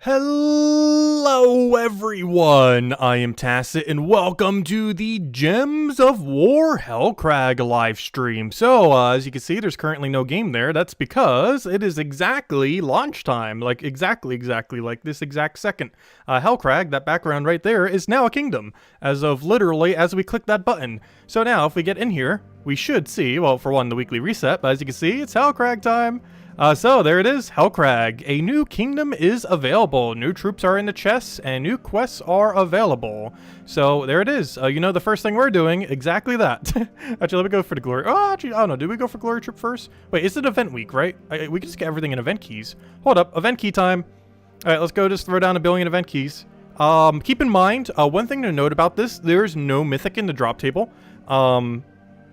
Hello everyone, I am Tacit and welcome to the Gems of War Hellcrag live stream. So as you can see, there's currently no game there. That's because it is exactly launch time, like exactly like this exact second. Hellcrag, that background right there, is now a kingdom as of literally as we click that button. So now if we get in here, we should see, well, for one, the weekly reset, but as you can see, it's Hellcrag time. So there it is, Hellcrag. A new kingdom is available. New troops are in the chests, and new quests are available. So there it is. You know, the first thing we're doing, exactly that. Actually, let me go for the glory. Oh, actually, I don't know. Did we go for glory troop first? Wait, it's an event week, right? We can just get everything in event keys. Hold up, event key time. All right, let's go just throw down 1 billion event keys. Keep in mind, one thing to note about this, there's no mythic in the drop table.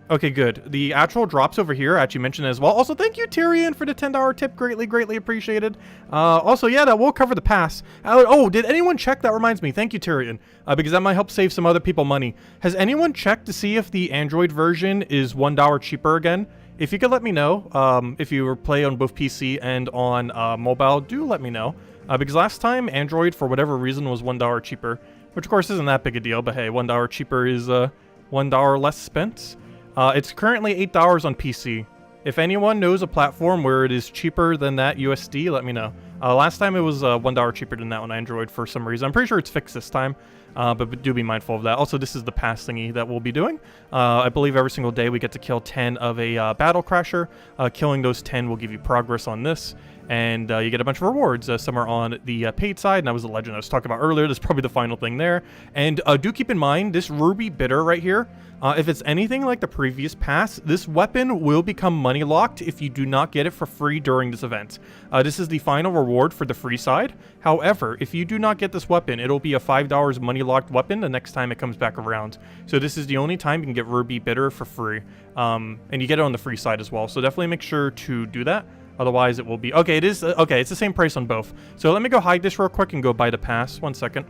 Okay, good. The actual drops over here actually mentioned as well. Also, thank you, Tyrion, for the $10 tip. Greatly appreciated. Also, yeah, that will cover the pass. Oh, did anyone check? That reminds me. Thank you, Tyrion, because that might help save some other people money. Has anyone checked to see if the Android version is $1 cheaper again? If you could let me know, if you play on both PC and on mobile, do let me know. Because last time, Android, for whatever reason, was $1 cheaper, which, of course, isn't that big a deal. But hey, $1 cheaper is $1 less spent. It's currently $8 on PC. If anyone knows a platform where it is cheaper than that USD, let me know. Last time it was $1 cheaper than that on Android for some reason. I'm pretty sure it's fixed this time, but do be mindful of that. Also, this is the pass thingy that we'll be doing. I believe every single day we get to kill 10 of a battle crasher. Killing those 10 will give you progress on this. And you get a bunch of rewards. Some are on the paid side, and that was the legend I was talking about earlier. That's probably the final thing there. And do keep in mind, this ruby bitter right here, if it's anything like the previous pass, this weapon will become money locked if you do not get it for free during this event. This is the final reward for the free side. However, if you do not get this weapon, it'll be a $5 money locked weapon the next time it comes back around. So this is the only time you can get ruby bitter for free. And you get it on the free side as well. So definitely make sure to do that. Otherwise, it will be... Okay, it is... Okay, it's the same price on both. So let me go hide this real quick and go buy the pass. 1 second.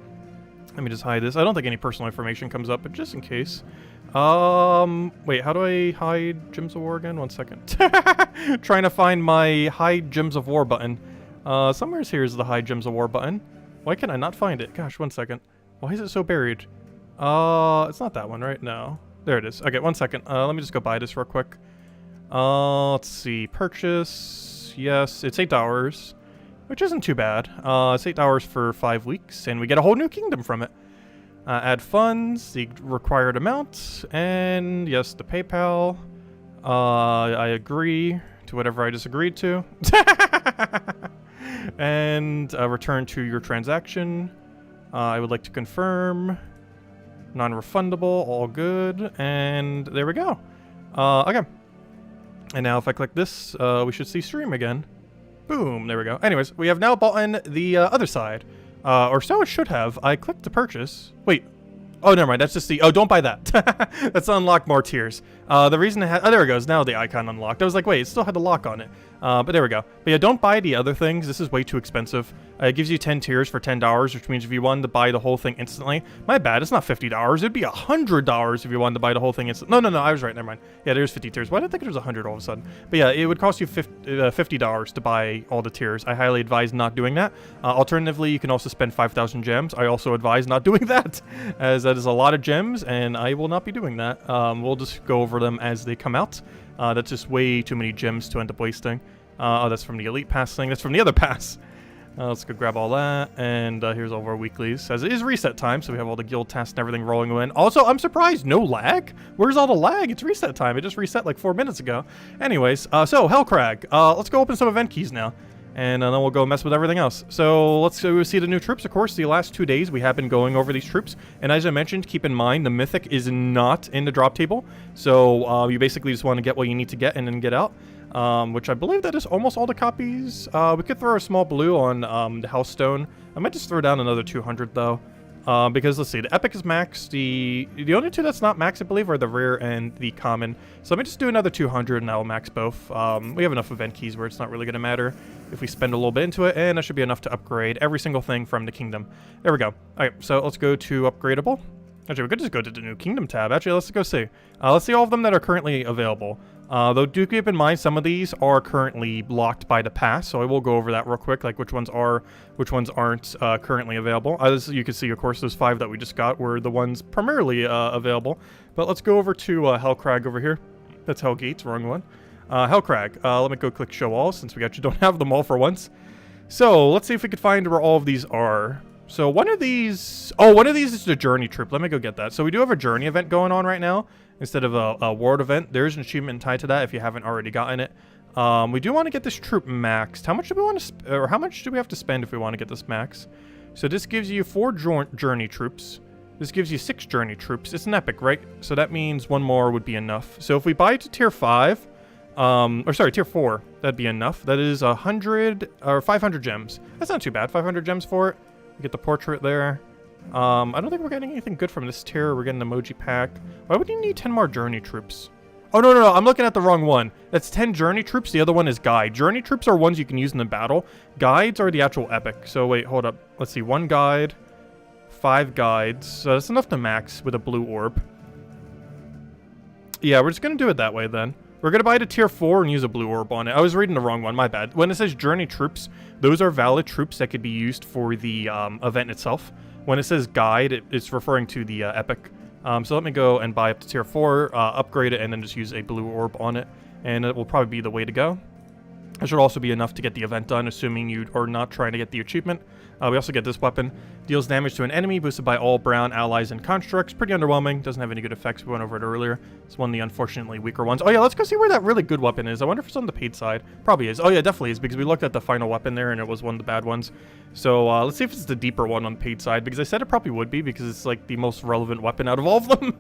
Let me just hide this. I don't think any personal information comes up, but just in case. Wait, how do I hide Gems of War again? 1 second. Trying to find my hide Gems of War button. Somewhere here is the hide Gems of War button. Why can I not find it? Gosh, 1 second. Why is it so buried? It's not that one, right? No. There it is. Okay, 1 second. Let me just go buy this real quick. Let's see. Purchase... Yes, it's $8, which isn't too bad. It's $8 for 5 weeks, and we get a whole new kingdom from it. Add funds, the required amount, and yes, the PayPal. I agree to whatever I just agreed to. And return to your transaction. I would like to confirm. Non-refundable, all good, and there we go. Okay. And now if I click this, we should see stream again. Boom, there we go. Anyways, we have now bought in the other side. Or so it should have. I clicked to purchase. Wait. Oh, never mind. That's just the... Oh, don't buy that. That's to unlock more tiers. The reason it had... Oh, there it goes. Now the icon unlocked. I was like, wait, it still had the lock on it. But there we go. But yeah, don't buy the other things. This is way too expensive. It gives you 10 tiers for $10, which means if you wanted to buy the whole thing instantly... My bad, it's not $50. It'd be $100 if you wanted to buy the whole thing instantly. No, I was right. Never mind. Yeah, there's 50 tiers. Why did I think it was 100 all of a sudden? But yeah, it would cost you $50 to buy all the tiers. I highly advise not doing that. Alternatively, you can also spend 5,000 gems. I also advise not doing that, as that is a lot of gems, and I will not be doing that. We'll just go over them as they come out. That's just way too many gems to end up wasting. Oh, that's from the Elite Pass thing. That's from the other pass. Let's go grab all that, and here's all of our weeklies. As it is reset time, so we have all the guild tasks and everything rolling in. Also, I'm surprised, no lag? Where's all the lag? It's reset time. It just reset like 4 minutes ago. Anyways, so Hellcrag. Let's go open some event keys now. And then we'll go mess with everything else. So let's go see the new troops. Of course, the last 2 days we have been going over these troops. And as I mentioned, keep in mind, the mythic is not in the drop table. So you basically just want to get what you need to get and then get out. Which I believe that is almost all the copies. We could throw a small blue on the House Stone. I might just throw down another 200 though. Because let's see, the epic is max. The only two that's not max, I believe, are the rare and the common. So let me just do another 200 and I'll max both. We have enough event keys where it's not really going to matter if we spend a little bit into it, and that should be enough to upgrade every single thing from the kingdom. There we go. All right, so let's go to upgradable. Actually, we could just go to the new kingdom tab. Actually, let's go see. Let's see all of them that are currently available. Though do keep in mind some of these are currently locked by the pass, so I will go over that real quick, like which ones are, which ones aren't currently available. As you can see, of course, those 5 that we just got were the ones primarily available. But let's go over to Hellcrag over here. That's Hellgates, wrong one. Hellcrag. Let me go click show all since we actually don't have them all for once. So let's see if we could find where all of these are. So one of these, one of these is the journey troop. Let me go get that. So we do have a journey event going on right now instead of a world event. There's an achievement tied to that if you haven't already gotten it. We do want to get this troop maxed. How much do we want to, or how much do we have to spend if we want to get this max? So this gives you 4 journey troops. This gives you 6 journey troops. It's an epic, right? So that means 1 more would be enough. So if we buy it to tier 5, or sorry, tier 4, that'd be enough. That is 100 or 500 gems. That's not too bad. 500 gems for it. We get the portrait there. I don't think we're getting anything good from this tier. We're getting an emoji pack. Why would you need 10 more journey troops? Oh, no. I'm looking at the wrong one. That's 10 journey troops. The other one is guide. Journey troops are ones you can use in the battle. Guides are the actual epic. So wait, hold up. Let's see. 1 guide, 5 guides. So that's enough to max with a blue orb. Yeah, we're just going to do it that way then. We're going to buy it to tier 4 and use a blue orb on it. I was reading the wrong one, my bad. When it says journey troops, those are valid troops that could be used for the event itself. When it says guide, it's referring to the epic. So let me go and buy up to tier 4, upgrade it, and then just use a blue orb on it. And it will probably be the way to go. It should also be enough to get the event done, assuming you are not trying to get the achievement. We also get this weapon. Deals damage to an enemy, boosted by all brown allies and constructs. Pretty underwhelming. Doesn't have any good effects. We went over it earlier. It's one of the unfortunately weaker ones. Oh yeah, let's go see where that really good weapon is. I wonder if it's on the paid side. Probably is. Oh yeah, definitely is, because we looked at the final weapon there and it was one of the bad ones. So let's see if it's the deeper one on the paid side, because I said it probably would be, because it's like the most relevant weapon out of all of them.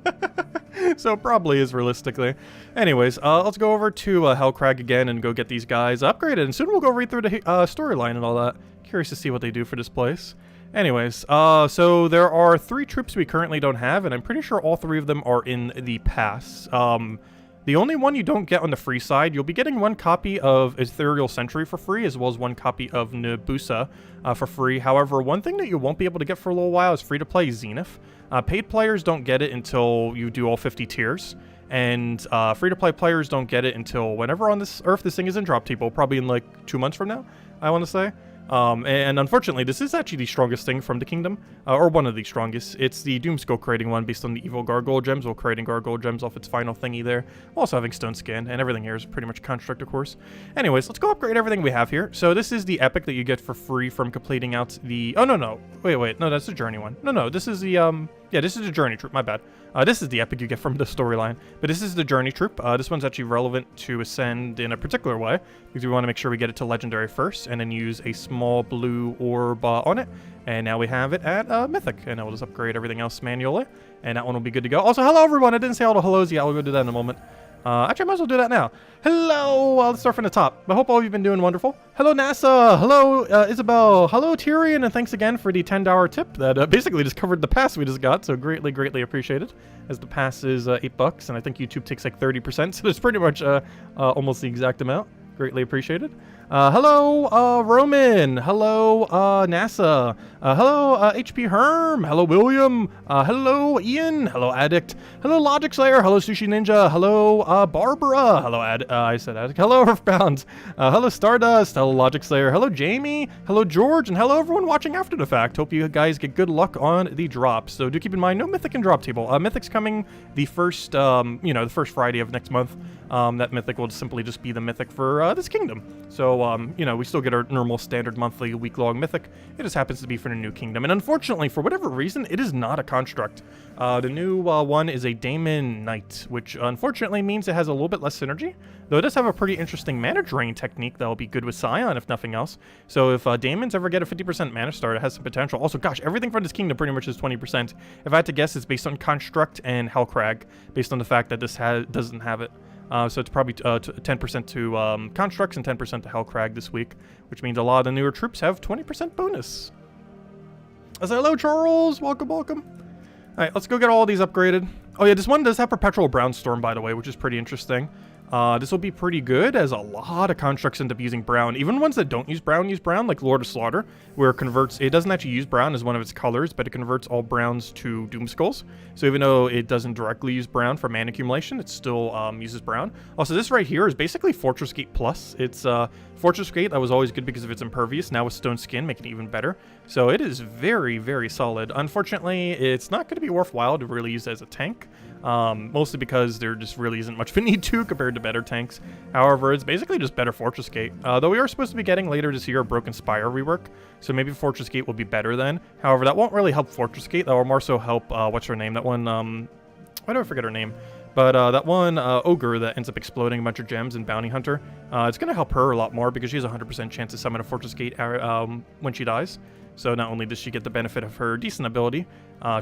So it probably is realistically. Anyways, let's go over to Hellcrag again and go get these guys upgraded. And soon we'll go read through the storyline and all that. Curious to see what they do for this place. Anyways, so there are 3 troops we currently don't have, and I'm pretty sure all 3 of them are in the pass. The only one you don't get on the free side, you'll be getting 1 copy of Ethereal Sentry for free, as well as 1 copy of Medusa for free. However, one thing that you won't be able to get for a little while is free-to-play Zenith. Paid players don't get it until you do all 50 tiers. And free-to-play players don't get it until whenever on this Earth this thing is in drop table, probably in like 2 months from now, I want to say. And unfortunately, this is actually the strongest thing from the kingdom, or one of the strongest. It's the Doomskull creating one based on the evil Gargoyle Gems, while creating Gargoyle Gems off its final thingy there. Also having Stone Skin, and everything here is pretty much construct, of course. Anyways, let's go upgrade everything we have here. So this is the epic that you get for free from completing out the... Oh, no. Wait. No, that's the journey one. No. This is the... Yeah, this is the journey troop. My bad. This is the epic you get from the storyline. But this is the journey troop. This one's actually relevant to ascend in a particular way, because we want to make sure we get it to legendary first, and then use a small blue orb on it. And now we have it at mythic, and I will just upgrade everything else manually, and that one will be good to go. Also, hello everyone. I didn't say all the hellos yet. I'll go do that in a moment. Actually, I might as well do that now. Hello! Let's start from the top. I hope all of you have been doing wonderful. Hello, NASA! Hello, Isabel! Hello, Tyrion! And thanks again for the $10 tip that basically just covered the pass we just got, so greatly appreciated, as the pass is $8, and I think YouTube takes like 30%, so it's pretty much almost the exact amount. Greatly appreciated. Hello, Roman. Hello, NASA. Hello, HP Herm. Hello, William. Hello, Ian. Hello, Addict. Hello, Logic Slayer. Hello, Sushi Ninja. Hello, Barbara. Hello, I said Addict. Hello, Earthbound. Hello, Stardust. Hello, Logic Slayer. Hello, Jamie. Hello, George. And hello, everyone watching after the fact. Hope you guys get good luck on the drops. So do keep in mind, no Mythic and drop table. Mythic's coming the first, the first Friday of next month. That Mythic will simply just be the Mythic for this kingdom. So, we still get our normal standard monthly week-long Mythic. It just happens to be for the new kingdom. And unfortunately, for whatever reason, it is not a construct. The new one is a Daemon Knight, which unfortunately means it has a little bit less synergy. Though it does have a pretty interesting mana drain technique that will be good with Scion, if nothing else. So if Daemons ever get a 50% mana start, it has some potential. Also, gosh, everything from this kingdom pretty much is 20%. If I had to guess, it's based on Construct and Hellcrag, based on the fact that this doesn't have it. So it's probably 10% to Constructs and 10% to Hellcrag this week, which means a lot of the newer troops have 20% bonus. I say hello, Charles. Welcome. All right, let's go get all these upgraded. Oh yeah, this one does have Perpetual Brownstorm, by the way, which is pretty interesting. This will be pretty good, as a lot of constructs end up using brown. Even ones that don't use brown, like Lord of Slaughter, where it doesn't actually use brown as one of its colors, but it converts all browns to Doom Skulls. So even though it doesn't directly use brown for mana accumulation, it still uses brown. Also, this right here is basically Fortress Gate Plus. It's Fortress Gate that was always good because of its impervious. Now with Stone Skin, making it even better. So it is very, very solid. Unfortunately, it's not going to be worthwhile to really use as a tank. Mostly because there just really isn't much of a need to compared to better tanks. However, it's basically just better Fortress Gate. Though we are supposed to be getting later this year a Broken Spire rework, so maybe Fortress Gate will be better then. However, that won't really help Fortress Gate. That will more so help, what's her name? That one, why do I forget her name? But that one ogre that ends up exploding a bunch of gems and Bounty Hunter, it's going to help her a lot more because she has a 100% chance to summon a Fortress Gate when she dies. So not only does she get the benefit of her decent ability,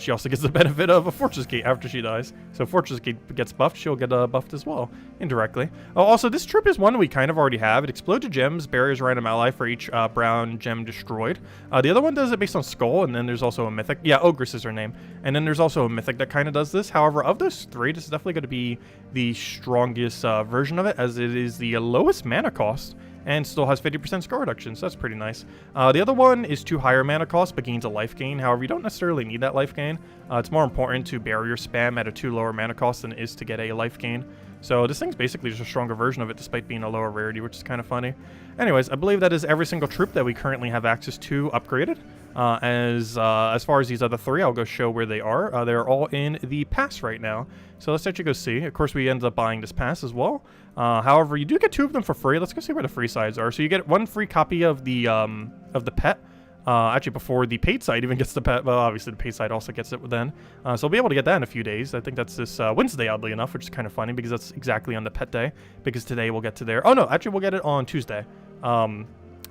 she also gets the benefit of a Fortress Gate after she dies. So Fortress Gate gets buffed, she'll get buffed as well, indirectly. Oh, also, this troop is one we kind of already have. It explodes gems, barriers random ally for each brown gem destroyed. The other one does it based on Skull, and then there's also a Mythic. Yeah, Ogress is her name. And then there's also a Mythic that kind of does this. However, of those three, this is definitely going to be the strongest version of it, as it is the lowest mana cost and still has 50% score reduction, so that's pretty nice. The other one is 2 higher mana cost, but gains a life gain. However, you don't necessarily need that life gain. It's more important to barrier spam at a 2 lower mana cost than it is to get a life gain. So this thing's basically just a stronger version of it, despite being a lower rarity, which is kind of funny. Anyways, I believe that is every single troop that we currently have access to upgraded. As far as these other three, I'll go show where they are. They're all in the pass right now. So let's actually go see. Of course, we ended up buying this pass as well. However, you do get 2 of them for free. Let's go see where the free sides are. So you get 1 free copy of the pet. Actually, before the paid side even gets the pet. Well, obviously, the paid side also gets it then. So we'll be able to get that in a few days. I think that's this Wednesday, oddly enough, which is kind of funny because that's exactly on the pet day. Because today we'll get to there. Oh, no, actually, we'll get it on Tuesday. So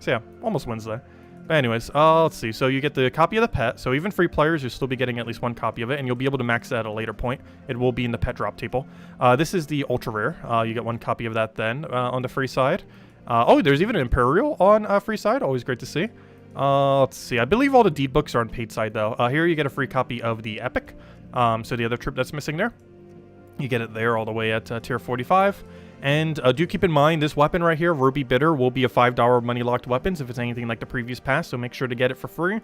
yeah, almost Wednesday. But anyways, let's see. So you get the copy of the pet. So even free players, you'll still be getting at least 1 copy of it, and you'll be able to max that at a later point. It will be in the pet drop table. This is the ultra rare. You get 1 copy of that then on the free side. Oh, there's even an Imperial on free side. Always great to see. Let's see. I believe all the deed books are on paid side though. Here you get a free copy of the Epic. So the other troop that's missing there, you get it there all the way at tier 45. And do keep in mind, this weapon right here, Ruby Bitter, will be a $5 money-locked weapons if it's anything like the previous pass, so make sure to get it for free,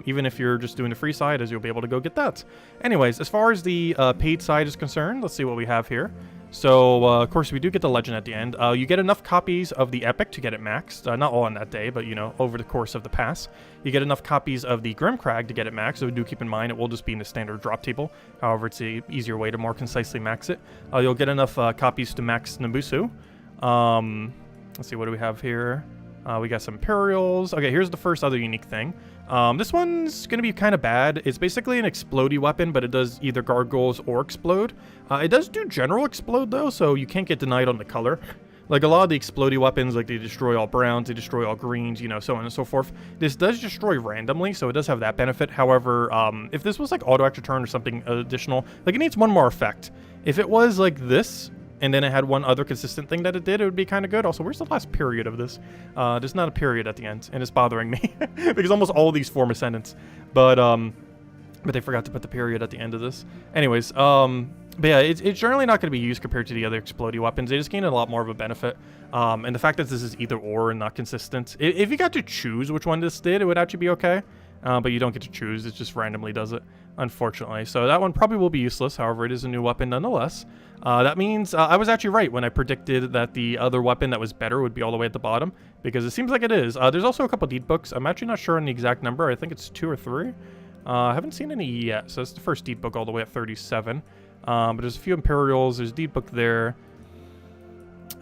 even if you're just doing the free side, as you'll be able to go get that. Anyways, as far as the paid side is concerned, let's see what we have here. So, of course, we do get the Legend at the end. You get enough copies of the Epic to get it maxed. Not all on that day, but, you know, over the course of the pass. You get enough copies of the Grimcrag to get it maxed, so do keep in mind it will just be in the standard drop table. However, it's an easier way to more concisely max it. You'll get enough copies to max Medusa. Let's see, what do we have here? We got some Imperials. Okay, here's the first other unique thing. This one's going to be kind of bad. It's basically an explodey weapon, but it does either gargoyles or explode. It does do general explode, though, so you can't get denied on the color. Like a lot of the explodey weapons, like they destroy all browns, they destroy all greens, you know, so on and so forth. This does destroy randomly, so it does have that benefit. However, if this was like auto extra turn or something additional, like it needs 1 more effect. If it was like this, and then it had 1 other consistent thing that it did, it would be kind of good. Also, where's the last period of this? There's not a period at the end, and it's bothering me because almost all of these form Ascendants, but they forgot to put the period at the end of this. Anyways, but yeah, it's generally not going to be used compared to the other explodey weapons. They just gain a lot more of a benefit, and the fact that this is either or and not consistent. If you got to choose which one this did, it would actually be okay. But you don't get to choose. It just randomly does it, unfortunately. So that one probably will be useless. However, it is a new weapon nonetheless. That means I was actually right when I predicted that the other weapon that was better would be all the way at the bottom, because it seems like it is. There's also a couple deed books. I'm actually not sure on the exact number. I think it's 2 or 3. I haven't seen any yet. So it's the first deed book all the way at 37. But there's a few Imperials. There's a deed book there.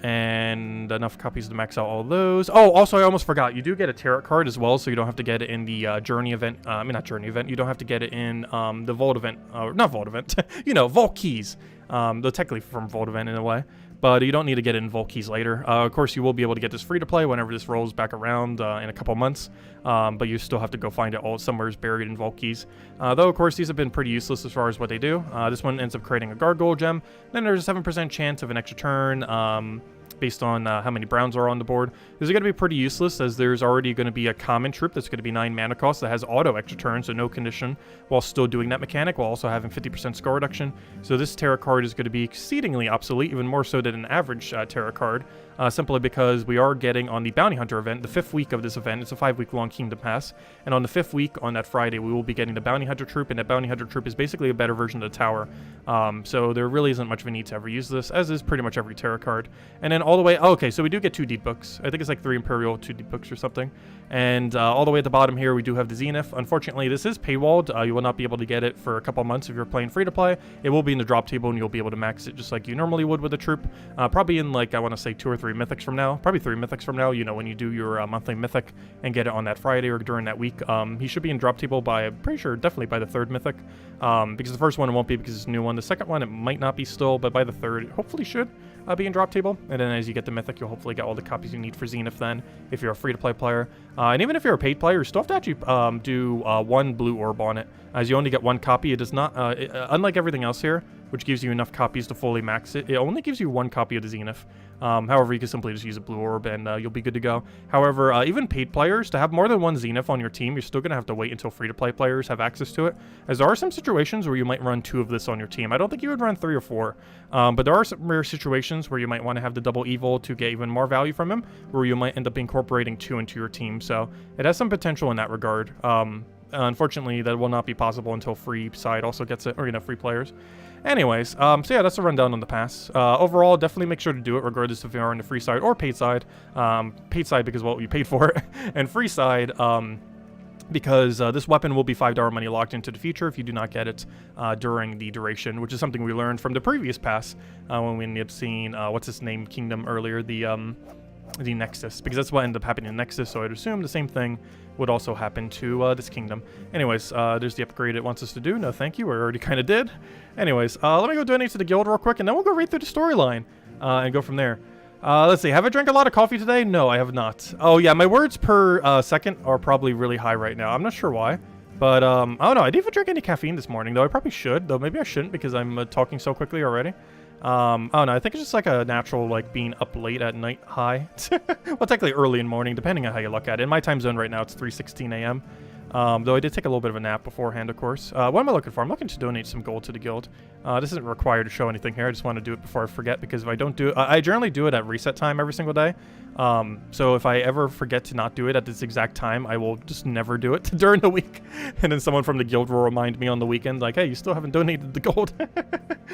And enough copies to max out all those. Oh, also, I almost forgot. You do get a tarot card as well, so you don't have to get it in the journey event. I mean, not journey event. You don't have to get it in the vault event. Not vault event. You know, vault keys. Though technically from vault event in a way. But you don't need to get it in vault keys later. Of course, you will be able to get this free to play whenever this rolls back around in a couple months. but you still have to go find it all somewhere buried in vault keys. Though, of course, these have been pretty useless as far as what they do. This one ends up creating a Gargoyle Gem. Then there's a 7% chance of an extra turn, based on how many browns are on the board. These are going to be pretty useless, as there's already going to be a common troop that's going to be 9 mana cost that has auto extra turn, so no condition, while still doing that mechanic, while also having 50% score reduction. So this Terra card is going to be exceedingly obsolete, even more so than an average Terra card, simply because we are getting on the Bounty Hunter event, the 5th week of this event. It's a 5-week long Kingdom Pass, and on the 5th week, on that Friday, we will be getting the Bounty Hunter troop, and that Bounty Hunter troop is basically a better version of the Tower. So there really isn't much of a need to ever use this, as is pretty much every Terra card. And then all the way, okay, so we do get 2 DeepBooks. I think it's like 3 Imperial, 2 DeepBooks or something. And all the way at the bottom here, we do have the Zenith. Unfortunately, this is paywalled. You will not be able to get it for a couple months if you're playing free-to-play. It will be in the drop table, and you'll be able to max it just like you normally would with a troop. Probably in, like, I want to say 2 or 3 Mythics from now. Probably 3 Mythics from now, you know, when you do your monthly Mythic and get it on that Friday or during that week. He should be in drop table by, I'm pretty sure, definitely by the 3rd Mythic. Because the first one it won't be because it's a new one. The second one, it might not be still, but by the 3rd, it hopefully should be in drop table. And then as you get the Mythic, you'll hopefully get all the copies you need for Zenith then, if you're a free-to-play player. And even if you're a paid player, you still have to actually do 1 blue orb on it, as you only get 1 copy. It does not, unlike everything else here, which gives you enough copies to fully max it, it only gives you 1 copy of the Zenith. However, you can simply just use a blue orb and you'll be good to go. However, even paid players, to have more than 1 Zenith on your team, you're still going to have to wait until free-to-play players have access to it, as there are some situations where you might run 2 of this on your team. I don't think you would run 3 or 4, but there are some rare situations where you might want to have the double evil to get even more value from him, where you might end up incorporating 2 into your team. So it has some potential in that regard. Unfortunately, that will not be possible until free side also gets it, or, you know, free players. Anyways, so yeah, that's a rundown on the pass. Overall, definitely make sure to do it, regardless if you are on the free side or paid side. Paid side because, well, you paid for it, and free side because this weapon will be $5 money locked into the future if you do not get it during the duration, which is something we learned from the previous pass when we ended up seeing, what's his name, Kingdom earlier, the Nexus, because that's what ended up happening in Nexus, so I'd assume the same thing would also happen to this Kingdom. Anyways, there's the upgrade it wants us to do. No thank you, we already kind of did. Anyways, let me go donate to the guild real quick, and then we'll go right through the storyline and go from there. Let's see, have I drank a lot of coffee today? No, I have not. Oh yeah, my words per second are probably really high right now. I'm not sure why, but I don't know. I didn't even drink any caffeine this morning, though I probably should, though maybe I shouldn't because I'm talking so quickly already. I don't know, I think it's just like a natural, like, being up late at night high. Well, technically early in the morning, depending on how you look at it. In my time zone right now, it's 3:16 a.m. Though I did take a little bit of a nap beforehand, of course. What am I looking for? I'm looking to donate some gold to the guild. This isn't required to show anything here. I just want to do it before I forget, because if I don't do it... I generally do it at reset time every single day. So if I ever forget to not do it at this exact time, I will just never do it during the week. And then someone from the guild will remind me on the weekend, like, hey, you still haven't donated the gold.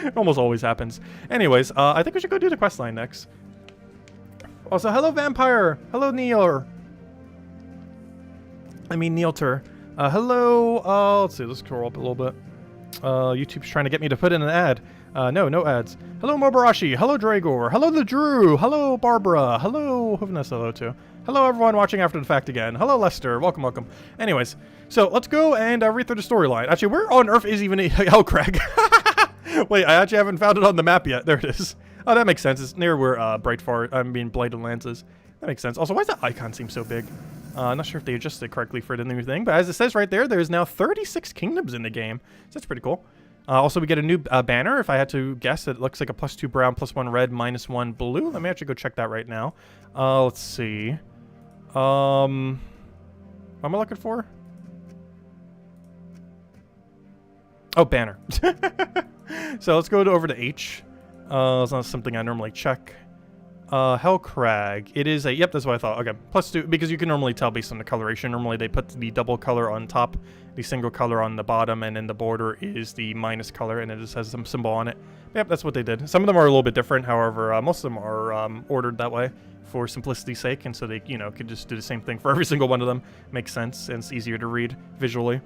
It almost always happens. Anyways, I think we should go do the questline next. Also, hello, Vampire. Hello, Neil. I mean, Neilter. Hello, let's see, let's scroll up a little bit. YouTube's trying to get me to put in an ad. No ads. Hello, Mobarashi. Hello, Dragor. Hello, the Drew. Hello, Barbara. Hello, who Vanessa, hello to. Hello, everyone watching after the fact again. Hello, Lester. Welcome. Anyways, so let's go and read through the storyline. Actually, where on earth is even Hellcrag? Wait, I actually haven't found it on the map yet. There it is. Oh, that makes sense. It's near where Blighted Lands is. That makes sense. Also, why does that icon seem so big? I'm not sure if they adjusted correctly for the new thing, but as it says right there, there's now 36 kingdoms in the game. So that's pretty cool. Also, we get a new banner. If I had to guess, it looks like a +2 brown, +1 red, -1 blue. Let me actually go check that right now. Let's see. What am I looking for? Oh, banner. So let's go over to H. It's not something I normally check. Hellcrag. It is a... Yep, that's what I thought. Okay. +2, because you can normally tell based on the coloration. Normally, they put the double color on top, the single color on the bottom, and then the border is the minus color, and it just has some symbol on it. Yep, that's what they did. Some of them are a little bit different. However, most of them are ordered that way for simplicity's sake, and so they, you know, could just do the same thing for every single one of them. Makes sense, and it's easier to read visually.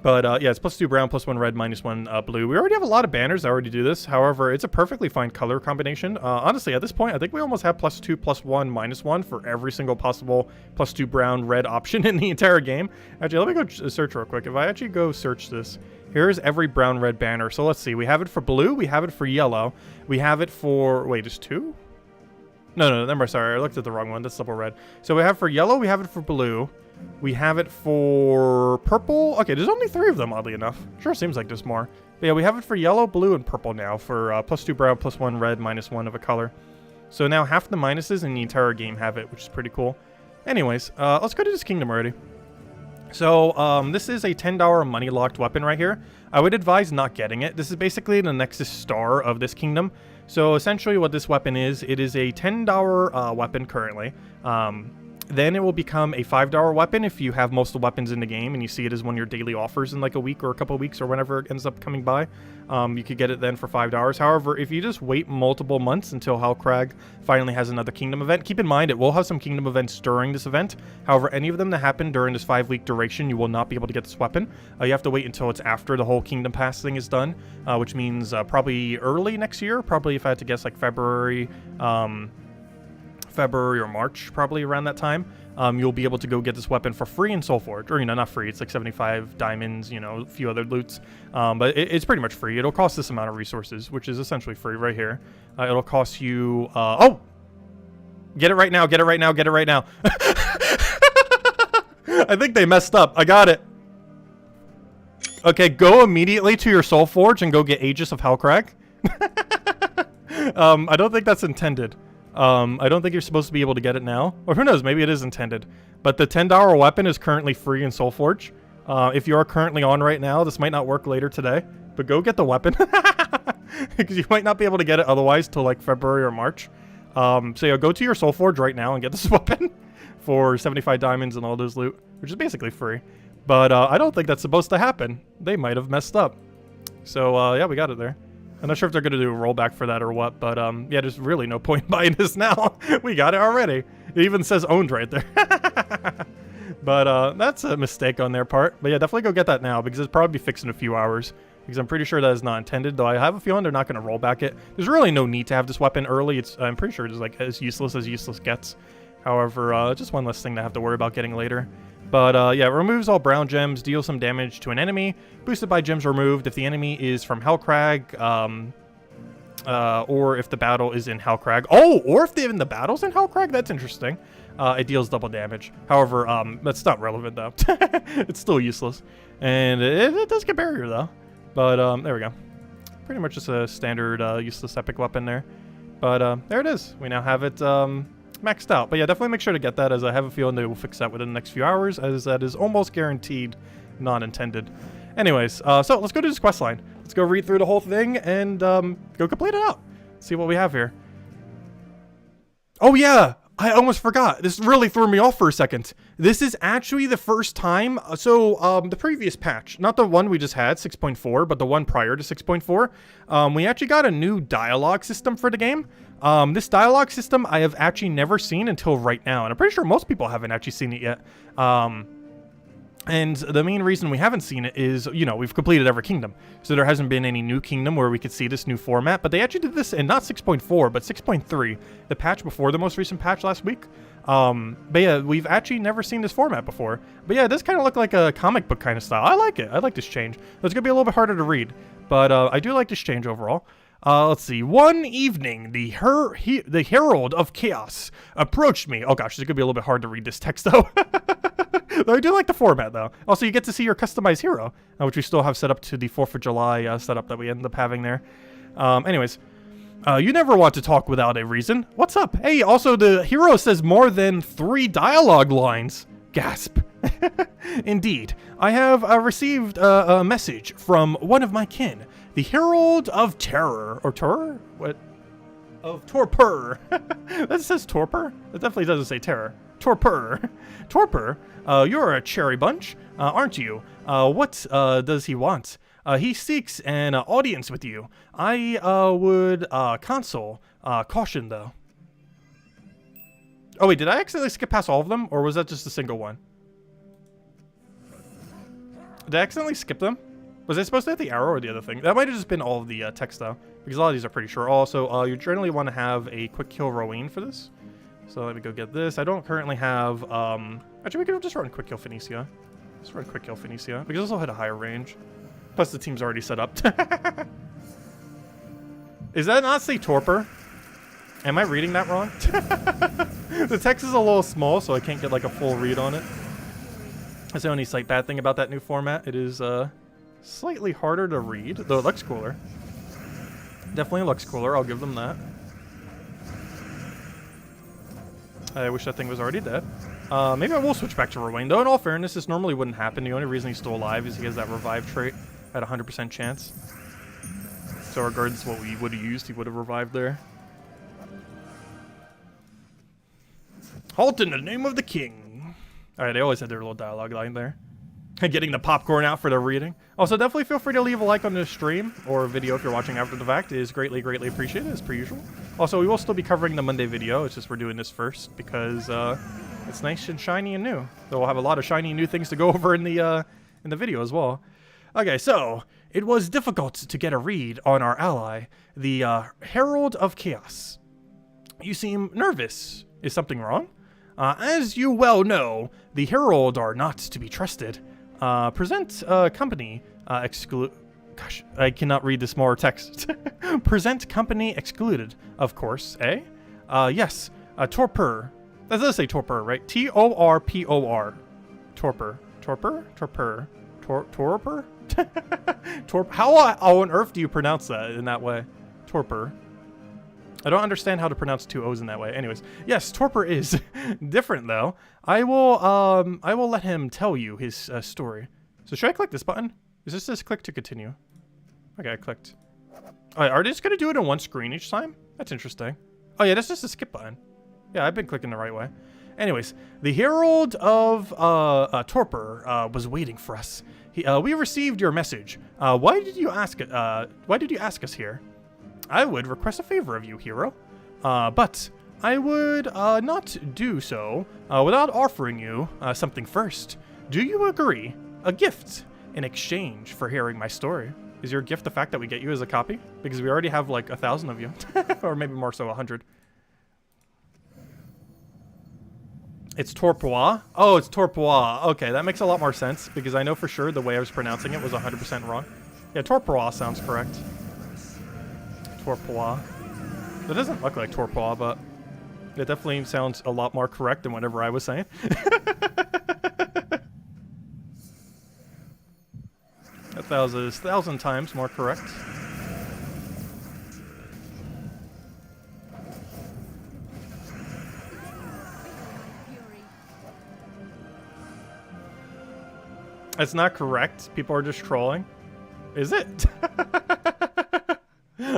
But yeah, it's +2 brown, +1 red, -1 blue. We already have a lot of banners that already do this. However, it's a perfectly fine color combination. Honestly, at this point, I think we almost have +2, +1, -1 for every single possible +2 brown, red option in the entire game. Actually, let me go search real quick. If I actually go search this, here's every brown, red banner. So let's see. We have it for blue. We have it for yellow. We have it for... Wait, there's 2? No, never. Sorry, I looked at the wrong one. That's double red. So we have for yellow, we have it for blue. We have it for purple. Okay, there's only 3 of them, oddly enough. Sure seems like there's more. But yeah, we have it for yellow, blue, and purple now for +2 brown, +1 red, -1 of a color. So now half the minuses in the entire game have it, which is pretty cool. Anyways, let's go to this kingdom already. So, this is a $10 money-locked weapon right here. I would advise not getting it. This is basically the Nexus star of this kingdom. So, essentially what this weapon is, it is a $10 weapon currently. Then it will become a $5 weapon if you have most of the weapons in the game and you see it as one of your daily offers in like a week or a couple of weeks or whenever it ends up coming by. You could get it then for $5. However, if you just wait multiple months until Hellcrag finally has another kingdom event, keep in mind it will have some kingdom events during this event. However, any of them that happen during this 5-week duration, you will not be able to get this weapon. You have to wait until it's after the whole kingdom pass thing is done, which means probably early next year. Probably, if I had to guess, like February or March, probably around that time, you'll be able to go get this weapon for free in Soulforge. Or, you know, not free, it's like 75 diamonds, you know, a few other loots. But it's pretty much free. It'll cost this amount of resources, which is essentially free right here. It'll cost you, oh! Get it right now, get it right now, get it right now. I think they messed up. I got it. Okay, go immediately to your Soulforge and go get Aegis of Hellcrag. I don't think that's intended. I don't think you're supposed to be able to get it now. Or who knows, maybe it is intended. But the $10 weapon is currently free in Soulforge. If you are currently on right now, this might not work later today. But go get the weapon. Because you might not be able to get it otherwise till like February or March. So yeah, go to your Soulforge right now and get this weapon. For 75 diamonds and all those loot. Which is basically free. But I don't think that's supposed to happen. They might have messed up. So yeah, we got it there. I'm not sure if they're going to do a rollback for that or what, but yeah, there's really no point buying this now. We got it already. It even says owned right there. But that's a mistake on their part. But yeah, definitely go get that now because it's probably fixed in a few hours. Because I'm pretty sure that is not intended, though I have a feeling they're not going to roll back it. There's really no need to have this weapon early. I'm pretty sure it's like as useless gets. However, just one less thing to have to worry about getting later. But yeah, it removes all brown gems, deals some damage to an enemy, boosted by gems removed if the enemy is from Hellcrag, or if the battle is in Hellcrag. Oh, or if the battle's in Hellcrag? That's interesting. It deals double damage. However, that's not relevant, though. It's still useless. And it does get barrier, though. But there we go. Pretty much just a standard useless epic weapon there. But there it is. We now have it maxed out. But yeah, definitely make sure to get that, as I have a feeling they will fix that within the next few hours, as that is almost guaranteed not intended. Anyways, so let's go to this quest line. Let's go read through the whole thing and go complete it out. See what we have here. Oh yeah, I almost forgot. This really threw me off for a second. This is actually the first time, the previous patch, not the one we just had, 6.4, but the one prior to 6.4, we actually got a new dialogue system for the game. This dialogue system I have actually never seen until right now, and I'm pretty sure most people haven't actually seen it yet. And the main reason we haven't seen it is, you know, we've completed every kingdom. So there hasn't been any new kingdom where we could see this new format. But they actually did this in not 6.4, but 6.3, the patch before the most recent patch last week. But yeah, we've actually never seen this format before. But yeah, it does kind of look like a comic book kind of style. I like it. I like this change. It's going to be a little bit harder to read. But I do like this change overall. Let's see. One evening, the Herald of Chaos approached me. Oh gosh, it's going to be a little bit hard to read this text though. I do like the format though. Also, you get to see your customized hero, which we still have set up to the 4th of July setup that we ended up having there. Anyways, you never want to talk without a reason. What's up? Hey, also the hero says more than 3 dialogue lines. Gasp. Indeed. I have received a message from one of my kin. The Herald of Terror. Or Terror? What? Of Torpor. That says Torpor? It definitely doesn't say Terror. Torpor. Torpor? You're a cherry bunch, aren't you? What does he want? He seeks an audience with you. I would console. Caution, though. Oh, wait, did I accidentally skip past all of them? Or was that just a single one? Did I accidentally skip them? Was I supposed to hit the arrow or the other thing? That might have just been all of the text, though. Because a lot of these are pretty short. Also, you generally want to have a quick kill Rowan for this. So let me go get this. I don't currently have... Actually, we could just run quick kill Phoenicia. Let's run quick kill Phoenicia. Because this will hit a higher range. Plus, the team's already set up. Is that not say Torpor? Am I reading that wrong? The text is a little small, so I can't get like a full read on it. That's the only slight bad thing about that new format. It is slightly harder to read, though it looks cooler. Definitely looks cooler, I'll give them that. I wish that thing was already dead. Maybe I will switch back to Ruane, though in all fairness, this normally wouldn't happen. The only reason he's still alive is he has that revive trait at 100% chance. So regardless of what we would have used, he would have revived there. Halt in the name of the king. Alright, they always had their little dialogue line there. Getting the popcorn out for the reading. Also, definitely feel free to leave a like on this stream or video if you're watching after the fact. It is greatly, greatly appreciated, as per usual. Also, we will still be covering the Monday video. It's just we're doing this first because it's nice and shiny and new. So we'll have a lot of shiny new things to go over in the video as well. Okay, so it was difficult to get a read on our ally, the Herald of Chaos. You seem nervous. Is something wrong? As you well know, the Herald are not to be trusted. Present company Gosh, I cannot read this more text. Present company excluded, of course, eh? Yes, torpor. That does say torpor, right? T-O-R-P-O-R. Torpor. Torpor? Torpor. Torpor? How on earth do you pronounce that in that way? Torpor. I don't understand how to pronounce two O's in that way. Anyways, yes, torpor is different though. I will let him tell you his story. So should I click this button? Is this just click to continue? Okay, I clicked. Alright, are they just gonna do it in one screen each time? That's interesting. Oh yeah, that's just a skip button. Yeah, I've been clicking the right way. Anyways, the Herald of Torpor was waiting for us. We received your message. Why did you ask us here? I would request a favor of you, hero. But I would not do so without offering you something first. Do you agree? A gift in exchange for hearing my story. Is your gift the fact that we get you as a copy? Because we already have like 1,000 of you. Or maybe more so, 100. It's Torpois? Oh, it's Torpois. Okay, that makes a lot more sense because I know for sure the way I was pronouncing it was 100% wrong. Yeah, Torpois sounds correct. Torpois. That doesn't look like Torpois, but it definitely sounds a lot more correct than whatever I was saying. That was 1,000 times more correct. It's not correct. People are just trolling. Is it?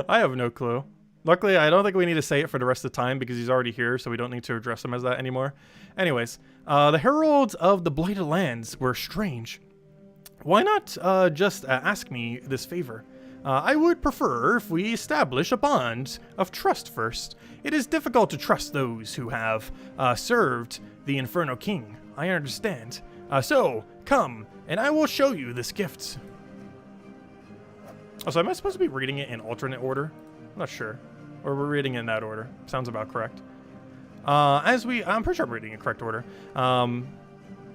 I have no clue. Luckily, I don't think we need to say it for the rest of the time because he's already here, so we don't need to address him as that anymore. Anyways, the Heralds of the Blighted Lands were strange. Why not just ask me this favor? I would prefer if we establish a bond of trust first. It is difficult to trust those who have served the Inferno King. I understand. So, come, and I will show you this gift. Oh, so am I supposed to be reading it in alternate order? I'm not sure. Or we're reading it in that order. Sounds about correct. I'm pretty sure I'm reading it in correct order.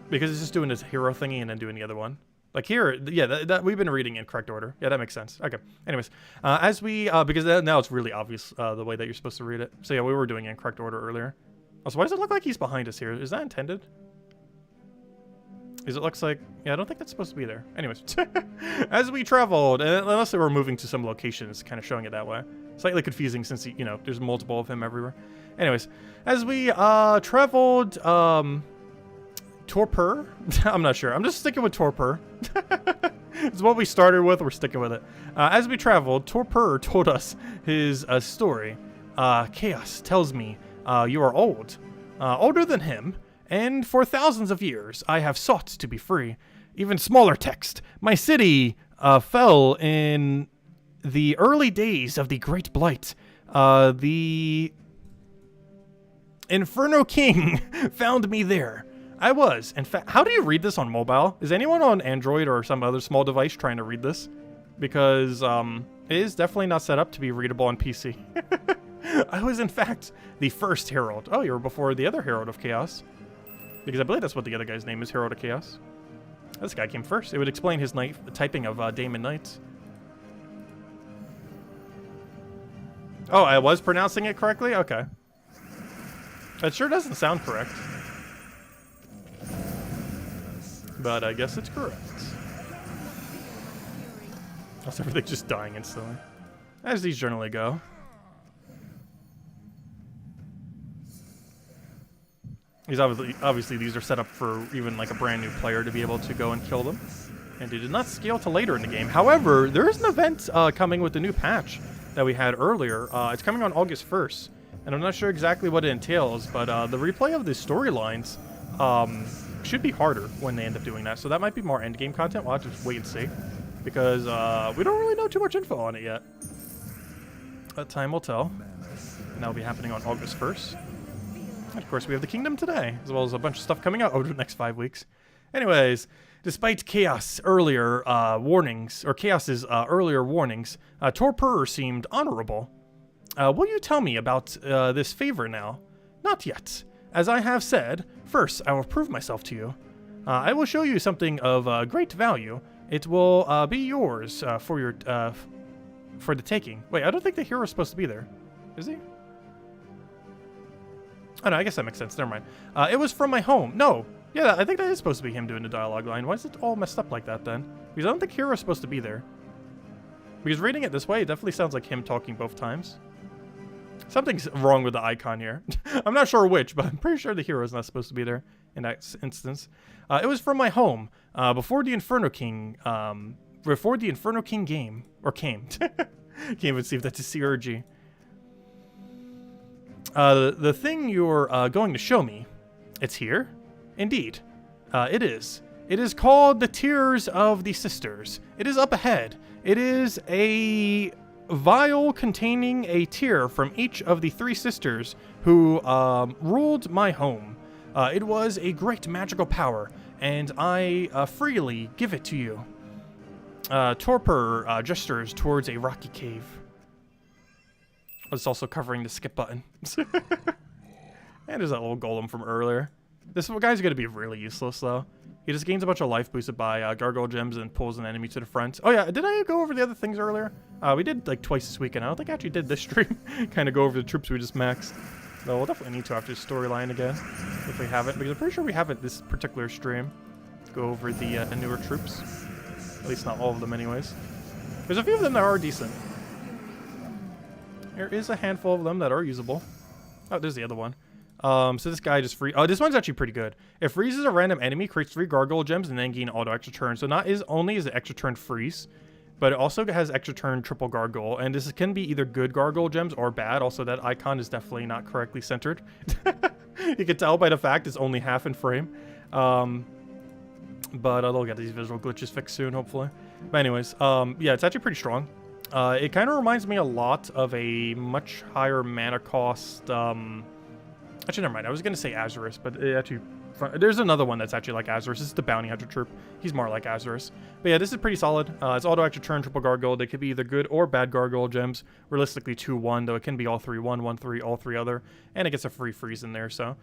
Because it's just doing this hero thingy and then doing the other one. Like here, yeah, that we've been reading in correct order. Yeah, that makes sense. Okay. Anyways, because now it's really obvious the way that you're supposed to read it. So yeah, we were doing it in correct order earlier. Also, why does it look like he's behind us here? Is that intended? Because it looks like, yeah, I don't think that's supposed to be there. Anyways, as we traveled, unless they were moving to some location, it's kind of showing it that way. Slightly confusing since, there's multiple of him everywhere. Anyways, as we traveled, Torpor? I'm not sure. I'm just sticking with Torpor. It's what we started with. We're sticking with it. As we traveled, Torpor told us his story. Chaos tells me you are old. Older than him. And for thousands of years, I have sought to be free. Even smaller text. My city fell in the early days of the Great Blight. The Inferno King found me there. I was, in fact, how do you read this on mobile? Is anyone on Android or some other small device trying to read this? Because it is definitely not set up to be readable on PC. I was, in fact, the first Herald. Oh, you were before the other Herald of Chaos. Because I believe that's what the other guy's name is, Herald of Chaos. This guy came first. It would explain his typing of Damon Knight. Oh, I was pronouncing it correctly? Okay. That sure doesn't sound correct. But I guess it's correct. How's everything just dying instantly? As these generally go. These obviously these are set up for even like a brand new player to be able to go and kill them. And they did not scale to later in the game. However, there is an event coming with the new patch that we had earlier. It's coming on August 1st. And I'm not sure exactly what it entails, but the replay of the storylines should be harder when they end up doing that. So that might be more endgame content. We'll have to just wait and see. Because we don't really know too much info on it yet. But time will tell. And that'll be happening on August 1st. And of course, we have the Kingdom today, as well as a bunch of stuff coming out over the next 5 weeks. Anyways, despite Chaos' earlier warnings, or Chaos's earlier warnings, Torpor seemed honorable. Will you tell me about this favor now? Not yet. As I have said, first I will prove myself to you. I will show you something of great value. It will be yours for the taking. Wait, I don't think the hero's supposed to be there. Is he? Oh no, I guess that makes sense. Never mind. It was from my home. No. Yeah, I think that is supposed to be him doing the dialogue line. Why is it all messed up like that then? Because I don't think hero's supposed to be there. Because reading it this way, it definitely sounds like him talking both times. Something's wrong with the icon here. I'm not sure which, but I'm pretty sure the hero is not supposed to be there in that instance. It was from my home before the Inferno King came. Can't even see if that's a C or a G. The thing you're going to show me, it's here? Indeed. It is. It is called the Tears of the Sisters. It is up ahead. It is a vial containing a tear from each of the 3 sisters who ruled my home. It was a great magical power, and I freely give it to you. Torpor gestures towards a rocky cave. It's also covering the skip button. And there's that little golem from earlier. This guy's going to be really useless, though. He just gains a bunch of life boosted by Gargoyle Gems and pulls an enemy to the front. Oh yeah, did I go over the other things earlier? We did like twice this weekend. I don't think I actually did this stream. Kind of go over the troops we just maxed. Though we'll definitely need to after storyline again, if we haven't. Because I'm pretty sure we haven't this particular stream. Go over the newer troops. At least not all of them anyways. There's a few of them that are decent. There is a handful of them that are usable. Oh, there's the other one. So this guy just oh, this one's actually pretty good. It freezes a random enemy, creates 3 Gargoyle Gems, and then gain auto extra turn. So not only is it extra turn freeze, but it also has extra turn triple Gargoyle. And this can be either good Gargoyle Gems or bad. Also, that icon is definitely not correctly centered. You can tell by the fact it's only half in frame. But they'll get these visual glitches fixed soon, hopefully. But anyways, yeah, it's actually pretty strong. It kind of reminds me a lot of a much higher mana cost, actually, never mind. I was going to say Azurus, but it actually, there's another one that's actually like Azurus. This is the Bounty Hunter troop. He's more like Azurus. But yeah, this is pretty solid. It's auto extra turn, triple Gargoyle. They could be either good or bad Gargoyle Gems. Realistically, 2-1, though it can be all 3-1, 1-3, all 3 other. And it gets a free freeze in there, so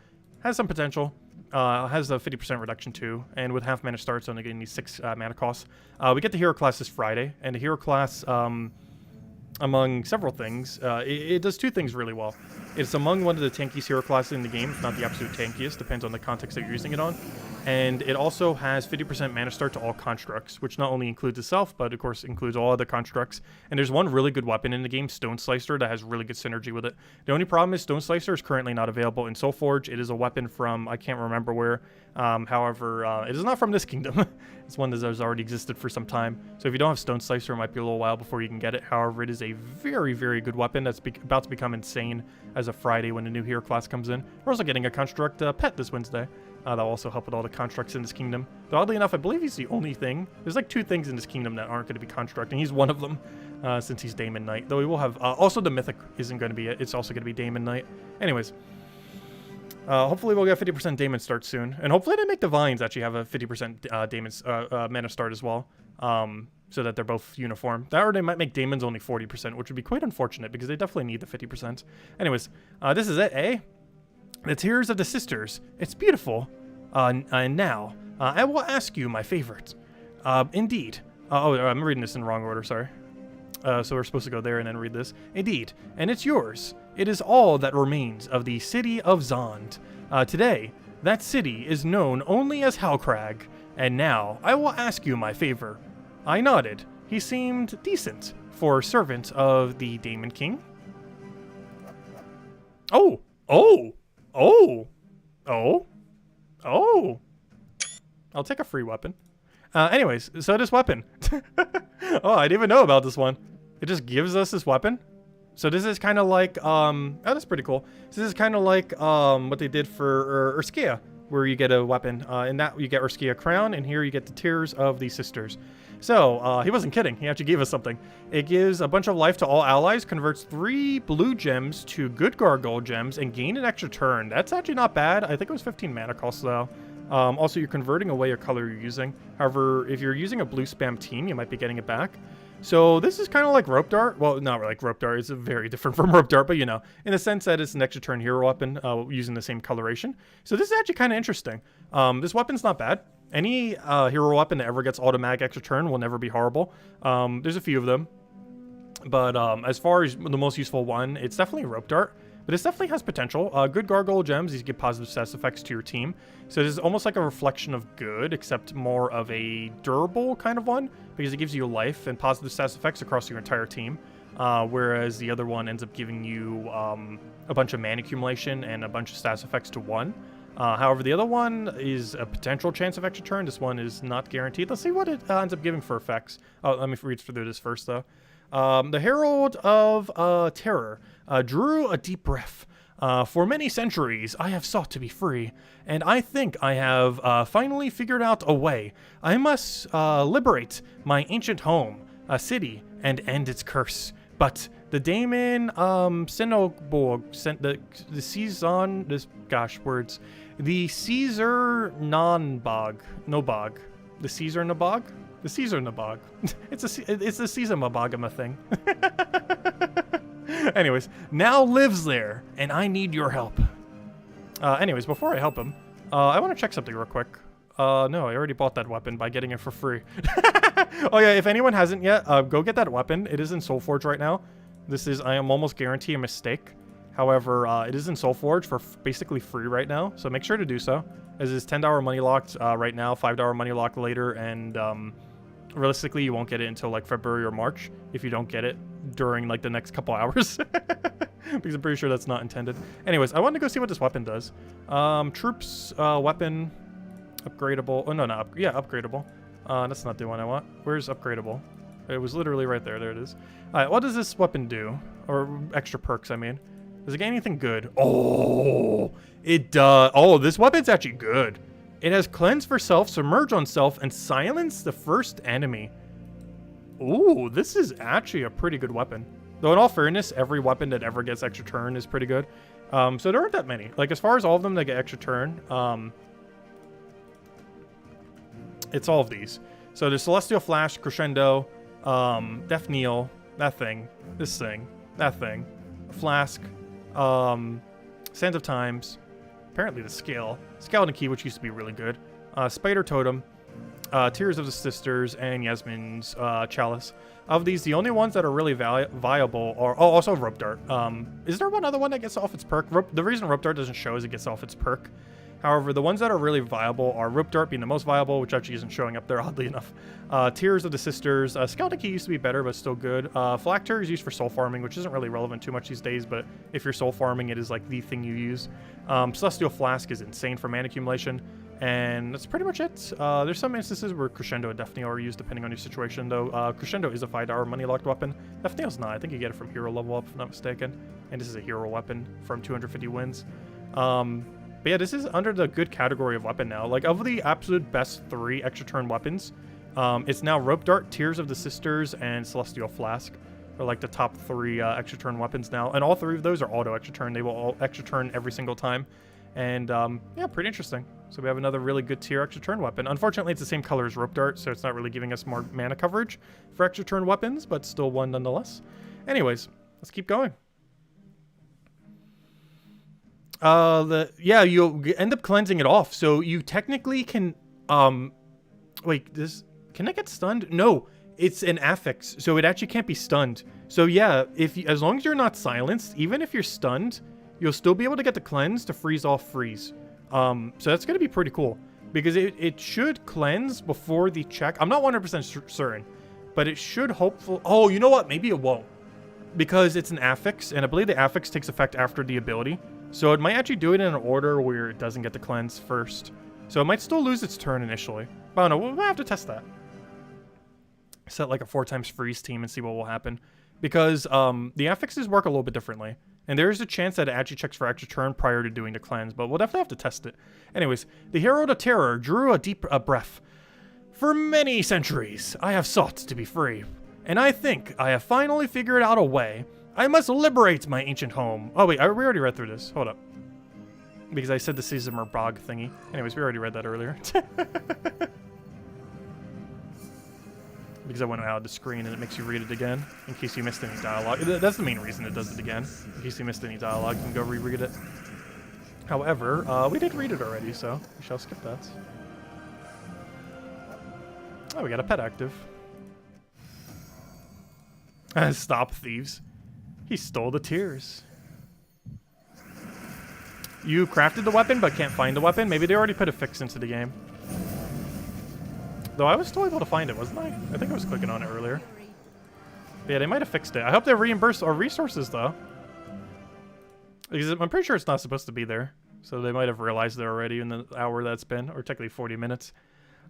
has some potential. Has a 50% reduction too, and with half mana starts, only getting these 6 mana costs. We get the hero class this Friday, and the hero class, among several things, it does 2 things really well. It's among one of the tankiest hero classes in the game, if not the absolute tankiest, depends on the context that you're using it on. And it also has 50% mana start to all constructs, which not only includes itself, but of course includes all other constructs. And there's one really good weapon in the game, Stone Slicer, that has really good synergy with it. The only problem is Stone Slicer is currently not available in Soulforge. It is a weapon from, I can't remember where. However, it is not from this kingdom. It's one that has already existed for some time. So if you don't have Stone Slicer, it might be a little while before you can get it. However, it is a very, very good weapon that's about to become insane as of Friday when the new hero class comes in. We're also getting a construct pet this Wednesday. That'll also help with all the constructs in this kingdom. Though oddly enough, I believe he's the only thing. There's like 2 things in this kingdom that aren't going to be construct, and he's one of them since he's Daemon Knight. Though we will have... also, the Mythic isn't going to be it. It's also going to be Daemon Knight. Anyways. Hopefully we'll get 50% Daemon start soon. And hopefully they make the Vines actually have a 50% Daemon's mana start as well. So that they're both uniform. That or they might make Daemon's only 40%, which would be quite unfortunate because they definitely need the 50%. Anyways, this is it, eh? The Tears of the Sisters. It's beautiful. And now, I will ask you my favorite. Indeed. Oh, I'm reading this in the wrong order, sorry. So we're supposed to go there and then read this. Indeed, and it's yours. It is all that remains of the city of Zond. Today, that city is known only as Hellcrag, and now I will ask you my favor. I nodded. He seemed decent for a servant of the Daemon King. Oh! I'll take a free weapon. Anyways, so this weapon. Oh, I didn't even know about this one. It just gives us this weapon. So this is kind of like, oh, that's pretty cool. So this is kind of like what they did for Urskia, where you get a weapon. In that, you get Urskia Crown, and here you get the Tears of the Sisters. So, he wasn't kidding. He actually gave us something. It gives a bunch of life to all allies, converts 3 blue gems to good Gargoyle Gems, and gain an extra turn. That's actually not bad. I think it was 15 mana cost, though. Also, you're converting away a color you're using. However, if you're using a blue spam team, you might be getting it back. So this is kind of like Rope Dart. Well, not like Rope Dart. It's very different from Rope Dart, but you know, in the sense that it's an extra turn hero weapon using the same coloration. So this is actually kind of interesting. This weapon's not bad. Any hero weapon that ever gets automatic extra turn will never be horrible. There's a few of them. But as far as the most useful one, it's definitely Rope Dart. But this definitely has potential. Good Gargoyle Gems, these give positive stats effects to your team. So this is almost like a reflection of good, except more of a durable kind of one, because it gives you life and positive stats effects across your entire team. Whereas the other one ends up giving you a bunch of mana accumulation and a bunch of stats effects to 1. However, the other one is a potential chance of extra turn. This one is not guaranteed. Let's see what it ends up giving for effects. Oh, let me read through this first, though. The Herald of Terror drew a deep breath. For many centuries, I have sought to be free, and I think I have finally figured out a way. I must liberate my ancient home, a city, and end its curse. But the Daemon Sinoborg sent the Season, this gosh words, the Caesar Nonbog, Nobog, the Caesar Nabog. The Caesar Nabog. It's the Caesar Mabogama thing. Anyways, now lives there, and I need your help. Anyways, before I help him, I want to check something real quick. No, I already bought that weapon by getting it for free. Oh yeah, if anyone hasn't yet, go get that weapon. It is in Soulforge right now. This is, I am almost guarantee a mistake. However, it is in Soulforge for basically free right now, so make sure to do so. As it's $10 money locked right now, $5 money locked later, and realistically, you won't get it until like February or March if you don't get it during like the next couple hours. Because I'm pretty sure that's not intended. Anyways, I wanted to go see what this weapon does. Troops, weapon, upgradable. Oh, no, not upgradable. That's not the one I want. Where's upgradable? It was literally right there. There it is. All right, what does this weapon do? Or extra perks, I mean. Does it get anything good? Oh, it does. Oh, this weapon's actually good. It has Cleanse for Self, Submerge on Self, and Silence the first enemy. Ooh, this is actually a pretty good weapon. Though in all fairness, every weapon that ever gets extra turn is pretty good. So there aren't that many. Like, as far as all of them that get extra turn, it's all of these. So there's Celestial Flash, Crescendo, Death Kneel, that thing, this thing, that thing, Flask, Sands of Times, apparently the Scale, Skeleton Key, which used to be really good, Spider Totem, Tears of the Sisters, and Yasmin's Chalice. Of these, the only ones that are really viable are... Oh, also Rope Dart. Is there one other one that gets off its perk? The reason Rope Dart doesn't show is it gets off its perk. However, the ones that are really viable are Rope Dart being the most viable, which actually isn't showing up there, oddly enough. Tears of the Sisters. Skeleton Key used to be better, but still good. Phylactery is used for soul farming, which isn't really relevant too much these days, but if you're soul farming, it is like the thing you use. Celestial Flask is insane for mana accumulation. And that's pretty much it. There's some instances where Crescendo and Death Kneel are used depending on your situation, though. Crescendo is a $5 money-locked weapon. Death Kneel's not. I think you get it from hero level up, if I'm not mistaken. And this is a hero weapon from 250 wins. But yeah, this is under the good category of weapon now. Like, of the absolute best 3 extra turn weapons, it's now Rope Dart, Tears of the Sisters, and Celestial Flask are like the top 3 extra turn weapons now. And all 3 of those are auto extra turn. They will all extra turn every single time. And yeah, pretty interesting. So we have another really good tier extra turn weapon. Unfortunately, it's the same color as Rope Dart, so it's not really giving us more mana coverage for extra turn weapons, but still one nonetheless. Anyways, let's keep going. Yeah, you'll end up cleansing it off. So you technically can, wait, can I get stunned? No, it's an affix, so it actually can't be stunned. So yeah, as long as you're not silenced, even if you're stunned, you'll still be able to get the cleanse to freeze off freeze. So that's going to be pretty cool, because it should cleanse before the check. I'm not 100% certain, but it should hopefully... Oh, you know what? Maybe it won't, because it's an affix, and I believe the affix takes effect after the ability. So it might actually do it in an order where it doesn't get the cleanse first. So it might still lose its turn initially. But I don't know, we'll have to test that. Set like a 4x freeze team and see what will happen. Because the affixes work a little bit differently. And there's a chance that it actually checks for extra turn prior to doing the cleanse, but we'll definitely have to test it. Anyways, the Herald of Terror drew a deep breath. For many centuries, I have sought to be free. And I think I have finally figured out a way. I must liberate my ancient home. Oh wait, we already read through this. Hold up. Because I said the Seasomer Bog thingy. Anyways, we already read that earlier. Because I went out of the screen and it makes you read it again in case you missed any dialogue. That's the main reason it does it again. In case you missed any dialogue, you can go reread it. However, we did read it already, so we shall skip that. Oh, we got a pet active. Stop, thieves. He stole the tears. You crafted the weapon but can't find the weapon? Maybe they already put a fix into the game. Though I was still able to find it, wasn't I? I think I was clicking on it earlier. But yeah, they might have fixed it. I hope they reimburse our resources, though. Because I'm pretty sure it's not supposed to be there. So they might have realized it already in the hour that's been, or technically 40 minutes.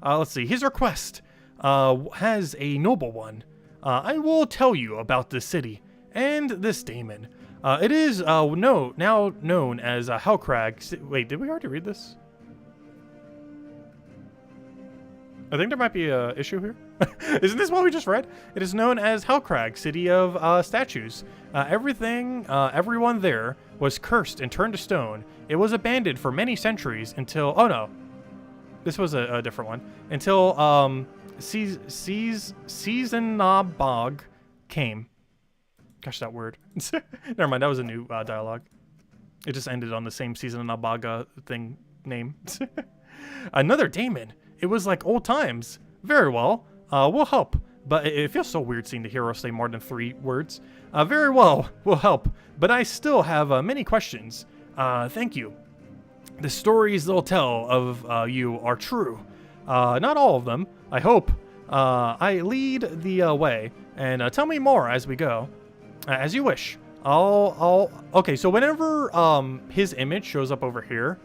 Let's see. His request has a noble one. I will tell you about this city and this daemon. It is now known as Hellcrag. Wait, did we already read this? I think there might be an issue here. Isn't this what we just read? It is known as Hellcrag, city of statues. Everyone there was cursed and turned to stone. It was abandoned for many centuries until... Oh, no. This was a different one. Until ssaszix came. Gosh, that word. Never mind, that was a new dialogue. It just ended on the same ssaszix thing name. Another daemon. It was like old times. Very well. We'll help. But it feels so weird seeing the hero say more than 3 words. Very well. We'll help. But I still have many questions. Thank you. The stories they'll tell of you are true. Not all of them, I hope. I lead the way. And tell me more as we go. As you wish. Okay, so whenever his image shows up over here,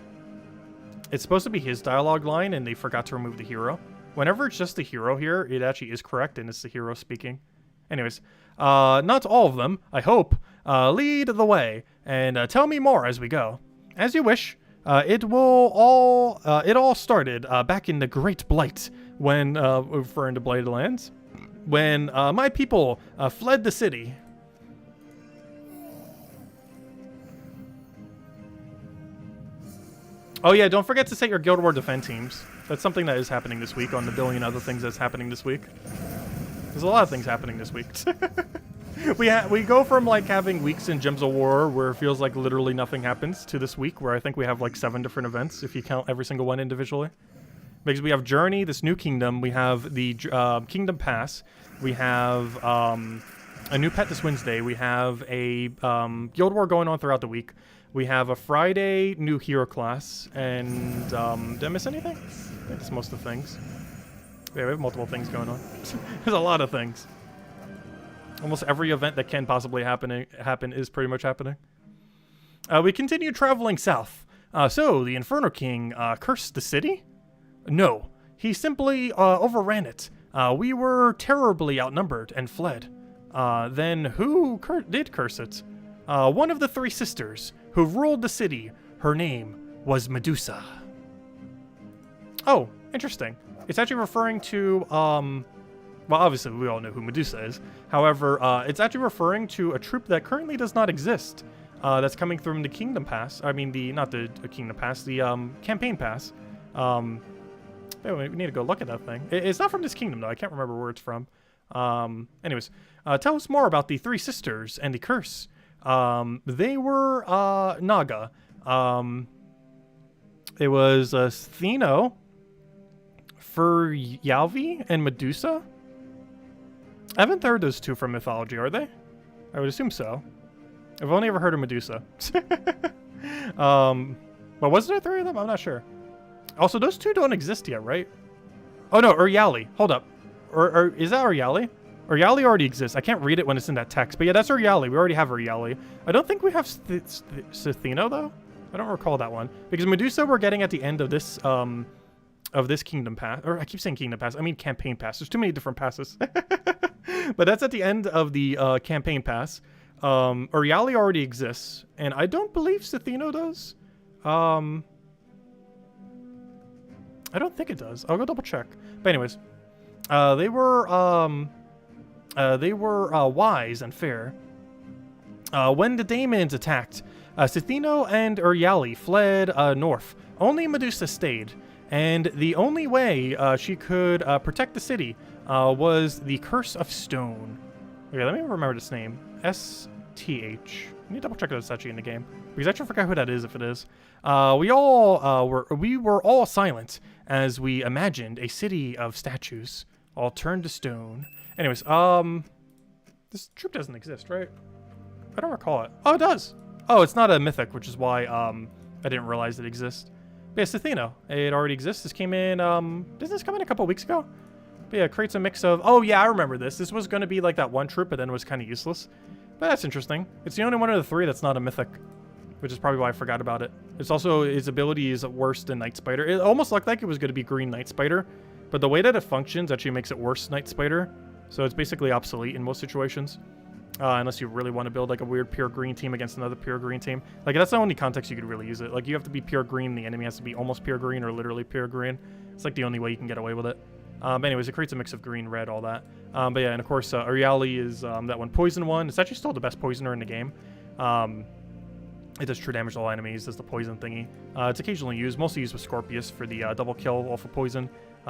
it's supposed to be his dialogue line, and they forgot to remove the hero. Whenever it's just the hero here, it actually is correct, and it's the hero speaking. Anyways, not all of them, I hope. Lead the way, and tell me more as we go. As you wish. It all started back in the Great Blight, when, referring to Blighted Lands, when my people fled the city. Oh yeah, don't forget to set your Guild War defend teams. That's something that is happening this week on the billion other things that's happening this week. There's a lot of things happening this week. We go from like having weeks in Gems of War where it feels like literally nothing happens to this week where I think we have like 7 different events if you count every single one individually. Because we have Journey, this new kingdom, we have the Kingdom Pass, we have a new pet this Wednesday, we have a Guild War going on throughout the week. We have a Friday new hero class, and did I miss anything? I think that's most of the things. Yeah, we have multiple things going on. There's a lot of things. Almost every event that can possibly happen is pretty much happening. We continue traveling south. So, the Inferno King cursed the city? No, he simply overran it. We were terribly outnumbered and fled. Then who did curse it? One of the 3 sisters who ruled the city. Her name was Medusa. Oh, interesting. It's actually referring to, well, obviously we all know who Medusa is. However, it's actually referring to a troop that currently does not exist. That's coming from the Kingdom Pass. I mean, not the Kingdom Pass, the Campaign Pass. We need to go look at that thing. It's not from this kingdom, though. I can't remember where it's from. Anyways, tell us more about the 3 sisters and the curse. They were Naga. It was Stheno, Yalvi, and Medusa. I haven't heard those two from mythology, are they? I would assume so. I've only ever heard of Medusa. But was there 3 of them? I'm not sure. Also, those 2 don't exist yet, right? Oh no, Uryali. Hold up. Or is that Uryali? Uryali already exists. I can't read it when it's in that text. But yeah, that's Uryali. We already have Uryali. I don't think we have Sithino, though. I don't recall that one. Because Medusa we're getting at the end of this Kingdom Pass. Or I keep saying Kingdom Pass. I mean Campaign Pass. There's too many different passes. But that's at the end of the Campaign Pass. Uryali already exists. And I don't believe Sithino does. I don't think it does. I'll go double check. But anyways, they were wise and fair. When the Daemons attacked, Sithino and Uryali fled north. Only Medusa stayed, and the only way she could protect the city was the Curse of Stone. Okay, let me remember this name. STH. Let me double check if it's actually in the game, because I actually forgot who that is if it is. We were all silent as we imagined a city of statues, all turned to stone. Anyways, this troop doesn't exist, right? I don't recall it. Oh, it does. Oh, it's not a mythic, which is why I didn't realize it exists. But yeah, Sithino, it already exists. This came in, didn't this come in a couple weeks ago? But yeah, it creates a mix of, oh yeah, I remember this. This was going to be like that one troop, but then it was kind of useless. But that's interesting. It's the only one of the 3 that's not a mythic, which is probably why I forgot about it. It's also, his ability is worse than Night Spider. It almost looked like it was going to be green Night Spider, but the way that it functions actually makes it worse Night Spider. So it's basically obsolete in most situations. Unless you really want to build like a weird pure green team against another pure green team. Like that's the only context you could really use it. Like you have to be pure green, the enemy has to be almost pure green or literally pure green. It's like the only way you can get away with it. But anyways, it creates a mix of green, red, all that. But yeah, and of course, Uryali is that one poison one. It's actually still the best poisoner in the game. It does true damage to all enemies, does the poison thingy. It's occasionally used, mostly used with Scorpius for the double kill off of poison,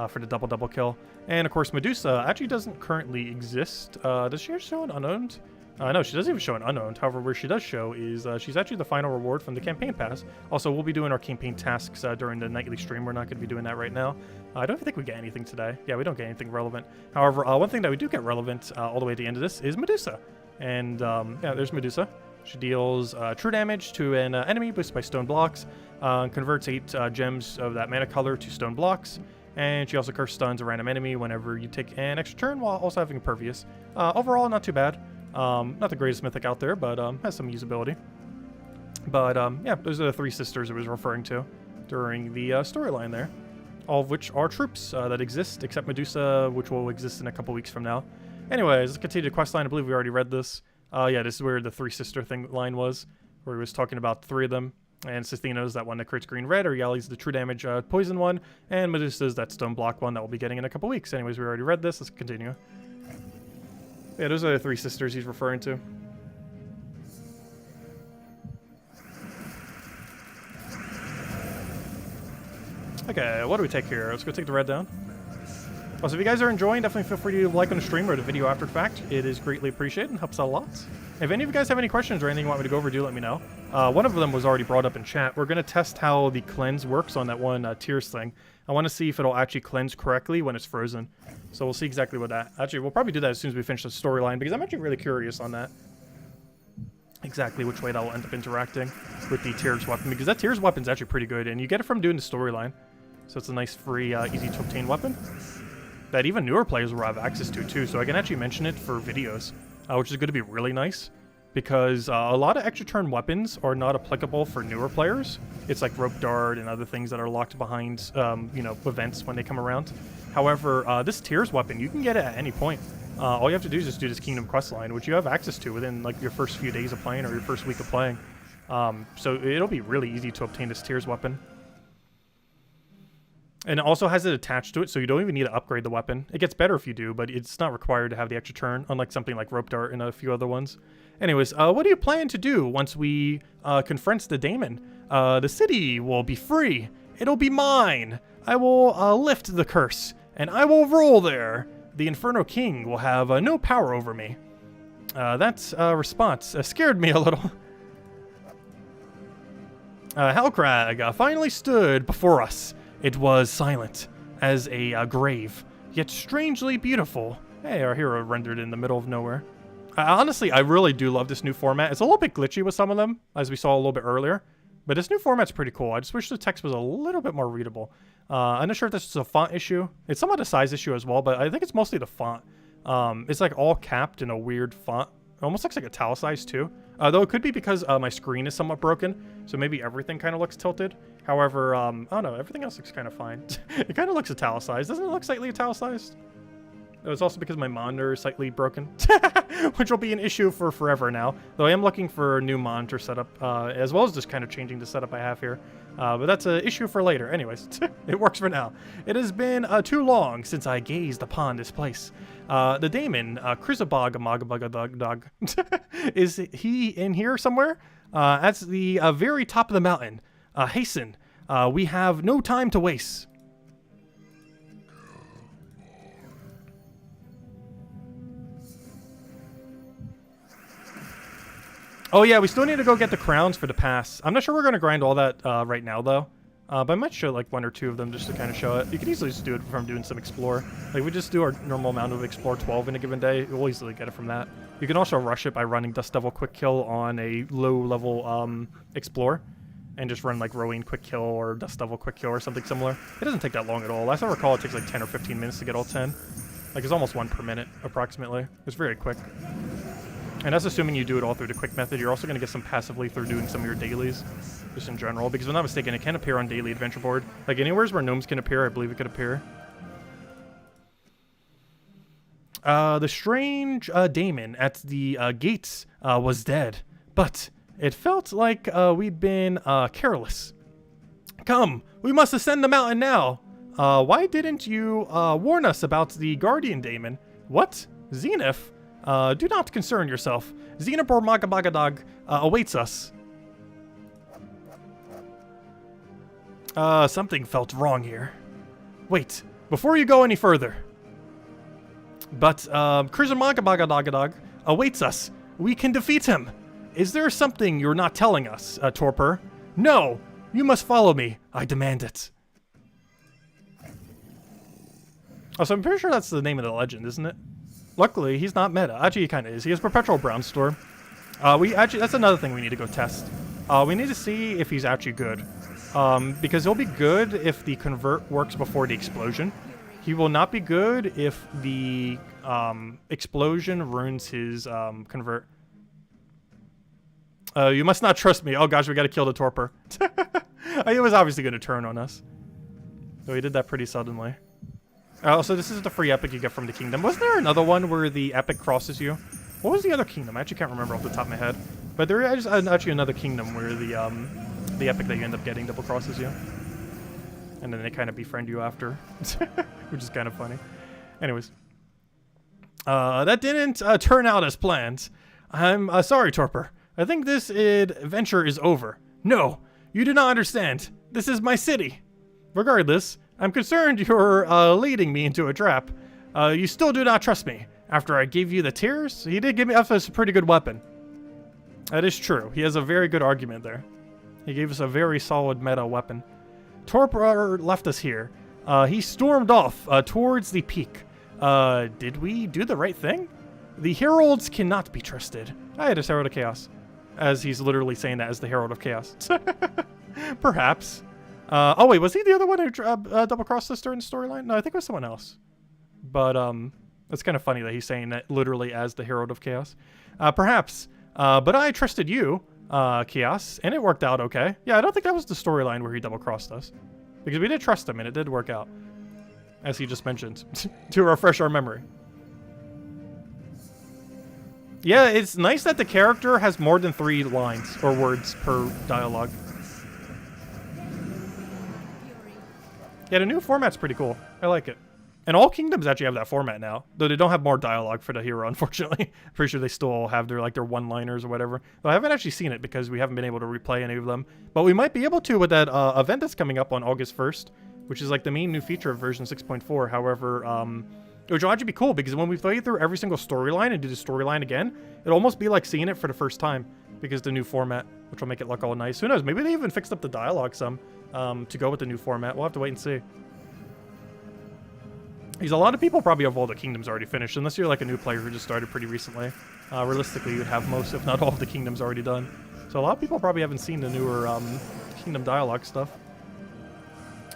for the double kill. And of course, Medusa actually doesn't currently exist. Does she show an unowned? No, she doesn't even show an unowned. However, where she does show is she's actually the final reward from the campaign pass. Also, we'll be doing our campaign tasks during the nightly stream. We're not going to be doing that right now. I don't think we get anything today. Yeah, we don't get anything relevant. However, one thing that we do get relevant all the way at the end of this is Medusa. And yeah, there's Medusa. She deals true damage to an enemy boosted by stone blocks, converts 8 gems of that mana color to stone blocks, and she also curse stuns a random enemy whenever you take an extra turn while also having Impervious. Overall, not too bad. Not the greatest mythic out there, but has some usability. But yeah, those are the 3 sisters it was referring to during the storyline there. All of which are troops that exist, except Medusa, which will exist in a couple weeks from now. Anyways, let's continue the questline. I believe we already read this. Yeah, this is where the 3 sister thing line was, where he was talking about 3 of them. And Sithino's that one that creates green-red, Uryali's the true damage poison one, and Medusa's that stone block one that we'll be getting in a couple weeks. Anyways, we already read this. Let's continue. Yeah, those are the 3 sisters he's referring to. Okay, what do we take here? Let's go take the red down. Also, if you guys are enjoying, definitely feel free to like on the stream or the video after the fact. It is greatly appreciated and helps out a lot. If any of you guys have any questions or anything you want me to go over, do let me know. One of them was already brought up in chat. We're going to test how the cleanse works on that one tears thing. I want to see if it'll actually cleanse correctly when it's frozen. So we'll see exactly what that... Actually, we'll probably do that as soon as we finish the storyline, because I'm actually really curious on that. Exactly which way that will end up interacting with the tears weapon, because that tears weapon is actually pretty good, and you get it from doing the storyline. So it's a nice, free, easy to obtain weapon that even newer players will have access to, too. So I can actually mention it for videos, which is going to be really nice, because a lot of extra turn weapons are not applicable for newer players. It's like rope dart and other things that are locked behind, you know, events when they come around. However, this tears weapon, you can get it at any point. All you have to do is just do this Kingdom Questline, which you have access to within like your first few days of playing or your first week of playing. So it'll be really easy to obtain this tears weapon. And it also has it attached to it, so you don't even need to upgrade the weapon. It gets better if you do, but it's not required to have the extra turn, unlike something like Rope Dart and a few other ones. Anyways, what do you plan to do once we confront the daemon? The city will be free. It'll be mine. I will lift the curse, and I will rule there. The Inferno King will have no power over me. That response scared me a little. Hellcrag finally stood before us. It was silent as a grave, yet strangely beautiful. Hey, our hero rendered in the middle of nowhere. Honestly, I really do love this new format. It's a little bit glitchy with some of them, as we saw a little bit earlier. But this new format's pretty cool. I just wish the text was a little bit more readable. I'm not sure if this is a font issue. It's somewhat a size issue as well, but I think it's mostly the font. It's like all capped in a weird font. It almost looks like italicized too. Though it could be because my screen is somewhat broken, so maybe everything kind of looks tilted. However, I don't know, everything else looks kind of fine. It kind of looks italicized. Doesn't it look slightly italicized? It was also because my monitor is slightly broken, which will be an issue for forever now. Though I am looking for a new monitor setup, as well as just kind of changing the setup I have here. But that's an issue for later. Anyways, it works for now. It has been too long since I gazed upon this place. The daemon, Krissabog, is he in here somewhere? At the very top of the mountain. Hasten. We have no time to waste. Oh yeah, we still need to go get the crowns for the pass. I'm not sure we're going to grind all that right now though. But I might show like 1 or 2 of them just to kind of show it. You can easily just do it from doing some explore. Like we just do our normal amount of explore 12 in a given day. We'll easily get it from that. You can also rush it by running Dust Devil Quick Kill on a low level explore. And just run like Rowan Quick Kill or Dust Devil Quick Kill or something similar. It doesn't take that long at all. Last I recall it takes like 10 or 15 minutes to get all 10. Like it's almost 1 per minute approximately. It's very quick. And that's assuming you do it all through the quick method. You're also going to get some passively through doing some of your dailies, just in general. Because if I'm not mistaken, it can appear on daily adventure board. Like anywhere where gnomes can appear, I believe it could appear. The strange daemon at the gates was dead, but it felt like we'd been careless. Come, we must ascend the mountain now. Why didn't you warn us about the guardian daemon? What? Zenith? Do not concern yourself. Xenobor Magabagadog awaits us. Something felt wrong here. Wait, before you go any further. But Krizan Magabagadog awaits us. We can defeat him. Is there something you're not telling us, Torpor? No, you must follow me. I demand it. Oh, so I'm pretty sure that's the name of the legend, isn't it? Luckily, he's not meta. Actually, he kind of is. He has Perpetual Brown Store. That's another thing we need to go test. We need to see if he's actually good. Because he'll be good if the convert works before the explosion. He will not be good if the explosion ruins his convert. You must not trust me. Oh gosh, we gotta kill the Torpor. He was obviously gonna turn on us. So he did that pretty suddenly. So this is the free epic you get from the kingdom. Was there another one where the epic crosses you? What was the other kingdom? I actually can't remember off the top of my head. But there is actually another kingdom where the epic that you end up getting double crosses you. And then they kind of befriend you after. Which is kind of funny. Anyways. That didn't turn out as planned. I'm sorry, Torpor. I think this adventure is over. No, you do not understand. This is my city. Regardless, I'm concerned you're leading me into a trap. You still do not trust me. After I gave you the tears, he did give me a pretty good weapon. That is true. He has a very good argument there. He gave us a very solid meta weapon. Torpor left us here. He stormed off towards the peak. Did we do the right thing? The heralds cannot be trusted. It is Herald of Chaos. As he's literally saying that as the Herald of Chaos. Perhaps. Oh wait, was he the other one who double-crossed us during the storyline? No, I think it was someone else. But it's kind of funny that he's saying that literally as the Herald of Chaos. Perhaps. But I trusted you, Chaos, and it worked out okay. Yeah, I don't think that was the storyline where he double-crossed us. Because we did trust him, and it did work out. As he just mentioned, to refresh our memory. Yeah, it's nice that the character has more than 3 lines or words per dialogue. Yeah, the new format's pretty cool. I like it. And all kingdoms actually have that format now, though they don't have more dialogue for the hero, unfortunately. Pretty sure they still have their their one-liners or whatever. Though I haven't actually seen it because we haven't been able to replay any of them. But we might be able to with that event that's coming up on August 1st, which is like the main new feature of version 6.4. However, which will actually be cool because when we play through every single storyline and do the storyline again, it'll almost be like seeing it for the first time because the new format, which will make it look all nice. Who knows? Maybe they even fixed up the dialogue some to go with the new format. We'll have to wait and see. Because a lot of people probably have all the kingdoms already finished, unless you're like a new player who just started pretty recently. Realistically, you'd have most, if not all, of the kingdoms already done. So a lot of people probably haven't seen the newer kingdom dialogue stuff.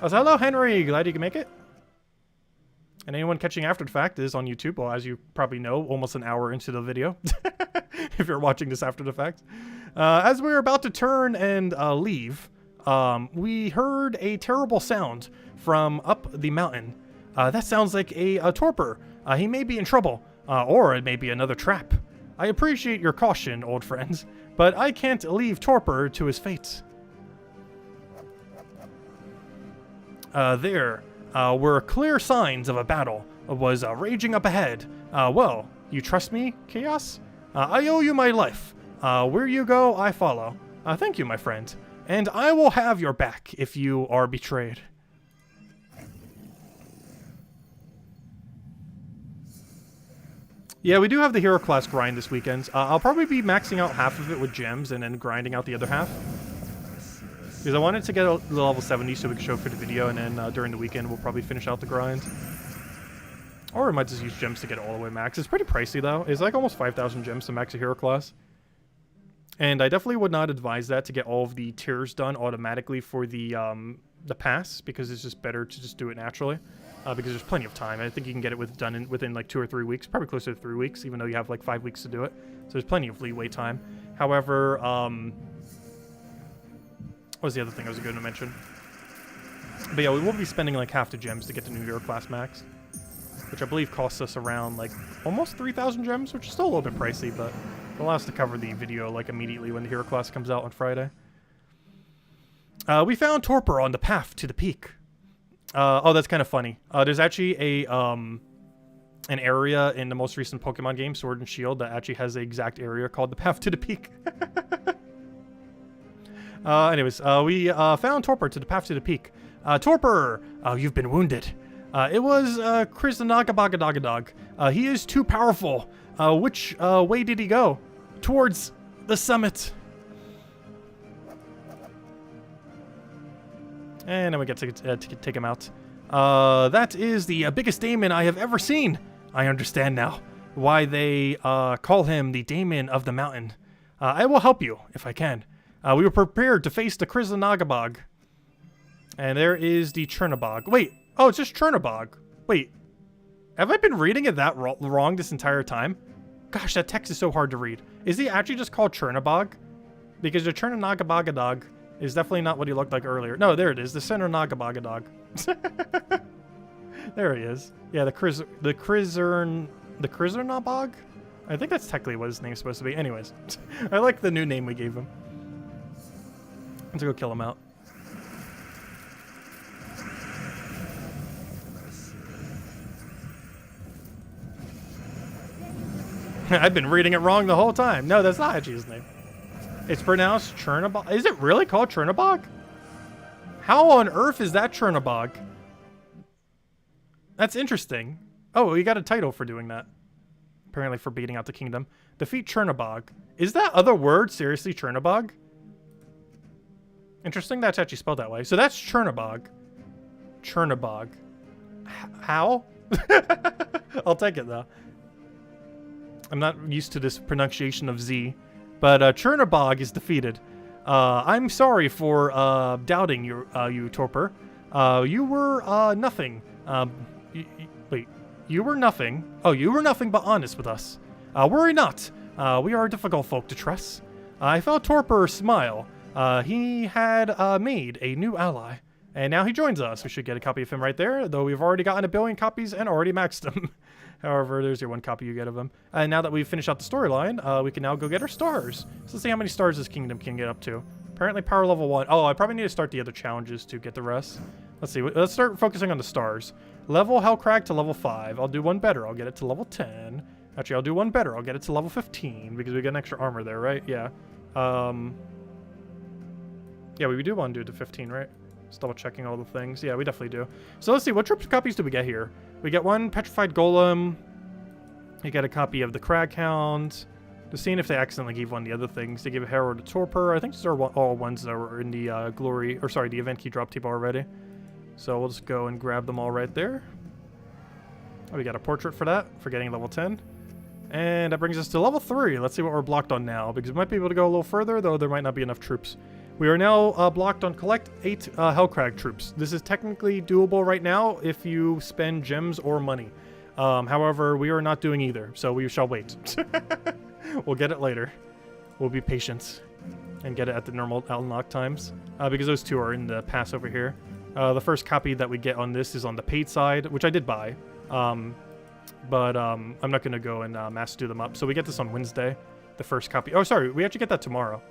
So hello, Henry. Glad you can make it. And anyone catching after the fact is on YouTube, well, as you probably know, almost an hour into the video, if you're watching this after the fact. As we were about to turn and leave, we heard a terrible sound from up the mountain. That sounds like a torpor. He may be in trouble, or it may be another trap. I appreciate your caution, old friends, but I can't leave Torpor to his fate. There were clear signs of a battle was raging up ahead. Well, you trust me, Chaos? I owe you my life. Where you go, I follow. Thank you, my friend. And I will have your back if you are betrayed. Yeah, we do have the hero class grind this weekend. I'll probably be maxing out half of it with gems and then grinding out the other half. Because I wanted to get the level 70 so we can show it for the video, and then during the weekend we'll probably finish out the grind. Or we might just use gems to get it all the way max. It's pretty pricey though. It's like almost 5,000 gems to max a hero class. And I definitely would not advise that to get all of the tiers done automatically for the pass, because it's just better to just do it naturally. Because there's plenty of time. I think you can get it done within like 2 or 3 weeks, probably closer to 3 weeks, even though you have like 5 weeks to do it. So there's plenty of leeway time. However, what was the other thing I was going to mention? But yeah, we will be spending like half the gems to get the new hero class max, which I believe costs us around like almost 3,000 gems, which is still a little bit pricey, but it'll allow us to cover the video like immediately when the hero class comes out on Friday. We found Torpor on the path to the peak. Oh, that's kind of funny. There's actually an area in the most recent Pokemon game, Sword and Shield, that actually has the exact area called the Path to the Peak. Anyways, we found Torpor to the Path to the Peak. Torpor, you've been wounded. It was KrissTigger. He is too powerful. Which way did he go? Towards the summit. And then we get to take him out. That is the biggest daemon I have ever seen. I understand now why they call him the daemon of the mountain. I will help you if I can. We were prepared to face the KrissTigger. And there is the Chernobog. Wait, oh, it's just Chernobog. Wait, have I been reading it that wrong this entire time? Gosh, that text is so hard to read. Is he actually just called Chernobog? Because the Chernobog is definitely not what he looked like earlier. No, there it is. The Chernobog. There he is. Yeah, the KrissTigger. I think that's technically what his name's supposed to be. Anyways, I like the new name we gave him. Let's go kill him out. I've been reading it wrong the whole time. No, that's not actually his name. It's pronounced Chernobog. Is it really called Chernobog? How on earth is that Chernobog? That's interesting. Oh, we got a title for doing that. Apparently for beating out the kingdom. Defeat Chernobog. Is that other word seriously Chernobog? Interesting that's actually spelled that way. So that's Chernobog. Chernobog. How? I'll take it though. I'm not used to this pronunciation of Z. But Chernobog is defeated. I'm sorry for doubting you, Torpor. You were nothing. Wait, you were nothing. Oh, you were nothing but honest with us. Worry not. We are difficult folk to trust. I felt Torpor smile. He had made a new ally, and now he joins us. We should get a copy of him right there, though we've already gotten 1 billion copies and already maxed him. However, there's your 1 copy you get of him. And now that we've finished out the storyline, we can now go get our stars. So let's see how many stars this kingdom can get up to. Apparently power level 1. Oh, I probably need to start the other challenges to get the rest. Let's see. Let's start focusing on the stars. Level Hellcrag to level 5. I'll do 1 better. I'll get it to level 10. Actually, I'll do 1 better. I'll get it to level 15 because we get an extra armor there, right? Yeah. Yeah, we do want to do it to 15, right? Just double checking all the things. Yeah, we definitely do. So let's see. What trip copies do we get here? We get 1 Petrified Golem. You get a copy of the Crag Hound. Just seeing if they accidentally gave one of the other things. They gave a Herald of Torpor. I think these are all ones that were in the the event key drop table already. So we'll just go and grab them all right there. Oh, we got a portrait for that, for getting level 10. And that brings us to level 3. Let's see what we're blocked on now, because we might be able to go a little further, though there might not be enough troops. We are now blocked on collect 8 Hellcrag troops. This is technically doable right now if you spend gems or money. However, we are not doing either, so we shall wait. We'll get it later. We'll be patient and get it at the normal unlock times, because those 2 are in the pass over here. The first copy that we get on this is on the paid side, which I did buy. But I'm not going to go and mass do them up. So we get this on Wednesday, the first copy. Oh, sorry, we actually get that tomorrow,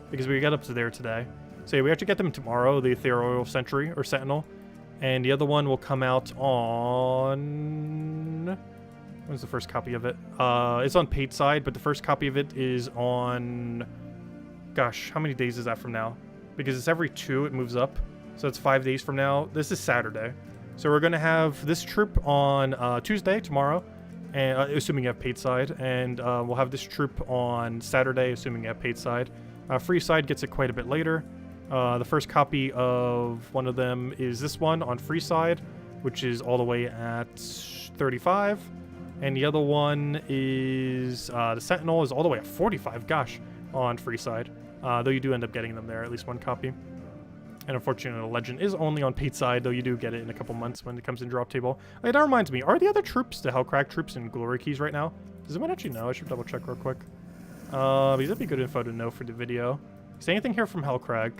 because we got up to there today. So yeah, we actually get them tomorrow, the Ethereal Sentry, or Sentinel. And the other one will come out on... When's the first copy of it? It's on paid side, but the first copy of it is on... Gosh, how many days is that from now? Because it's every 2, it moves up. So it's 5 days from now. This is Saturday. So we're going to have this troop on Tuesday, tomorrow, and assuming you have paid side. And we'll have this troop on Saturday, assuming you have paid side. Free side gets it quite a bit later. The first copy of one of them is this one on free side, which is all the way at 35. And the other one is the Sentinel is all the way at 45, gosh, on free side. Though you do end up getting them there, at least one copy. And unfortunately, the Legend is only on paid side, though you do get it in a couple months when it comes in drop table. Hey, that reminds me, are the other troops, the Hellcrag troops, in Glory Keys right now? Does anyone actually know? I should double check real quick. Because that'd be good info to know for the video. Is anything here from Hellcrag?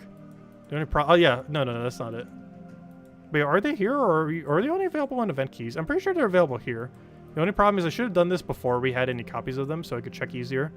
Oh yeah, no, that's not it. Wait, are they here, or are they only available on event keys? I'm pretty sure they're available here. The only problem is I should have done this before we had any copies of them, so I could check easier.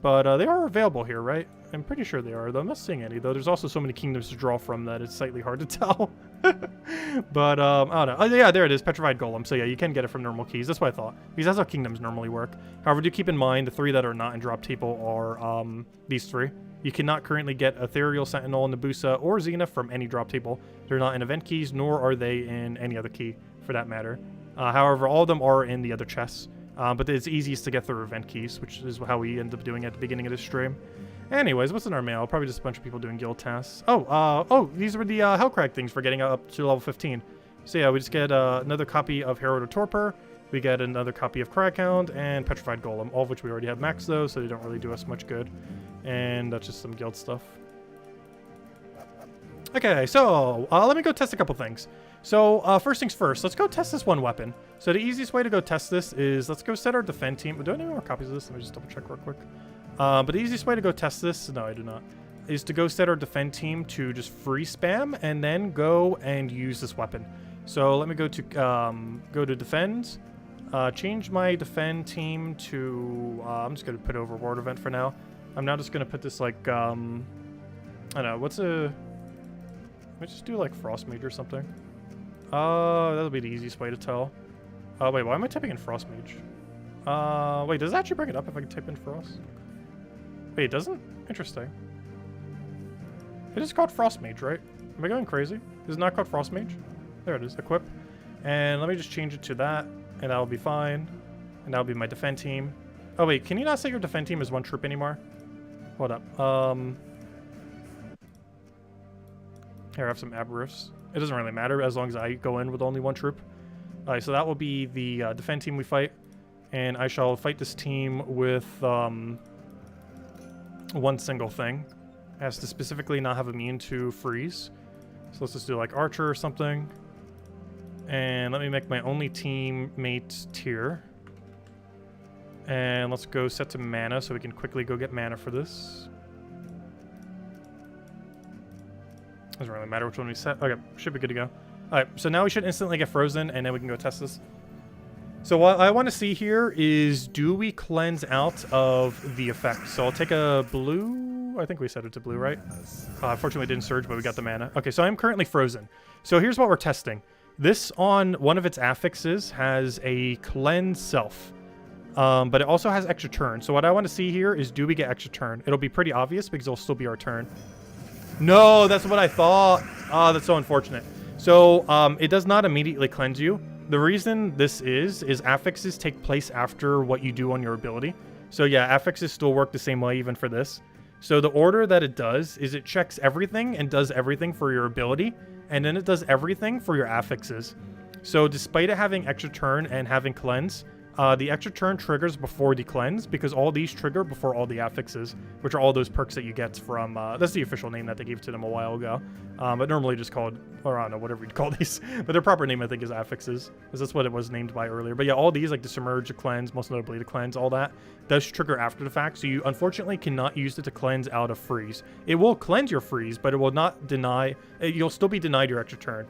But they are available here, right? I'm pretty sure they are, though I'm not seeing any, though. There's also so many kingdoms to draw from that it's slightly hard to tell. But, I don't know. Oh, yeah, there it is, Petrified Golem. So, yeah, you can get it from normal keys. That's what I thought, because that's how kingdoms normally work. However, do keep in mind, the 3 that are not in drop table are these 3. You cannot currently get Ethereal, Sentinel, Medusa, or Xena from any drop table. They're not in event keys, nor are they in any other key, for that matter. However, all of them are in the other chests. But it's easiest to get through event keys, which is how we end up doing at the beginning of this stream. Anyways, what's in our mail? Probably just a bunch of people doing guild tasks. Oh, these were the Hellcrag things for getting up to level 15. So yeah, we just get another copy of Herald of Torpor. We get another copy of Craghound and Petrified Golem, all of which we already have maxed though, so they don't really do us much good. And that's just some guild stuff. Okay, so let me go test a couple things. So first things first, let's go test this one weapon. So the easiest way to go test this is, let's go set our defend team. Do I have any more copies of this? Let me just double check real quick. But the easiest way to go test this, no I do not, is to go set our defend team to just free spam and then go and use this weapon. So let me go to defend, change my defend team to, I'm just going to put over ward event for now. I'm now just going to put this like, I don't know, let me just do like Frost Mage or something. That'll be the easiest way to tell. Wait, why am I typing in Frost Mage? Wait, does it actually bring it up if I can type in Frost? Wait, it doesn't? Interesting. It is called Frost Mage, right? Am I going crazy? Is it not called Frost Mage? There it is, equip. And let me just change it to that, and that'll be fine. And that'll be my defend team. Oh wait, can you not set your defend team as 1 troop anymore? Hold up. Here, I have some Aberifs. It doesn't really matter as long as I go in with only 1 troop. Alright, so that will be the defend team we fight. And I shall fight this team with 1 single thing. It has to specifically not have immune to freeze. So let's just do like Archer or something. And let me make my only teammate tier. And let's go set to mana so we can quickly go get mana for this. Doesn't really matter which one we set. Okay, should be good to go. Alright, so now we should instantly get frozen, and then we can go test this. So what I want to see here is, do we cleanse out of the effect? So I'll take a blue. I think we set it to blue, right? Unfortunately, it didn't surge, but we got the mana. Okay, so I'm currently frozen. So here's what we're testing. This, on one of its affixes, has a cleanse self. But it also has extra turn. So what I want to see here is, do we get extra turn? It'll be pretty obvious because it'll still be our turn. No, that's what I thought. Oh, that's so unfortunate. So it does not immediately cleanse you. The reason this is affixes take place after what you do on your ability. So yeah, affixes still work the same way even for this. So the order that it does is it checks everything and does everything for your ability, and then it does everything for your affixes. So despite it having extra turn and having cleanse, the extra turn triggers before the cleanse because all these trigger before all the affixes, which are all those perks that you get from, that's the official name that they gave to them a while ago. But normally just called, or I don't know, whatever you'd call these. But their proper name, I think, is affixes, because that's what it was named by earlier. But yeah, all these, like the submerge, the cleanse, most notably the cleanse, all that, does trigger after the fact. So you unfortunately cannot use it to cleanse out of freeze. It will cleanse your freeze, but it will not deny, you'll still be denied your extra turn.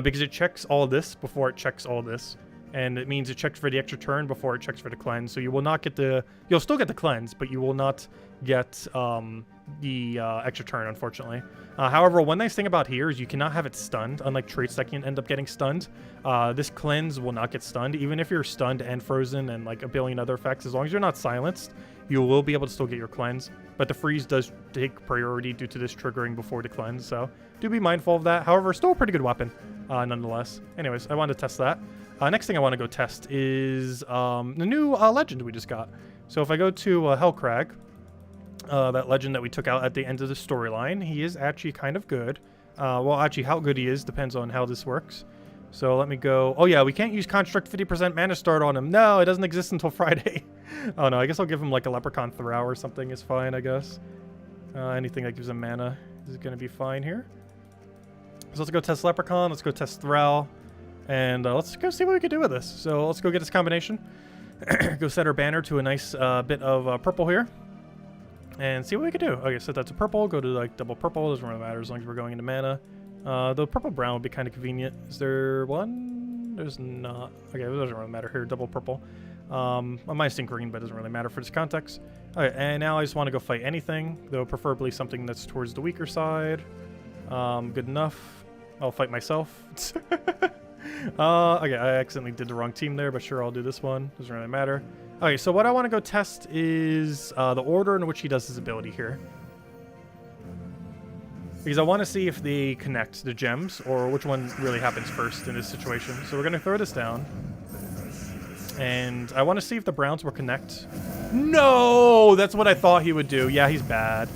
Because it checks all this before it checks all this. And it means it checks for the extra turn before it checks for the cleanse. So you will not get the... You'll still get the cleanse, but you will not get the extra turn, unfortunately. However, one nice thing about here is you cannot have it stunned, unlike traits that can end up getting stunned. This cleanse will not get stunned, even if you're stunned and frozen and like a billion other effects. As long as you're not silenced, you will be able to still get your cleanse. But the freeze does take priority due to this triggering before the cleanse. So do be mindful of that. However, still a pretty good weapon, nonetheless. Anyways, I wanted to test that. Next thing I want to go test is the new legend we just got. So if I go to Hellcrag, that legend that we took out at the end of the storyline, he is actually kind of good. Well, actually, how good he is depends on how this works. So let me go. Oh, yeah, we can't use Construct 50% mana start on him. No, it doesn't exist until Friday. Oh, no, I guess I'll give him like a Leprechaun Throw or something is fine, I guess. Anything that gives him mana is going to be fine here. So let's go test Leprechaun. Let's go test Thrall. And let's go see what we can do with this. So let's go get this combination. Go set our banner to a nice bit of purple here. And see what we can do. Okay, set that to purple. Go to like double purple. Doesn't really matter as long as we're going into mana. The purple brown would be kind of convenient. Is there one? There's not. Okay, it doesn't really matter here. Double purple. I might think green, but it doesn't really matter for this context. Okay, and now I just want to go fight anything, though preferably something that's towards the weaker side. Good enough. I'll fight myself. Okay, I accidentally did the wrong team there, but sure, I'll do this one. Doesn't really matter. Okay, so what I want to go test is the order in which he does his ability here. Because I want to see if they connect the gems, or which one really happens first in this situation. So we're going to throw this down. And I want to see if the browns will connect. No! That's what I thought he would do. Yeah, he's bad.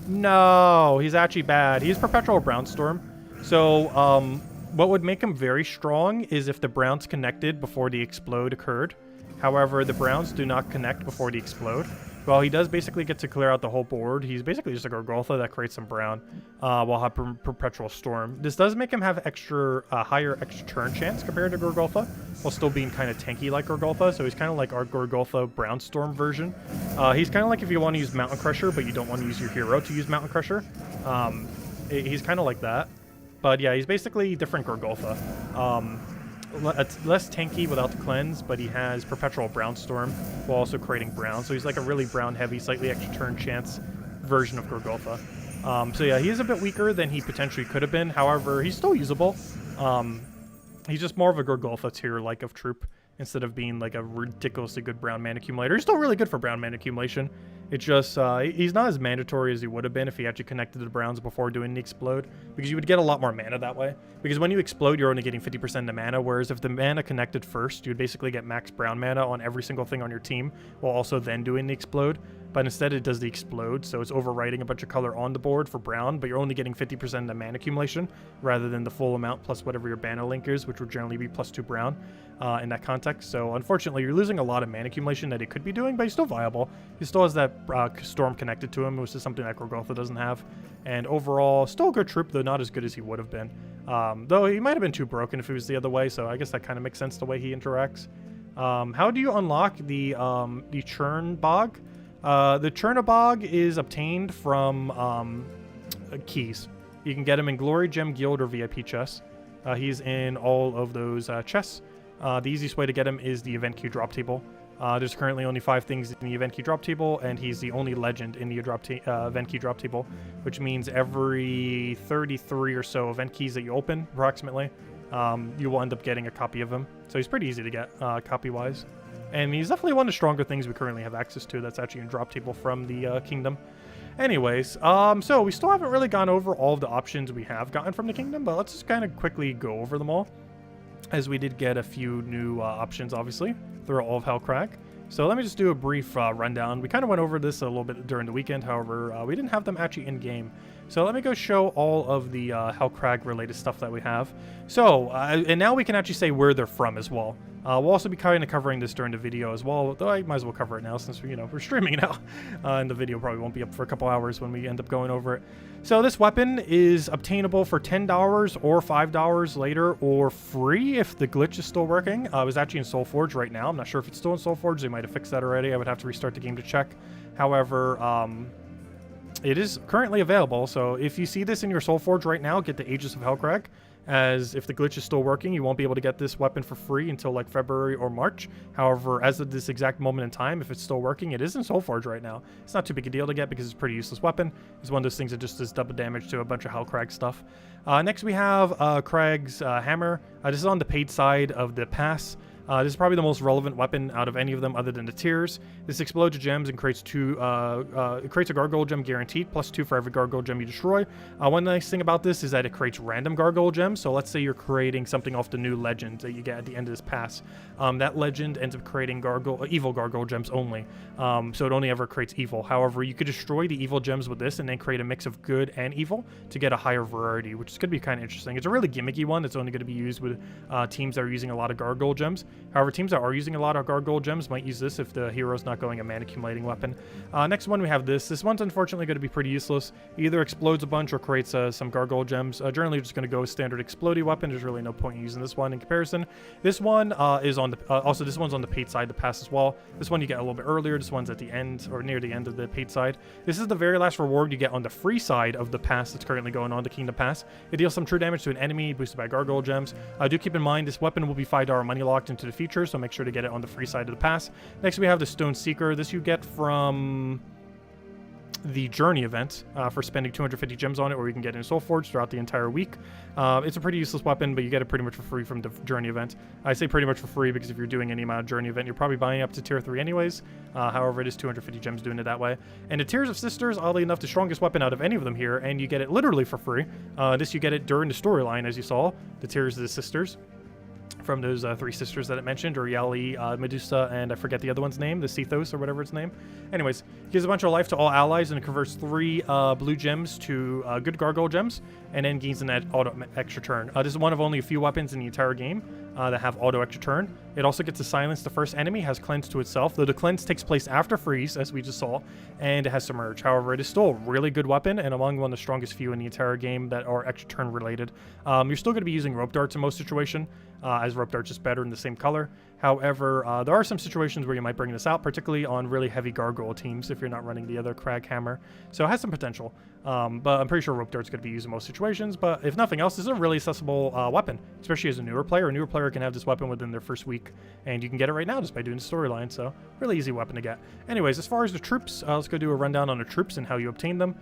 No, he's actually bad. He's Perpetual Brownstorm. So, what would make him very strong is if the browns connected before the explode occurred. However, the browns do not connect before the explode. Well, he does basically get to clear out the whole board. He's basically just a Gargoyle that creates some brown while have Perpetual Storm. This does make him have higher extra turn chance compared to Gargoyle, while still being kind of tanky like Gargoyle. So he's kind of like our Gargoyle Brownstorm version. He's kind of like if you want to use Mountain Crusher, but you don't want to use your hero to use Mountain Crusher. He's kind of like that. But yeah, he's basically different Gargoyle. It's less tanky without the cleanse, but he has Perpetual Brownstorm while also creating brown. So he's like a really brown heavy, slightly extra turn chance version of Gargoyle. So yeah, he is a bit weaker than he potentially could have been. However, he's still usable. He's just more of a Gargoyle tier like of troop instead of being like a ridiculously good brown mana accumulator. He's still really good for brown mana accumulation. It's just, he's not as mandatory as he would have been if he actually connected to the browns before doing the explode, because you would get a lot more mana that way. Because when you explode, you're only getting 50% of the mana, whereas if the mana connected first, you would basically get max brown mana on every single thing on your team, while also then doing the explode. But instead it does the explode, so it's overwriting a bunch of color on the board for brown, but you're only getting 50% of the mana accumulation, rather than the full amount plus whatever your mana link is, which would generally be +2 brown in that context. So unfortunately, you're losing a lot of mana accumulation that he could be doing, but he's still viable. He still has that storm connected to him, which is something that Gargoyle doesn't have. And overall, still a good troop, though not as good as he would have been. Though he might have been too broken if he was the other way, so I guess that kind of makes sense the way he interacts. How do you unlock the Churn Bog? The Churnabog is obtained from keys. You can get him in Glory Gem Guild or VIP chests. He's in all of those chests. The easiest way to get him is the event queue drop table. There's currently only 5 things in the event key drop table, and he's the only legend in the event key drop table, which means every 33 or so event keys that you open, approximately, you will end up getting a copy of him. So he's pretty easy to get copy-wise. And he's definitely one of the stronger things we currently have access to that's actually in drop table from the kingdom. Anyways, so we still haven't really gone over all of the options we have gotten from the kingdom, but let's just kind of quickly go over them all, as we did get a few new options, obviously, through all of Hellcrag. So let me just do a brief rundown. We kind of went over this a little bit during the weekend, however, we didn't have them actually in-game. So let me go show all of the Hellcrag related stuff that we have. So, and now we can actually say where they're from as well. We'll also be kind of covering this during the video as well, though I might as well cover it now since we're streaming now, and the video probably won't be up for a couple hours when we end up going over it. So this weapon is obtainable for $10 or $5 later, or free if the glitch is still working. It was actually in SoulForge right now. I'm not sure if it's still in SoulForge. They might have fixed that already. I would have to restart the game to check. However, it is currently available. So if you see this in your SoulForge right now, get the Aegis of Hellcrag. As if the glitch is still working, you won't be able to get this weapon for free until like February or March. However, as of this exact moment in time, if it's still working, it is in SoulForge right now. It's not too big a deal to get because it's a pretty useless weapon. It's one of those things that just does double damage to a bunch of Hellcrag stuff. Next we have Crag's Hammer. This is on the paid side of the pass. This is probably the most relevant weapon out of any of them other than the tiers. This explodes your gems and creates it creates a Gargoyle Gem guaranteed, +2 for every Gargoyle Gem you destroy. One nice thing about this is that it creates random Gargoyle Gems. So let's say you're creating something off the new legend that you get at the end of this pass. That legend ends up creating evil Gargoyle Gems only. So it only ever creates evil. However, you could destroy the evil gems with this and then create a mix of good and evil to get a higher variety, which is going to be kind of interesting. It's a really gimmicky one that's only going to be used with teams that are using a lot of Gargoyle Gems. However, teams that are using a lot of Gargoyle Gems might use this if the hero's not going a mana accumulating weapon. Next one we have this. This one's unfortunately going to be pretty useless. It either explodes a bunch or creates some Gargoyle Gems. Generally, just going to go with standard explodey weapon. There's really no point in using this one in comparison. This one is on the also this one's on the paid side, the pass as well. This one you get a little bit earlier. This one's at the end or near the end of the paid side. This is the very last reward you get on the free side of the pass that's currently going on, the Kingdom Pass. It deals some true damage to an enemy boosted by Gargoyle Gems. Do keep in mind this weapon will be $5 money locked into the feature, so make sure to get it on the free side of the pass. Next we have the Stone Seeker. This you get from the Journey event for spending 250 gems on it, or you can get it in SoulForge throughout the entire week. It's a pretty useless weapon, but you get it pretty much for free from the Journey event. I say pretty much for free because if you're doing any amount of Journey event, you're probably buying up to tier 3 anyways. However, it is 250 gems doing it that way. And the Tears of Sisters, oddly enough, the strongest weapon out of any of them here, and you get it literally for free. This you get it during the storyline, as you saw, the Tears of the Sisters. From those 3 sisters that it mentioned, Urieli, Medusa, and I forget the other one's name, the Cethos or whatever its name. Anyways, gives a bunch of life to all allies and it converts 3 blue gems to good Gargoyle Gems, and then gains an auto extra turn. This is one of only a few weapons in the entire game that have auto extra turn. It also gets to silence the first enemy, has cleanse to itself, though the cleanse takes place after freeze, as we just saw, and it has submerge. However, it is still a really good weapon and among one of the strongest few in the entire game that are extra turn related. You're still going to be using rope darts in most situations, as rope darts is better in the same color. However, there are some situations where you might bring this out, particularly on really heavy gargoyle teams if you're not running the other Crag Hammer. So it has some potential, but I'm pretty sure rope dart's going to be used in most situations. But if nothing else, this is a really accessible weapon, especially as a newer player. A newer player can have this weapon within their first week, and you can get it right now just by doing the storyline. So really easy weapon to get. Anyways, as far as the troops, let's go do a rundown on the troops and how you obtain them.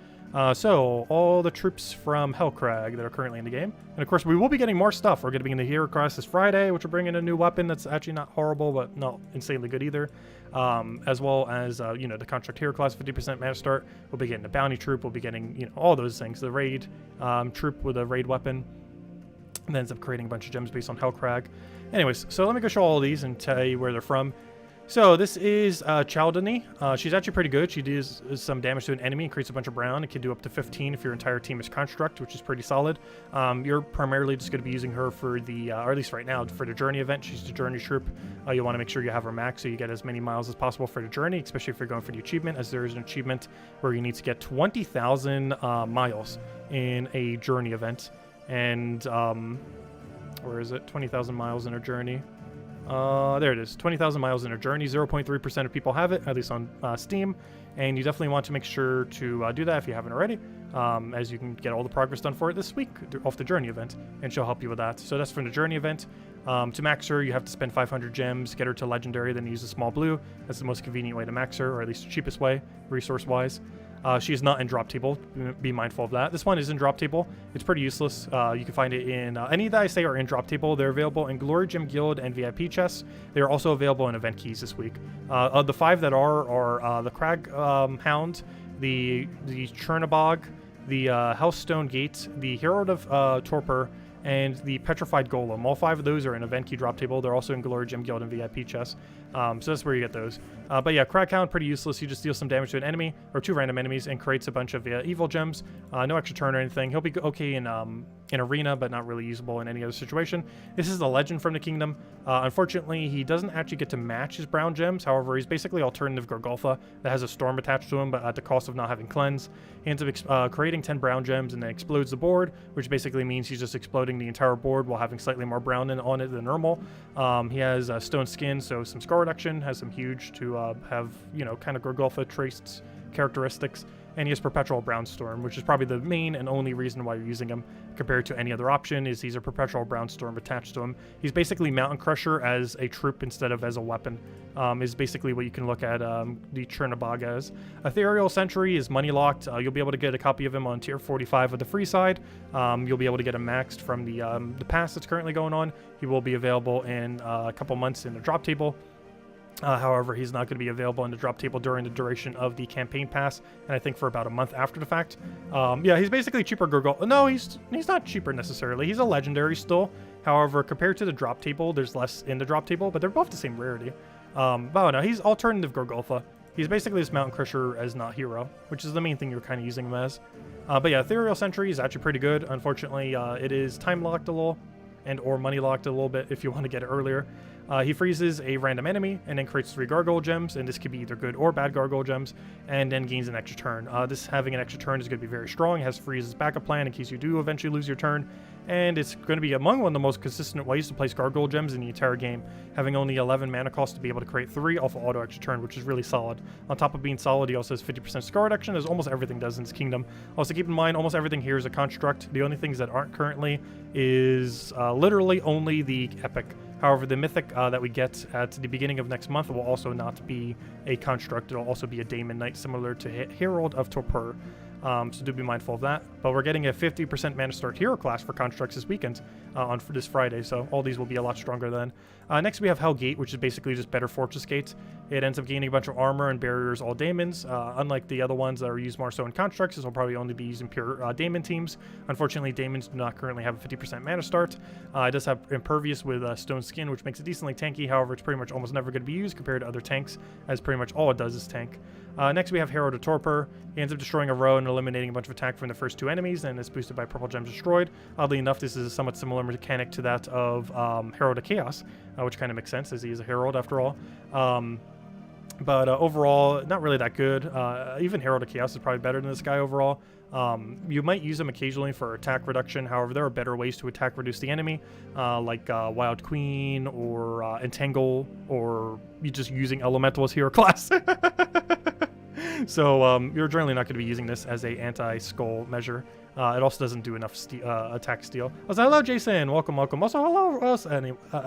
So all the troops from Hellcrag that are currently in the game, and of course we will be getting more stuff. We're going to be in the Hero Cross this Friday, which will bring in a new weapon that's actually not horrible, but not insanely good either. As well as you know, the Contract Hero class 50% mana start. We'll be getting the Bounty Troop. We'll be getting, you know, all those things. The Raid Troop with a Raid weapon, and then ends up creating a bunch of gems based on Hellcrag. Anyways, so let me go show all of these and tell you where they're from. So this is Chaldany. She's actually pretty good. She does some damage to an enemy and creates a bunch of brown. It can do up to 15 if your entire team is Construct, which is pretty solid. You're primarily just going to be using her for the, or at least right now, for the Journey event. She's the Journey troop. You want to make sure you have her max so you get as many miles as possible for the Journey, especially if you're going for the achievement, as there is an achievement where you need to get 20,000 miles in a Journey event. And where is it? 20,000 miles in a Journey. There it is, 20,000 miles in a Journey. 0.3% of people have it, at least on Steam, and you definitely want to make sure to do that if you haven't already, as you can get all the progress done for it this week off the Journey event, and she'll help you with that. So that's from the Journey event. To max her, you have to spend 500 gems, get her to Legendary, then use a small blue. That's the most convenient way to max her, or at least the cheapest way, resource-wise. She is not in drop table. Be mindful of that. This one is in drop table. It's pretty useless. You can find it in any that I say are in drop table. They're available in Glory Gem Guild and VIP chests. They are also available in event keys this week. Of the 5 that are the Crag Hound, the Chernabog, the Hellstone Gate, the Herald of Torpor, and the Petrified Golem. All 5 of those are in event key drop table. They're also in Glory Gem Guild and VIP chests. So that's where you get those. But yeah, Craghound, pretty useless. You just deal some damage to an enemy, or 2 random enemies, and creates a bunch of evil gems. No extra turn or anything. He'll be okay in arena, but not really usable in any other situation. This is the legend from the kingdom. Unfortunately, he doesn't actually get to match his brown gems. However, he's basically alternative Golgotha that has a storm attached to him, but at the cost of not having cleanse. He ends up creating 10 brown gems and then explodes the board, which basically means he's just exploding the entire board while having slightly more brown on it than normal. He has stone skin, so some scar reduction, has some huge to have, you know, kind of Golgotha traced characteristics. And he has Perpetual Brownstorm, which is probably the main and only reason why you're using him compared to any other option, is he's a Perpetual Brownstorm attached to him. He's basically Mountain Crusher as a troop instead of as a weapon, is basically what you can look at the Chernobog as. Ethereal Sentry is money locked. You'll be able to get a copy of him on tier 45 of the free side. You'll be able to get him maxed from the pass that's currently going on. He will be available in a couple months in the drop table. However, he's not going to be available in the drop table during the duration of the campaign pass, and I think for about a month after the fact. Yeah, he's basically cheaper Gargoyle. No, he's not cheaper necessarily. He's a legendary still. However, compared to the drop table, there's less in the drop table, but they're both the same rarity. But no, he's alternative Golgotha. He's basically this Mountain Crusher as not hero, which is the main thing you're kind of using him as. But yeah, Ethereal Sentry is actually pretty good. Unfortunately, it is time locked a little, and or money locked a little bit if you want to get it earlier. He freezes a random enemy and then creates 3 Gargoyle Gems, and this could be either good or bad Gargoyle Gems, and then gains an extra turn. This having an extra turn is going to be very strong. It has freeze as backup plan in case you do eventually lose your turn, and it's going to be among one of the most consistent ways to place Gargoyle Gems in the entire game, having only 11 mana cost to be able to create 3 off of auto extra turn, which is really solid. On top of being solid, he also has 50% scar reduction, as almost everything does in this kingdom. Also keep in mind, almost everything here is a construct. The only things that aren't currently is literally only the epic. However, the mythic that we get at the beginning of next month will also not be a construct. It'll also be a Daemon Knight, similar to Herald of Torpor. So do be mindful of that. But we're getting a 50% mana start hero class for constructs this weekend on this Friday, so all these will be a lot stronger then. Next we have Hellgate, which is basically just better Fortress Gates. It ends up gaining a bunch of armor and barriers all daemons. Unlike the other ones that are used more so in constructs, this will probably only be used in pure daemon teams. Unfortunately, daemons do not currently have a 50% mana start. It does have Impervious with Stone Skin, which makes it decently tanky. However, it's pretty much almost never going to be used compared to other tanks, as pretty much all it does is tank. Next we have Herald of Torpor. He ends up destroying a row and eliminating a bunch of attack from the first 2 enemies, and is boosted by Purple Gems Destroyed. Oddly enough, this is a somewhat similar mechanic to that of Herald of Chaos, which kind of makes sense as he is a Herald after all. But overall, not really that good. Even Herald of Chaos is probably better than this guy overall. You might use him occasionally for attack reduction. However, there are better ways to attack reduce the enemy, like Wild Queen or Entangle, or you just using Elemental as hero class. So you're generally not going to be using this as a anti-skull measure. It also doesn't do enough attack steal. Also, hello Jason, welcome. Also, hello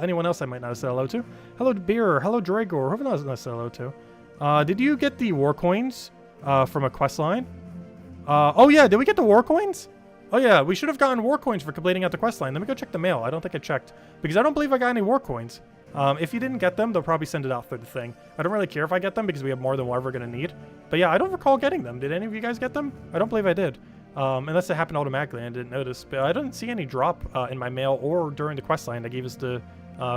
anyone else I might not have said hello to. Hello Beer, hello Dragor, whoever else I said hello to. Did you get the war coins from a quest line? Oh yeah, did we get the war coins? Oh yeah, we should have gotten war coins for completing out the quest line. Let me go check the mail. I don't think I checked, because I don't believe I got any war coins. If you didn't get them, they'll probably send it out through the thing. I don't really care if I get them because we have more than we're ever going to need. But yeah, I don't recall getting them. Did any of you guys get them? I don't believe I did. Unless it happened automatically and I didn't notice. But I didn't see any drop in my mail or during the quest line that gave us the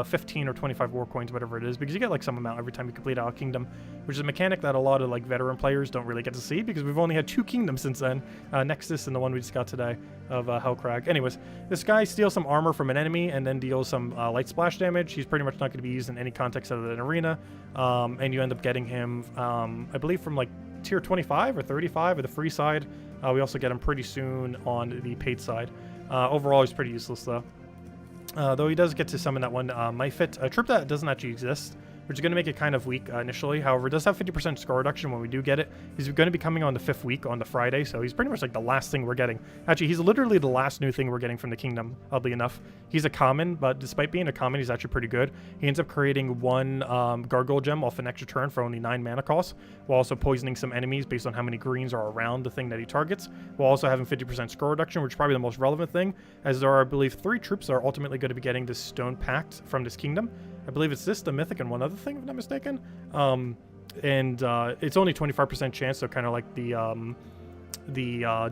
15 or 25 war coins, whatever it is, because you get like some amount every time you complete our kingdom, which is a mechanic that a lot of like veteran players don't really get to see because we've only had 2 kingdoms since then, Nexus and the one we just got today of Hellcrag. Anyways, this guy steals some armor from an enemy and then deals some light splash damage. He's pretty much not going to be used in any context other than arena, and you end up getting him, I believe, from like tier 25 or 35 of the free side. We also get him pretty soon on the paid side. Overall, he's pretty useless though. Though he does get to summon that one Myfit, a troop that doesn't actually exist, which is going to make it kind of weak initially. However, it does have 50% score reduction when we do get it. He's going to be coming on the 5th week on the Friday, so he's pretty much like the last thing we're getting. Actually, he's literally the last new thing we're getting from the kingdom, oddly enough. He's a common, but despite being a common, he's actually pretty good. He ends up creating 1 Gargoyle Gem off an extra turn for only 9 mana cost, while also poisoning some enemies based on how many greens are around the thing that he targets, while also having 50% score reduction, which is probably the most relevant thing, as there are, I believe, 3 troops that are ultimately going to be getting this Stone Pact from this kingdom. I believe it's this, the Mythic, and one other thing, if I'm not mistaken. It's only 25% chance, so kind of like the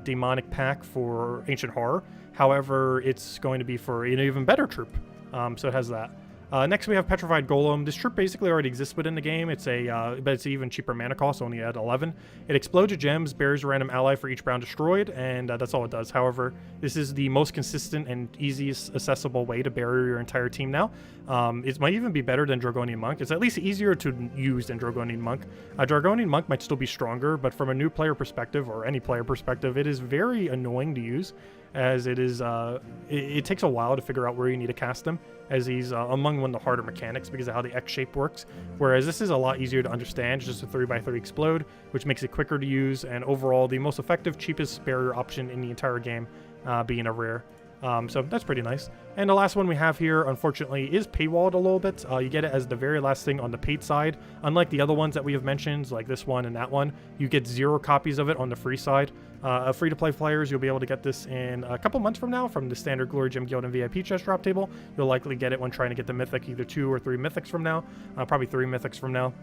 Demonic Pack for Ancient Horror. However, it's going to be for an even better troop, so it has that. Next we have Petrified Golem. This troop basically already exists within the game. It's but it's even cheaper mana cost, only at 11. It explodes your gems, buries a random ally for each round destroyed, and that's all it does. However, this is the most consistent and easiest accessible way to bury your entire team now. It might even be better than Dragonian Monk. It's at least easier to use than Dragonian Monk. Dragonian Monk might still be stronger, but from a new player perspective, or any player perspective, it is very annoying to use, as it is it takes a while to figure out where you need to cast them, as he's among one of the harder mechanics because of how the X shape works, whereas this is a lot easier to understand, just a 3x3 explode, which makes it quicker to use, and overall the most effective, cheapest barrier option in the entire game, being a rare. So that's pretty nice. And the last one we have here, unfortunately, is paywalled a little bit. You get it as the very last thing on the paid side. Unlike the other ones that we have mentioned, like this one and that one, you get 0 copies of it on the free side. Free-to-play players, you'll be able to get this in a couple months from now from the standard Glory Gem Guild and VIP chest drop table. You'll likely get it when trying to get the Mythic, either 2 or 3 Mythics from now. Probably 3 Mythics from now,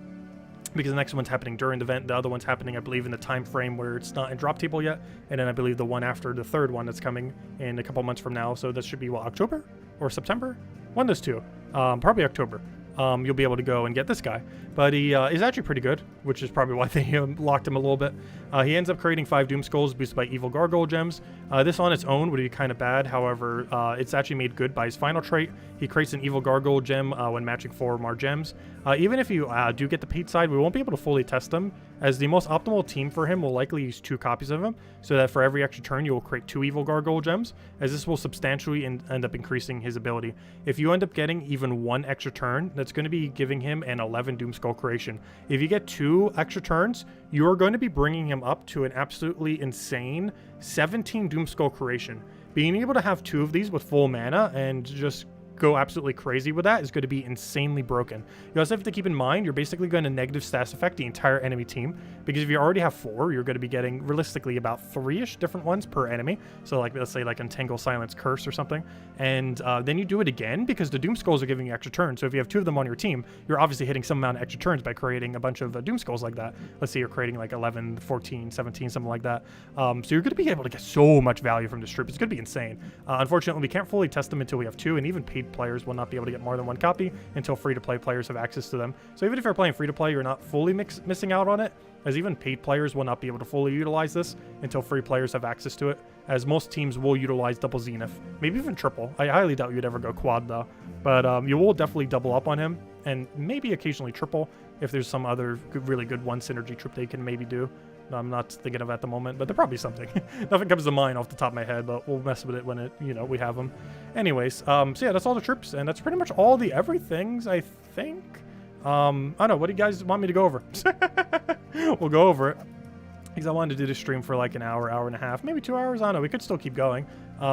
because the next one's happening during the event. The other one's happening, I believe, in the time frame where it's not in drop table yet, and then I believe the one after, the third one, that's coming in a couple months from now. So that should be, what, October or September? One of those two. Probably October. You'll be able to go and get this guy, but he is actually pretty good, which is probably why they locked him a little bit. He ends up creating 5 Doom Skulls boosted by evil Gargoyle Gems. This on its own would be kind of bad. However, it's actually made good by his final trait. He creates an evil Gargoyle Gem when matching 4 or more gems. Even if you do get the paid side, we won't be able to fully test them, as the most optimal team for him will likely use 2 copies of him, so that for every extra turn you will create 2 evil Gargoyle Gems, as this will substantially end up increasing his ability. If you end up getting even 1 extra turn, that's going to be giving him an 11 Doom Skull creation. If you get 2 extra turns, you are going to be bringing him up to an absolutely insane 17 Doom Skull creation. Being able to have 2 of these with full mana and just go absolutely crazy with that is going to be insanely broken. You also have to keep in mind you're basically going to negative stats affect the entire enemy team, because if you already have 4, you're going to be getting realistically about 3-ish different ones per enemy. So like, let's say like Entangle, Silence, Curse or something, and then you do it again because the Doom Skulls are giving you extra turns. So if you have 2 of them on your team, you're obviously hitting some amount of extra turns by creating a bunch of Doom Skulls like that. Let's say you're creating like 11, 14, 17, something like that. So you're going to be able to get so much value from this troop. It's going to be insane. Unfortunately, we can't fully test them until we have 2, and even paid players will not be able to get more than 1 copy until free-to-play players have access to them. So even if you're playing free-to-play, you're not fully missing out on it, as even paid players will not be able to fully utilize this until free players have access to it, as most teams will utilize double Zenith, maybe even triple. I highly doubt you'd ever go quad though, but you will definitely double up on him, and maybe occasionally triple if there's some other really good 1 synergy trip they can maybe do. I'm not thinking of at the moment, but they're probably something. Nothing comes to mind off the top of my head, but we'll mess with it when we have them. Anyways, so yeah, that's all the troops, and that's pretty much all the everythings, I think. I don't know, what do you guys want me to go over? We'll go over it, because I wanted to do this stream for like an hour, hour and a half, maybe 2 hours. I don't know, we could still keep going.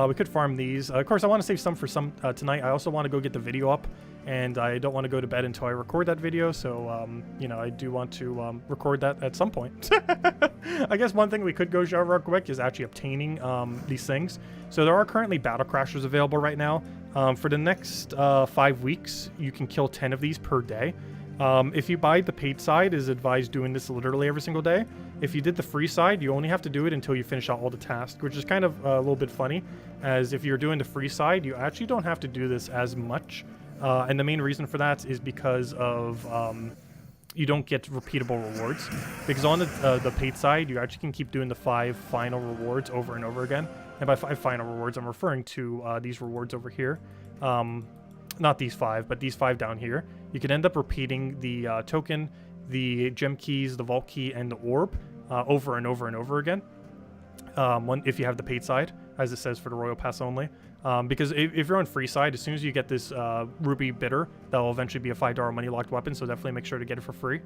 We could farm these. Of course, I want to save some for tonight. I also want to go get the video up, and I don't want to go to bed until I record that video, so, I do want to record that at some point. I guess one thing we could go show real quick is actually obtaining these things. So there are currently Battle Crashers available right now. For the next 5 weeks, you can kill 10 of these per day. If you buy the paid side, is advised doing this literally every single day. If you did the free side, you only have to do it until you finish out all the tasks, which is kind of a little bit funny, as if you're doing the free side, you actually don't have to do this as much. And the main reason for that is because of you don't get repeatable rewards, because on the paid side, you actually can keep doing the 5 final rewards over and over again. And by 5 final rewards, I'm referring to these rewards over here. Not these 5, but these 5 down here. You can end up repeating the token, the gem keys, the vault key, and the orb over and over and over again. If you have the paid side, as it says for the Royal Pass only. Because if you're on free side, as soon as you get this Ruby Bitter, that will eventually be a $5 money locked weapon, so definitely make sure to get it for free.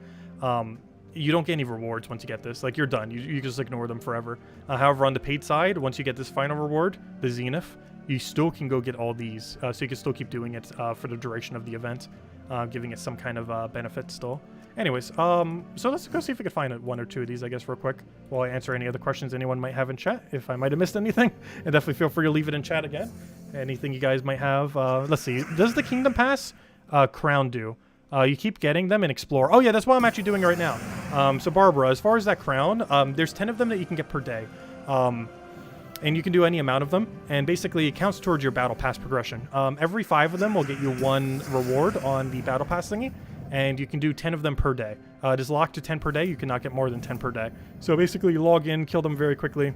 You don't get any rewards once you get this. Like, you're done. You just ignore them forever. However, on the paid side, once you get this final reward, the Zenith, you still can go get all these. So you can still keep doing it for the duration of the event, giving it some kind of benefit still. Anyways, so let's go see if we can find 1 or 2 of these, I guess, real quick, while I answer any other questions anyone might have in chat. If I might have missed anything, and definitely feel free to leave it in chat again. Anything you guys might have. Let's see. Does the Kingdom Pass crown do? You keep getting them and explore. Oh yeah, that's what I'm actually doing right now. So Barbara, as far as that crown, there's 10 of them that you can get per day. And you can do any amount of them, and basically it counts towards your battle pass progression. Every 5 of them will get you 1 reward on the battle pass thingy, and you can do 10 of them per day. It is locked to 10 per day. You cannot get more than 10 per day. So basically you log in, kill them very quickly.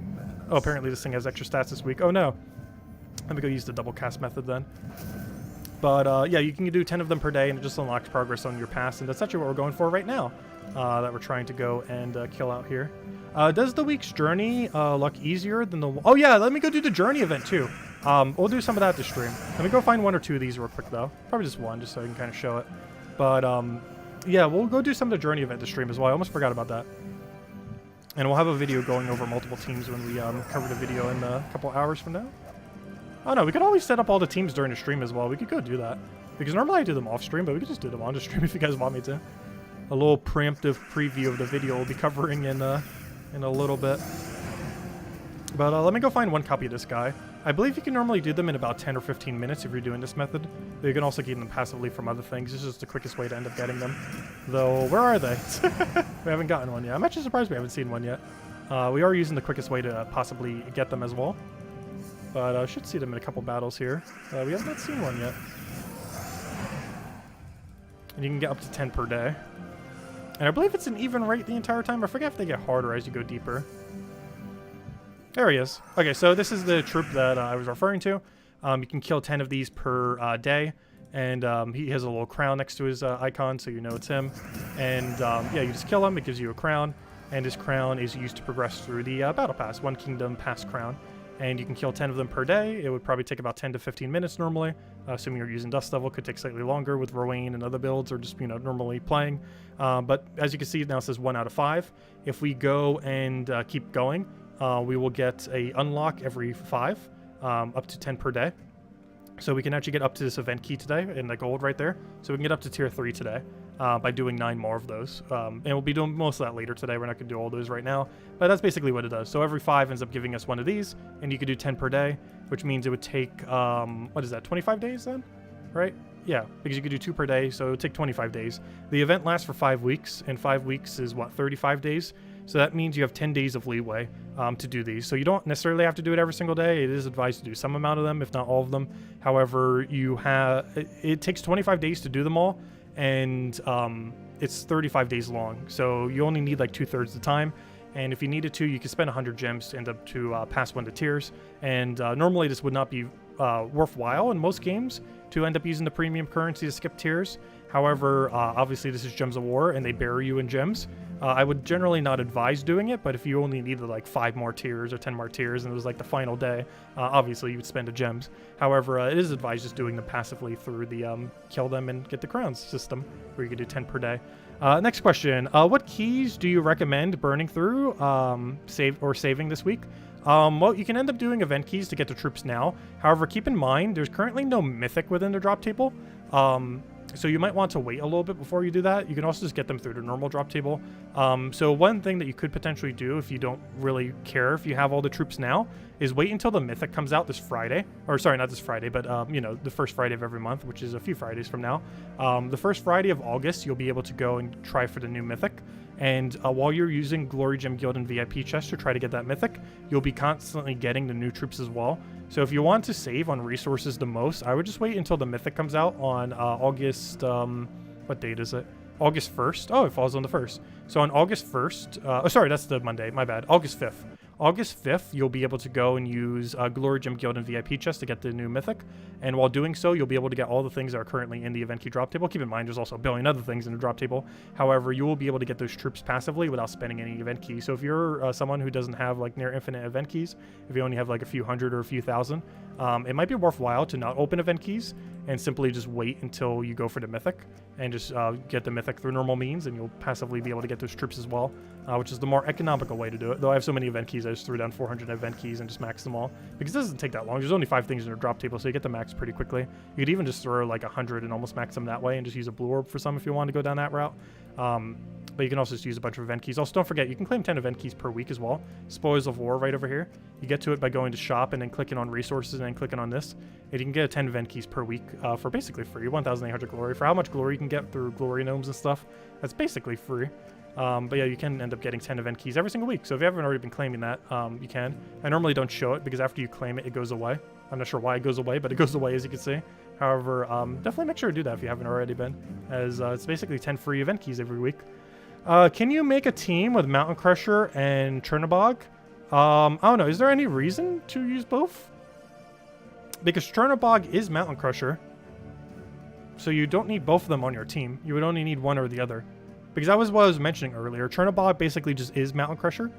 Oh, apparently this thing has extra stats this week. Oh no. Let me go use the double cast method then. But yeah, you can do 10 of them per day, and it just unlocks progress on your pass, and that's actually what we're going for right now, that we're trying to go and kill out here. Does the week's journey look easier than the... Oh yeah, let me go do the journey event too. We'll do some of that this stream. Let me go find 1 or 2 of these real quick though. Probably just 1, just so I can kind of show it. But yeah, we'll go do some of the journey event this stream as well. I almost forgot about that. And we'll have a video going over multiple teams when we cover the video in a couple hours from now. Oh no, we could always set up all the teams during the stream as well. We could go do that. Because normally I do them off stream, but we could just do them on the stream if you guys want me to. A little preemptive preview of the video we'll be covering in a little bit. But let me go find 1 copy of this guy. I believe you can normally do them in about 10 or 15 minutes if you're doing this method. But you can also keep them passively from other things. This is the quickest way to end up getting them. Though, where are they? We haven't gotten one yet. I'm actually surprised we haven't seen one yet. We are using the quickest way to possibly get them as well. But I should see them in a couple battles here. We have not seen one yet. And you can get up to 10 per day. And I believe it's an even rate the entire time. I forget if they get harder as you go deeper. There he is. Okay, so this is the troop that I was referring to. You can kill 10 of these per day. And he has a little crown next to his icon, so you know it's him. And yeah, you just kill him. It gives you a crown. And his crown is used to progress through the battle pass. 1 kingdom pass crown. And you can kill 10 of them per day. It would probably take about 10 to 15 minutes normally, assuming you're using Dust Level. Could take slightly longer with Rowan and other builds, or just, you know, normally playing. But as you can see, now it says 1 out of 5. If we go and keep going, we will get a unlock every 5, up to 10 per day. So we can actually get up to this event key today in the gold right there. So we can get up to tier 3 today by doing 9 more of those. And we'll be doing most of that later today. We're not going to do all those right now. But that's basically what it does. So every 5 ends up giving us 1 of these. And you could do 10 per day, which means it would take, what is that, 25 days then? Right? Yeah, because you could do 2 per day. So it would take 25 days. The event lasts for 5 weeks. And 5 weeks is, what, 35 days? So that means you have 10 days of leeway to do these. So you don't necessarily have to do it every single day. It is advised to do some amount of them, if not all of them. However, it takes 25 days to do them all, and it's 35 days long. So you only need like 2/3 the time. And if you needed to, you could spend 100 gems to end up to pass 1 to tiers. And normally this would not be worthwhile in most games to end up using the premium currency to skip tiers. However, obviously this is Gems of War, and they bury you in gems. I would generally not advise doing it, but if you only needed like 5 more tiers or 10 more tiers, and it was like the final day, obviously you would spend a gems. However, it is advised just doing them passively through the kill them and get the crowns system, where you can do 10 per day. Next question. What keys do you recommend burning through, saving this week? Well, you can end up doing event keys to get the troops now. However, keep in mind, there's currently no mythic within the drop table. So you might want to wait a little bit before you do that. You can also just get them through the normal drop table. So one thing that you could potentially do if you don't really care if you have all the troops now is wait until the mythic comes out this Friday. Or sorry, not this Friday, but you know, the first Friday of every month, which is a few Fridays from now. The first Friday of August, you'll be able to go and try for the new mythic. And while you're using Glory Gem Guild and VIP chest to try to get that mythic, you'll be constantly getting the new troops as well. So if you want to save on resources the most, I would just wait until the mythic comes out on August, what date is it? August 1st. Oh, it falls on the 1st. So on August 1st, oh, sorry, that's the Monday, my bad. August 5th. August 5th, you'll be able to go and use Glory Gem Guild and VIP chest to get the new mythic. And while doing so, you'll be able to get all the things that are currently in the event key drop table. Keep in mind, there's also a billion other things in the drop table. However, you will be able to get those troops passively without spending any event keys. So if you're someone who doesn't have like near infinite event keys, if you only have like a few hundred or a few thousand, it might be worthwhile to not open event keys and simply just wait until you go for the mythic and just get the mythic through normal means, and you'll passively be able to get those troops as well, which is the more economical way to do it. Though I have so many event keys, I just threw down 400 event keys and just maxed them all, because it doesn't take that long. There's only 5 things in your drop table, so you get the max pretty quickly. You could even just throw like 100 and almost max them that way and just use a blue orb for some if you want to go down that route. But you can also just use a bunch of event keys. Also, don't forget, you can claim 10 event keys per week as well. Spoils of War right over here. You get to it by going to shop and then clicking on resources and then clicking on this. And you can get 10 event keys per week for basically free. 1,800 glory. For how much glory you can get through glory gnomes and stuff, that's basically free. But yeah, you can end up getting 10 event keys every single week. So if you haven't already been claiming that, you can. I normally don't show it because after you claim it, it goes away. I'm not sure why it goes away, but it goes away as you can see. However, definitely make sure to do that if you haven't already been, as it's basically 10 free event keys every week. Can you make a team with Mountain Crusher and Chernobog? I don't know. Is there any reason to use both? Because Chernobog is Mountain Crusher. So you don't need both of them on your team. You would only need one or the other. Because that was what I was mentioning earlier. Chernobog basically just is Mountain Crusher.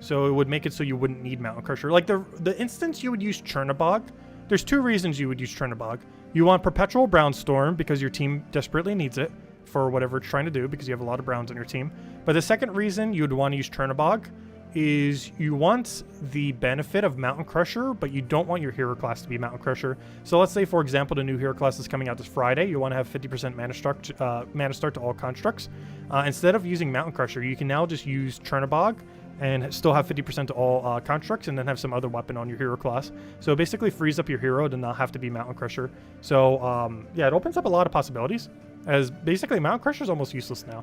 So it would make it so you wouldn't need Mountain Crusher. Like the instance you would use Chernobog, there's two reasons you would use Chernobog. You want Perpetual Brownstorm because your team desperately needs it for whatever it's trying to do because you have a lot of Browns on your team. But the second reason you'd want to use Chernobog is you want the benefit of Mountain Crusher, but you don't want your hero class to be Mountain Crusher. So let's say, for example, the new hero class is coming out this Friday. You want to have 50% mana start to all constructs. Instead of using Mountain Crusher, you can now just use Chernobog and still have 50% to all constructs and then have some other weapon on your hero class. So it basically frees up your hero to not have to be Mountain Crusher. So yeah, it opens up a lot of possibilities, as basically Mountain Crusher is almost useless now.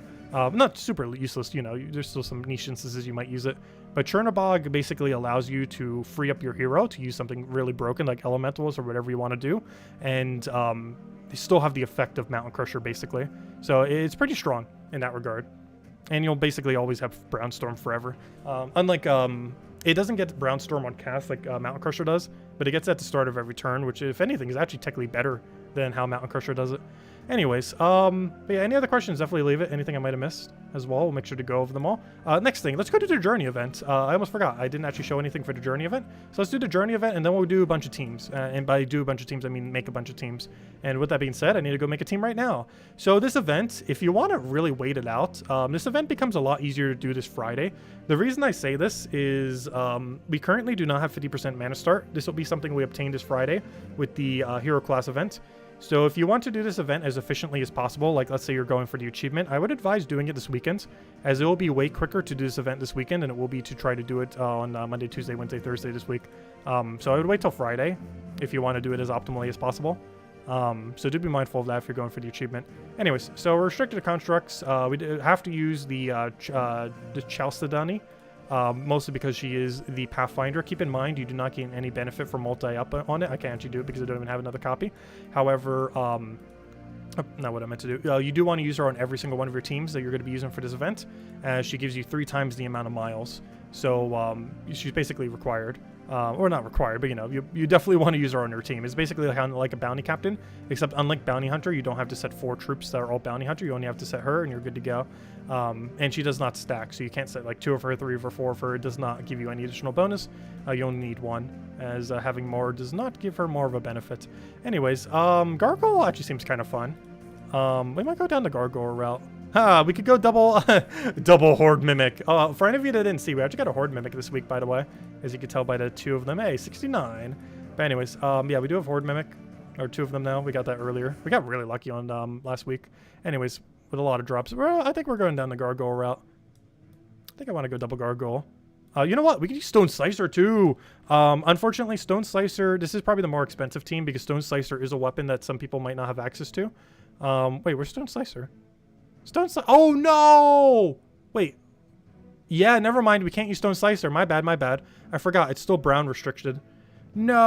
Not super useless, you know, there's still some niche instances you might use it. But Chernobog basically allows you to free up your hero to use something really broken like Elementals or whatever you want to do. And they still have the effect of Mountain Crusher basically. So it's pretty strong in that regard. And you'll basically always have Brownstorm forever. Unlike, it doesn't get Brownstorm on cast like Mountain Crusher does, but it gets at the start of every turn, which if anything is actually technically better than how Mountain Crusher does it. Anyways, but yeah, any other questions, definitely leave it. Anything I might have missed as well, we'll make sure to go over them all. Next thing, let's go to the Journey event. I almost forgot, I didn't actually show anything for the Journey event. So let's do the Journey event, and then we'll do a bunch of teams. And by do a bunch of teams, I mean make a bunch of teams. And with that being said, I need to go make a team right now. So this event, if you want to really wait it out, this event becomes a lot easier to do this Friday. The reason I say this is we currently do not have 50% mana start. This will be something we obtained this Friday with the hero class event. So if you want to do this event as efficiently as possible, like let's say you're going for the achievement, I would advise doing it this weekend, as it will be way quicker to do this event this weekend than it will be to try to do it on Monday, Tuesday, Wednesday, Thursday this week. So I would wait till Friday if you want to do it as optimally as possible. So do be mindful of that if you're going for the achievement. Anyways, so we're restricted to constructs. We have to use the Chalcedony. Mostly because she is the Pathfinder. Keep in mind, you do not gain any benefit from multi-up on it. I can't actually do it because I don't even have another copy. However, not what I meant to do. You do want to use her on every single one of your teams that you're going to be using for this event, as she gives you 3 times the amount of miles. So she's basically required. Or not required, but you know, you definitely want to use her on your team. It's basically kind of like a bounty captain, except unlike bounty hunter, you don't have to set 4 troops that are all bounty hunter. You only have to set her and you're good to go. And she does not stack, so you can't set like 2 of her, 3 of her, 4 of her. It does not give you any additional bonus. You only need 1, as having more does not give her more of a benefit. Anyways, Gargoyle actually seems kind of fun. We might go down the Gargoyle route. We could go double double Horde Mimic. For any of you that didn't see, we actually got a Horde Mimic this week, by the way, as you can tell by the 2 of them. Hey, 69. But anyways, yeah, we do have Horde Mimic, or 2 of them now. We got that earlier. We got really lucky on last week. Anyways, with a lot of drops. I think we're going down the Gargoyle route. I think I want to go double Gargoyle. You know what? We can use Stone Slicer too. Unfortunately, Stone Slicer, this is probably the more expensive team because Stone Slicer is a weapon that some people might not have access to. Wait, where's Stone Slicer? Oh no! Wait. Yeah, never mind. We can't use Stone Slicer. My bad, my bad. I forgot. It's still brown restricted. No.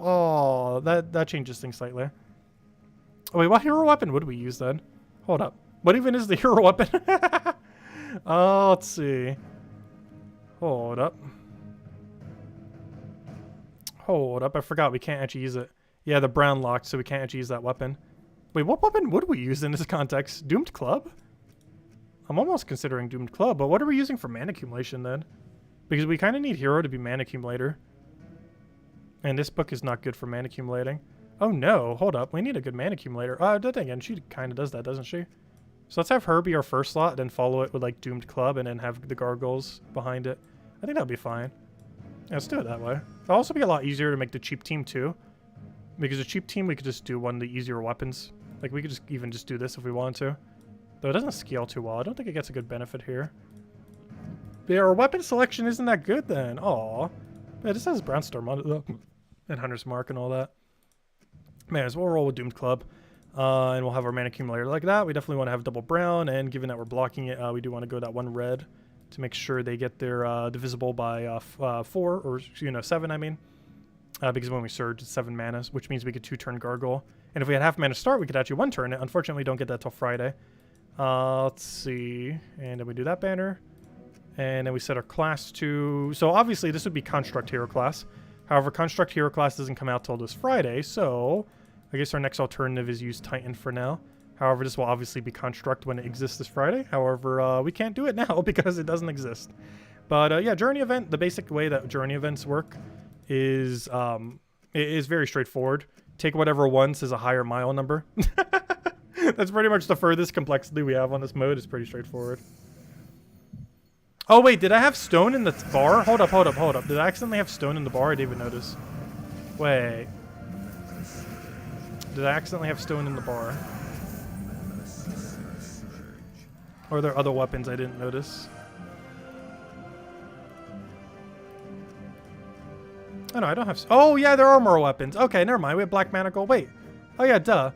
Oh, that changes things slightly. Oh, wait, what hero weapon would we use then? Hold up. What even is the hero weapon? Let's see. Hold up. Hold up. I forgot we can't actually use it. Yeah, the brown locked, so we can't actually use that weapon. Wait, what weapon would we use in this context? Doomed Club? I'm almost considering Doomed Club, but what are we using for mana accumulation then? Because we kind of need hero to be mana accumulator. And this book is not good for mana accumulating. Oh no, hold up. We need a good mana accumulator. Then again, she kind of does that, doesn't she? So let's have her be our first slot, then follow it with like Doomed Club, and then have the Gargoyles behind it. I think that'll be fine. Yeah, let's do it that way. It'll also be a lot easier to make the cheap team too. Because a cheap team, we could just do one of the easier weapons. Like, we could just even just do this if we wanted to. Though it doesn't scale too well. I don't think it gets a good benefit here. But yeah, our weapon selection isn't that good then. Aw. Yeah, this has Brownstorm on it though. And Hunter's Mark and all that. Man, as well roll with Doomed Club. And we'll have our mana accumulator like that. We definitely want to have double brown, and given that we're blocking it, we do want to go that one red to make sure they get their divisible by 4, or 7, I mean. Because when we surge, it's 7 mana, which means we could 2-turn Gargoyle. And if we had half mana start, we could actually 1-turn it. Unfortunately, we don't get that till Friday. Let's see. And then we do that banner. And then we set our class to... So obviously, this would be Construct Hero class. However, Construct Hero class doesn't come out till this Friday, so... I guess our next alternative is use Titan for now. However, this will obviously be Construct when it exists this Friday. However, we can't do it now because it doesn't exist. But yeah, Journey Event, the basic way that Journey Events work is very straightforward. Take whatever once is a higher mile number. That's pretty much the furthest complexity we have on this mode. It's pretty straightforward. Oh wait, did I have stone in the bar? Hold up. Did I accidentally have stone in the bar? I didn't even notice. Wait. Did I accidentally have stone in the bar? Or are there other weapons I didn't notice? Oh no, I don't have... Oh yeah, there are more weapons. Okay, never mind. We have Black Manacle. Wait. Oh yeah, duh.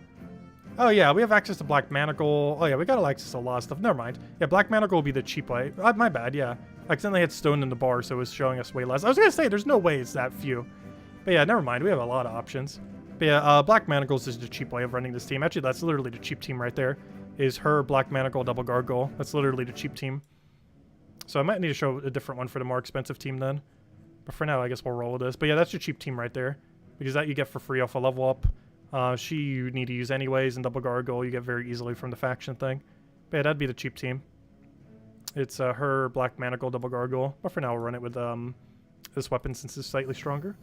Oh yeah, we have access to Black Manacle. Oh yeah, we got access to a lot of stuff. Never mind. Yeah, Black Manacle will be the cheap way. My bad, yeah. I accidentally had stone in the bar, so it was showing us way less. I was gonna say, there's no way it's that few. But yeah, never mind. We have a lot of options. But yeah, Black Manacles is the cheap way of running this team. Actually, that's literally the cheap team right there. Is her Black Manacle double Gargoyle. That's literally the cheap team. So I might need to show a different one for the more expensive team then. But for now, I guess we'll roll with this. But yeah, that's your cheap team right there. Because that you get for free off a level up. She you need to use anyways, and double Gargoyle you get very easily from the faction thing. But yeah, that'd be the cheap team. It's her Black Manacle double Gargoyle. But for now, we'll run it with this weapon since it's slightly stronger.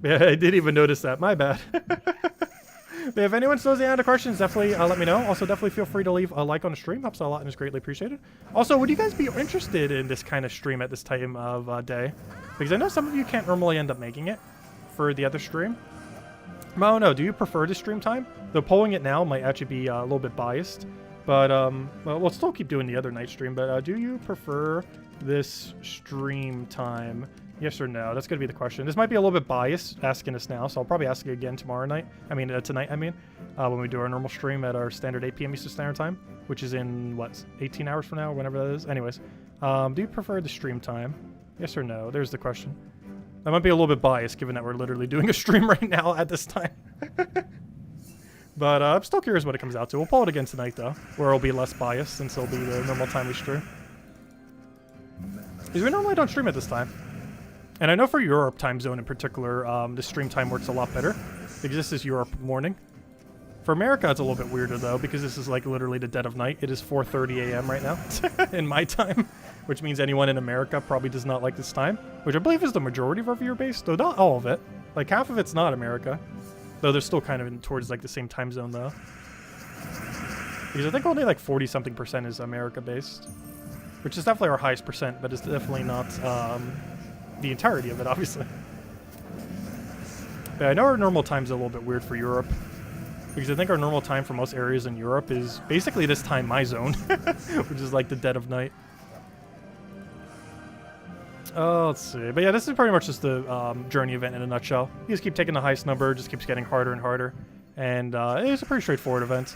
Yeah, I didn't even notice that. My bad. But if anyone knows the other questions, definitely let me know. Also, definitely feel free to leave a like on the stream. Helps out a lot and is greatly appreciated. Also, would you guys be interested in this kind of stream at this time of day? Because I know some of you can't normally end up making it for the other stream. I don't know. Do you prefer the stream time? Though polling it now might actually be a little bit biased. But well, we'll still keep doing the other night stream. But do you prefer this stream time? Yes or no? That's going to be the question. This might be a little bit biased asking this now, so I'll probably ask it again tomorrow night. I mean, tonight, when we do our normal stream at our standard 8 p.m. Eastern Standard Time, which is in, what, 18 hours from now, whenever that is? Anyways, do you prefer the stream time? Yes or no? There's the question. I might be a little bit biased, given that we're literally doing a stream right now at this time. But I'm still curious what it comes out to. We'll pull it again tonight, though, where it'll be less biased, since it'll be the normal time we stream. Because we normally don't stream at this time. And I know for Europe time zone in particular, the stream time works a lot better, because this is Europe morning. For America, it's a little bit weirder, though, because this is, like, literally the dead of night. It is 4:30 a.m. right now, in my time, which means anyone in America probably does not like this time, which I believe is the majority of our viewer base, though not all of it. Like, half of it's not America, though they're still kind of in towards, like, the same time zone, though. Because I think only, like, 40-something% is America-based, which is definitely our highest percent, but it's definitely not, the entirety of it, obviously. But I know our normal time's a little bit weird for Europe, because I think our normal time for most areas in Europe is basically this time my zone, which is like the dead of night. Let's see. But yeah, this is pretty much just the journey event in a nutshell. You just keep taking the highest number, it just keeps getting harder and harder. And it's a pretty straightforward event.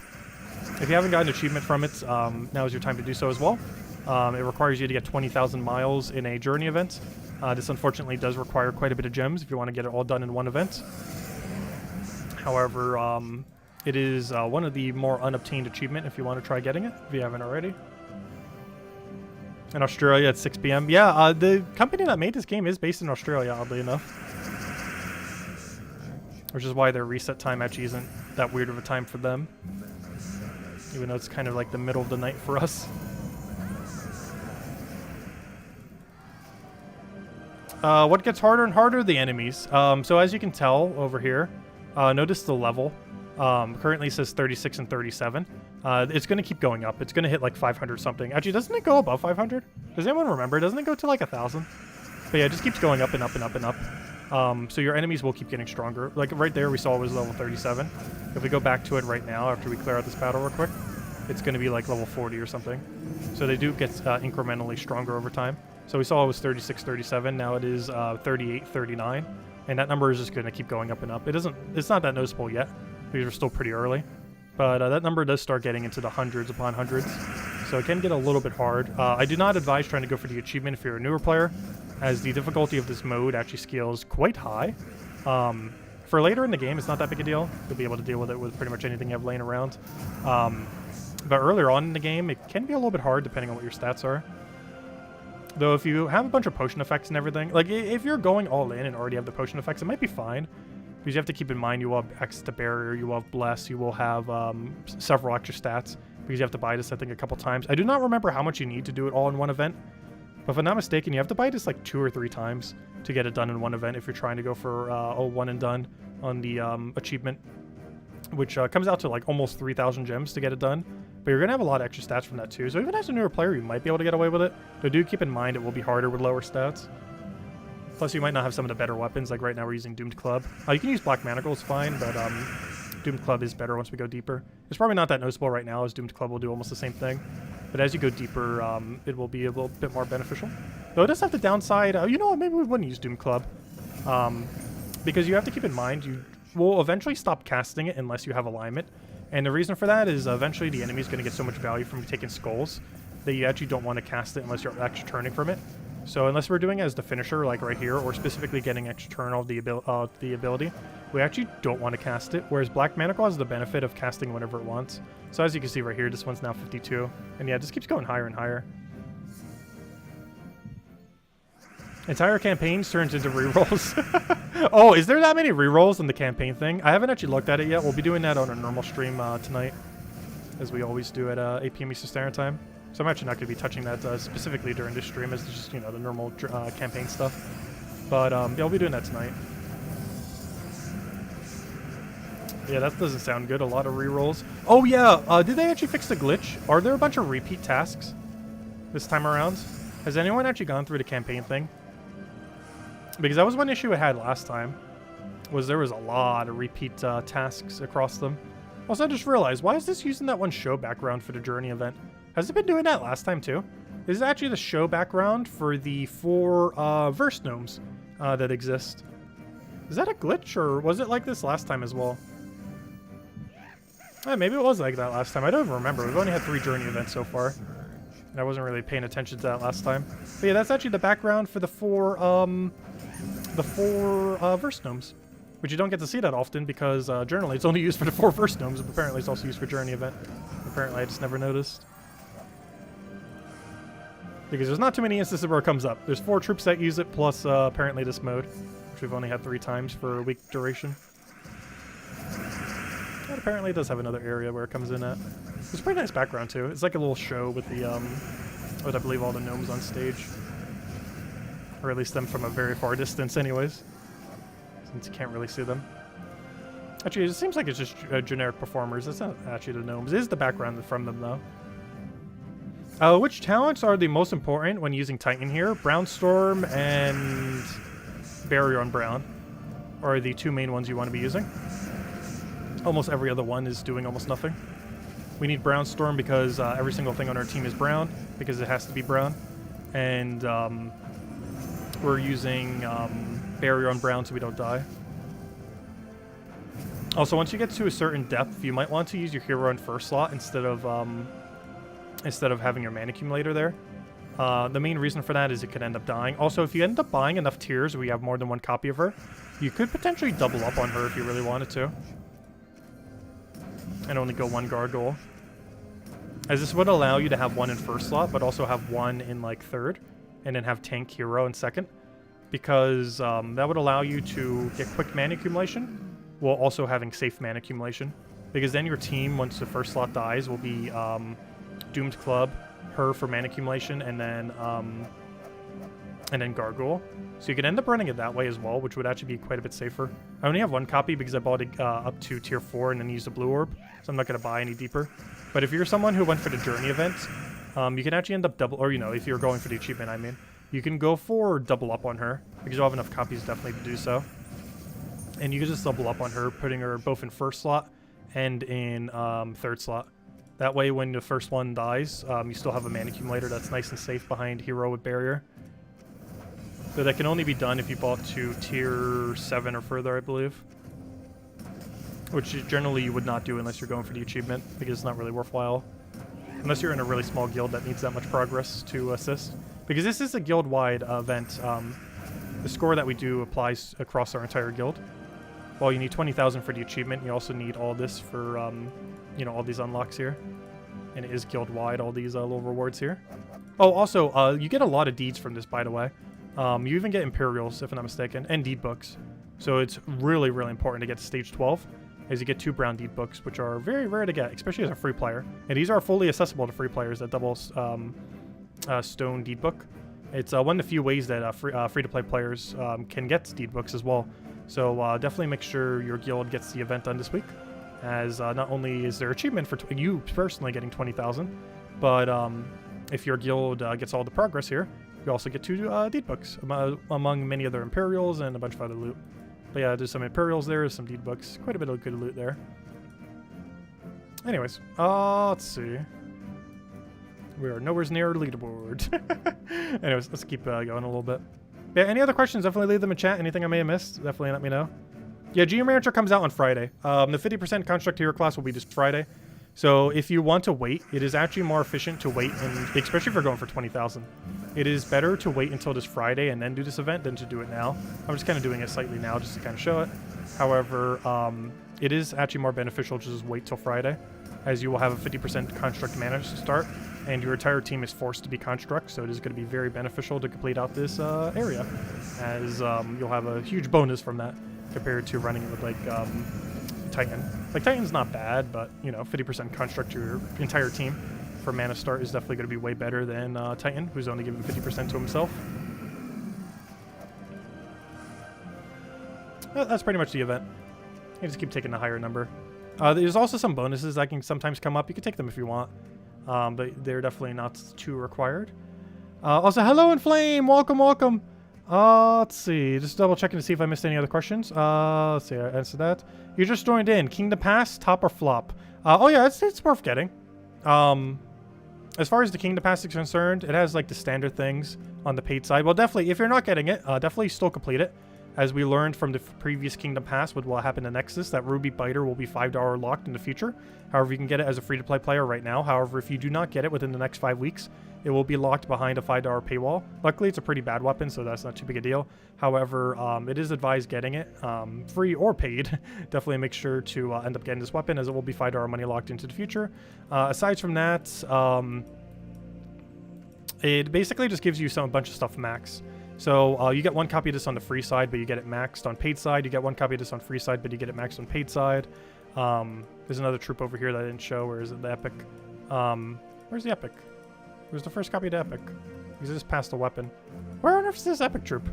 If you haven't gotten an achievement from it, now is your time to do so as well. It requires you to get 20,000 miles in a journey event. This unfortunately does require quite a bit of gems if you want to get it all done in one event. However, it is one of the more unobtained achievement if you want to try getting it, if you haven't already. In Australia at 6 p.m. Yeah, the company that made this game is based in Australia, oddly enough. Which is why their reset time actually isn't that weird of a time for them. Even though it's kind of like the middle of the night for us. What gets harder and harder? The enemies. So as you can tell over here, notice the level. Currently it says 36 and 37. It's going to keep going up. It's going to hit like 500 something. Actually, doesn't it go above 500? Does anyone remember? Doesn't it go to like 1,000? But yeah, it just keeps going up and up and up and up. So your enemies will keep getting stronger. Like right there we saw it was level 37. If we go back to it right now after we clear out this battle real quick. it's going to be like level 40 or something. So they do get incrementally stronger over time. So we saw it was 36, 37. Now it is 38, 39. And that number is just going to keep going up and up. It's not that noticeable yet because we're still pretty early. But that number does start getting into the hundreds upon hundreds. So it can get a little bit hard. I do not advise trying to go for the achievement if you're a newer player, as the difficulty of this mode actually scales quite high. For later in the game, it's not that big a deal. You'll be able to deal with it with pretty much anything you have laying around. But earlier on in the game, it can be a little bit hard depending on what your stats are. Though if you have a bunch of potion effects and everything, like if you're going all in and already have the potion effects, it might be fine. Because you have to keep in mind you will have X to barrier, you will have bless, you will have several extra stats. Because you have to buy this, I think, a couple times. I do not remember how much you need to do it all in one event. But if I'm not mistaken, you have to buy this like 2 or 3 times to get it done in one event if you're trying to go for a one and done on the achievement. Which comes out to like almost 3,000 gems to get it done. But you're going to have a lot of extra stats from that too. So even as a newer player, you might be able to get away with it. But do keep in mind it will be harder with lower stats. Plus, you might not have some of the better weapons. Like right now, we're using Doomed Club. You can use Black Manacles, fine, but Doomed Club is better once we go deeper. It's probably not that noticeable right now, as Doomed Club will do almost the same thing. But as you go deeper, it will be a little bit more beneficial. Though it does have the downside. You know what? Maybe we wouldn't use Doomed Club. Because you have to keep in mind, you will eventually stop casting it unless you have alignment. And the reason for that is eventually the enemy is going to get so much value from taking skulls that you actually don't want to cast it unless you're actually turning from it. So unless we're doing it as the finisher, like right here, or specifically getting extra turn of the ability, we actually don't want to cast it. Whereas Black Manacle has the benefit of casting whenever it wants. So as you can see right here, this one's now 52. And yeah, it just keeps going higher and higher. Entire campaigns turns into rerolls. Oh, is there that many rerolls in the campaign thing? I haven't actually looked at it yet. We'll be doing that on a normal stream tonight, as we always do at 8 p.m. Eastern Standard Time. So I'm actually not going to be touching that specifically during this stream, as just, you know, the normal campaign stuff. But yeah, I'll be doing that tonight. Yeah, that doesn't sound good. A lot of rerolls. Oh yeah, did they actually fix the glitch? Are there a bunch of repeat tasks this time around? Has anyone actually gone through the campaign thing? Because that was one issue I had last time, was there was a lot of repeat tasks across them. Also, I just realized, why is this using that one show background for the Journey event? Has it been doing that last time too? This is actually the show background for the 4 verse gnomes that exist. Is that a glitch, or was it like this last time as well? Maybe it was like that last time. I don't even remember. We've only had 3 Journey events so far. And I wasn't really paying attention to that last time. But yeah, that's actually the background for the 4 verse gnomes. Which you don't get to see that often because generally it's only used for the 4 verse gnomes, but apparently it's also used for Journey event. Apparently I just never noticed. Because there's not too many instances where it comes up. There's 4 troops that use it, plus apparently this mode, which we've only had 3 times for a week duration. And apparently it does have another area where it comes in at. It's a pretty nice background too. It's like a little show with the, with I believe all the gnomes on stage. Or at least them from a very far distance anyways. Since you can't really see them. Actually, it seems like it's just generic performers. It's not actually the gnomes. It is the background from them though. Which talents are the most important when using Titan here? Brownstorm and Barrier on Brown are the 2 main ones you want to be using. Almost every other one is doing almost nothing. We need Brownstorm because every single thing on our team is brown, because it has to be brown. And we're using Barrier on Brown so we don't die. Also, once you get to a certain depth, you might want to use your hero in first slot instead of having your mana accumulator there. The main reason for that is it could end up dying. Also, if you end up buying enough tiers where you have more than 1 copy of her, you could potentially double up on her if you really wanted to. And only go 1 Gargoyle. As this would allow you to have 1 in first slot, but also have 1 in like third, and then have tank hero in second. Because that would allow you to get quick mana accumulation, while also having safe mana accumulation. Because then your team, once the first slot dies, will be Doomed Club, her for mana accumulation, and then Gargoyle. So you could end up running it that way as well, which would actually be quite a bit safer. I only have 1 copy because I bought it up to tier 4 and then used a blue orb, so I'm not going to buy any deeper. But if you're someone who went for the Journey event, you can actually end up double, or you know, if you're going for the achievement, I mean, you can go for double up on her, because you'll have enough copies definitely to do so. And you can just double up on her, putting her both in first slot and in third slot. That way, when the first one dies, you still have a mana accumulator that's nice and safe behind Hero with Barrier. So that can only be done if you bought to tier 7 or further, I believe. Which generally you would not do unless you're going for the achievement, because it's not really worthwhile. Unless you're in a really small guild that needs that much progress to assist. Because this is a guild-wide event. The score that we do applies across our entire guild. While you need 20,000 for the achievement, you also need all this for, you know, all these unlocks here. And it is guild-wide, all these little rewards here. Oh, also, you get a lot of deeds from this, by the way. You even get Imperials, if I'm not mistaken, and deed books. So it's really, really important to get to stage 12, as you get 2 brown deed books, which are very rare to get, especially as a free player. And these are fully accessible to free players, that double stone deed book. It's one of the few ways that free-to-play players can get deed books as well. So definitely make sure your guild gets the event done this week, as not only is there achievement for you personally getting 20,000, but if your guild gets all the progress here, you also get 2 deed books, among many other Imperials and a bunch of other loot. But yeah, there's some Imperials there, some deed books, quite a bit of good loot there. Anyways, let's see. We are nowhere near leaderboard. Anyways, let's keep going a little bit. Yeah, any other questions, definitely leave them in chat. Anything I may have missed, definitely let me know. Yeah, GM comes out on Friday. The 50% construct hero class will be this Friday. So if you want to wait, it is actually more efficient to wait, and especially if you're going for 20,000. It is better to wait until this Friday and then do this event than to do it now. I'm just kind of doing it slightly now just to kind of show it. However, it is actually more beneficial to just wait till Friday, as you will have a 50% construct mana to start, and your entire team is forced to be construct, so it is going to be very beneficial to complete out this area, as you'll have a huge bonus from that compared to running it with like Titan. Like Titan's not bad, but you know, 50% construct to your entire team for mana start is definitely going to be way better than Titan, who's only giving 50% to himself. Well, that's pretty much the event. You just keep taking the higher number. There's also some bonuses that can sometimes come up. You can take them if you want, but they're definitely not too required. Also, hello Inflame, welcome, welcome. Let's see, just double checking to see if I missed any other questions. Let's see, I answered that. You just joined in. Kingdom Pass, top or flop? Oh yeah, it's worth getting. As far as the Kingdom Pass is concerned, it has like the standard things on the paid side. Well, definitely, if you're not getting it, definitely still complete it. As we learned from the previous Kingdom Pass with what happened to Nexus, that Ruby Biter will be $5 locked in the future. However, you can get it as a free-to-play player right now. However, if you do not get it within the next 5 weeks, it will be locked behind a $5 paywall. Luckily, it's a pretty bad weapon, so that's not too big a deal. However, it is advised getting it, free or paid. Definitely make sure to end up getting this weapon, as it will be $5 money locked into the future. Aside from that, it basically just gives you a bunch of stuff max. So you get 1 copy of this on the free side, but you get it maxed on paid side. You get 1 copy of this on free side, but you get it maxed on paid side. There's another troop over here that I didn't show. Where is it? The Epic. Where's the Epic? Where's the first copy of the Epic? Because I just passed the weapon. Where on earth is this Epic troop?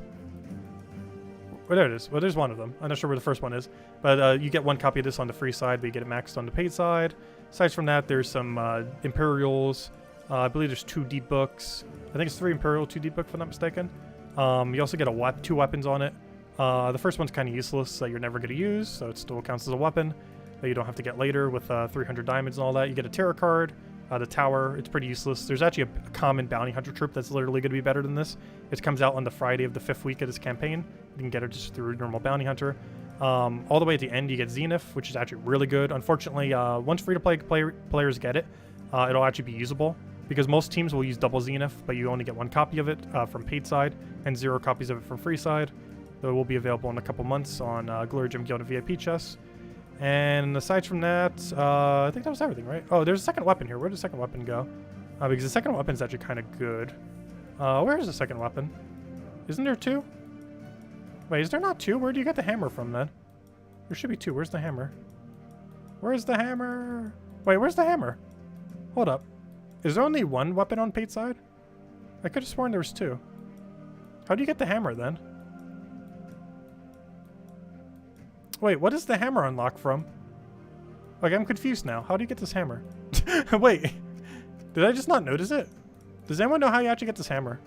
Well, there it is. Well, there's one of them. I'm not sure where the first one is. But you get 1 copy of this on the free side, but you get it maxed on the paid side. Aside from that, there's some Imperials. I believe there's 2 deed books. I think it's 3 Imperial, 2 deed book, if I'm not mistaken. You also get 2 weapons on it. The first one's kind of useless, that you're never going to use, so it still counts as a weapon that you don't have to get later with 300 diamonds and all that. You get a tarot card, the tower. It's pretty useless. There's actually a common bounty hunter troop that's literally going to be better than this. It comes out on the Friday of the 5th week of this campaign. You can get it just through normal bounty hunter. All the way at the end, you get Zenith, which is actually really good. Unfortunately, once free-to-play players get it, it'll actually be usable, because most teams will use double Zenith, but you only get 1 copy of it from paid side and 0 copies of it from free side. Though it will be available in a couple months on Glory Gem Guild and VIP chests. And aside from that, I think that was everything, right? Oh, there's a second weapon here. Where did the second weapon go? Because the second weapon is actually kind of good. Where is the second weapon? Isn't there 2? Wait, is there not 2? Where do you get the hammer from then? There should be 2. Where's the hammer? Where's the hammer? Wait, where's the hammer? Hold up. Is there only 1 weapon on paid side? I could have sworn there was 2. How do you get the hammer then? Wait, what is the hammer unlock from? Like, I'm confused now. How do you get this hammer? Wait, did I just not notice it? Does anyone know how you actually get this hammer?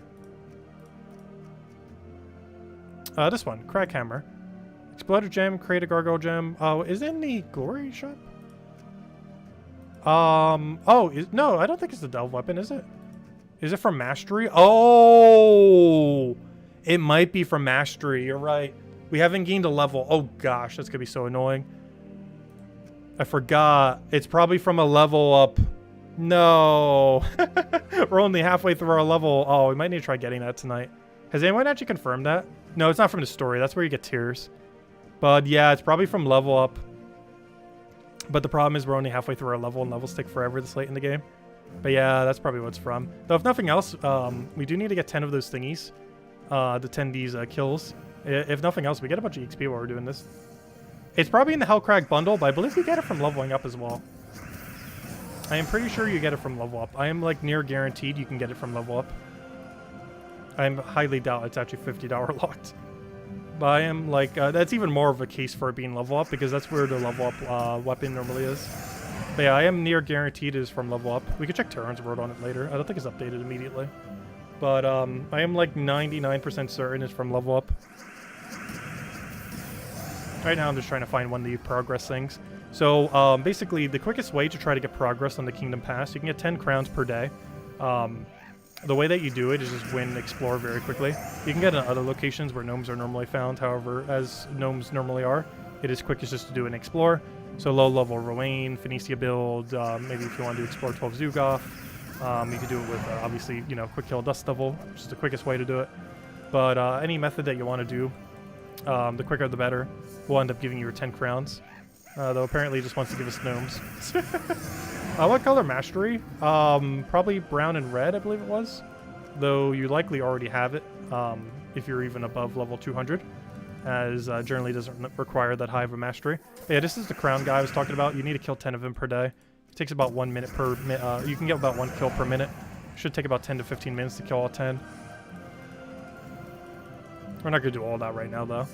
This one, Crack Hammer. Explode a gem, create a Gargoyle Gem. Oh, is it in the Glory shop? Oh, no, I don't think it's the delve weapon, is it? Is it from Mastery? Oh, it might be from Mastery. You're right. We haven't gained a level. Oh gosh, that's gonna be so annoying. I forgot. It's probably from a level up. No. We're only halfway through our level. Oh, we might need to try getting that tonight. Has anyone actually confirmed that? No, it's not from the story. That's where you get tiers. But yeah, it's probably from level up. But the problem is we're only halfway through our level, and levels take forever this late in the game. But yeah, that's probably what it's from. Though if nothing else, we do need to get 10 of those thingies. The 10 these kills. If nothing else, we get a bunch of XP while we're doing this. It's probably in the Hellcrag bundle, but I believe you get it from leveling up as well. I am pretty sure you get it from level up. I am like near guaranteed you can get it from level up. I highly doubt it's actually $50 locked. But I am like, that's even more of a case for it being level up, because that's where the level up weapon normally is. But yeah, I am near guaranteed it is from level up. We could check Terran's word on it later. I don't think it's updated immediately. But I am like 99% certain it's from level up. Right now I'm just trying to find one of the progress things. So basically the quickest way to try to get progress on the Kingdom Pass, you can get 10 crowns per day. The way that you do it is just win Explore very quickly. You can get it in other locations where gnomes are normally found, however, as gnomes normally are, it is quickest just to do an Explore. So low level Rowan, Phoenicia build, maybe if you want to Explore 12 Zugoth, you could do it with obviously, you know, quick kill Dust Devil, which is the quickest way to do it. But any method that you want to do, the quicker the better. Will end up giving you your 10 crowns. Though apparently he just wants to give us gnomes. What color Mastery? Probably brown and red, I believe it was. Though you likely already have it if you're even above level 200, as generally doesn't require that high of a Mastery. But yeah, this is the crown guy I was talking about. You need to kill 10 of him per day. It takes about 1 minute per minute. You can get about 1 kill per minute. Should take about 10 to 15 minutes to kill all 10. We're not going to do all that right now, though.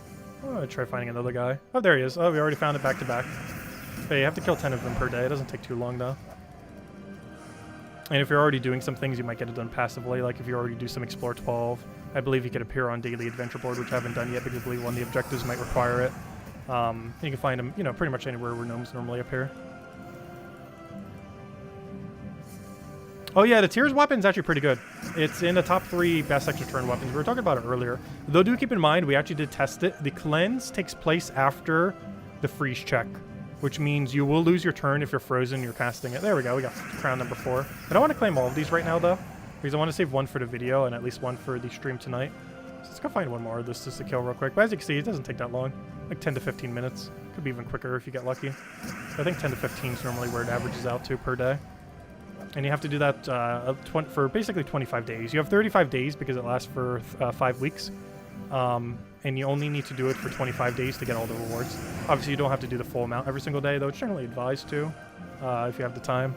I'm going to try finding another guy. Oh, there he is. Oh, we already found it back to back. But you have to kill 10 of them per day. It doesn't take too long, though. And if you're already doing some things, you might get it done passively. Like if you already do some Explore 12, I believe you could appear on Daily Adventure Board, which I haven't done yet because I believe one of the objectives might require it. You can find them, you know, pretty much anywhere where gnomes normally appear. Oh yeah, the Tears weapon is actually pretty good. It's in the top 3 best extra turn weapons. We were talking about it earlier. Though do keep in mind, we actually did test it. The cleanse takes place after the freeze check, which means you will lose your turn if you're frozen, you're casting it. There we go, we got crown number 4. I don't want to claim all of these right now though, because I want to save one for the video and at least one for the stream tonight. So let's go find one more of this just to kill real quick. But as you can see, it doesn't take that long, like 10 to 15 minutes. Could be even quicker if you get lucky. I think 10 to 15 is normally where it averages out to per day. And you have to do that for basically 25 days. You have 35 days because it lasts for 5 weeks. And you only need to do it for 25 days to get all the rewards. Obviously, you don't have to do the full amount every single day, though it's generally advised to, if you have the time.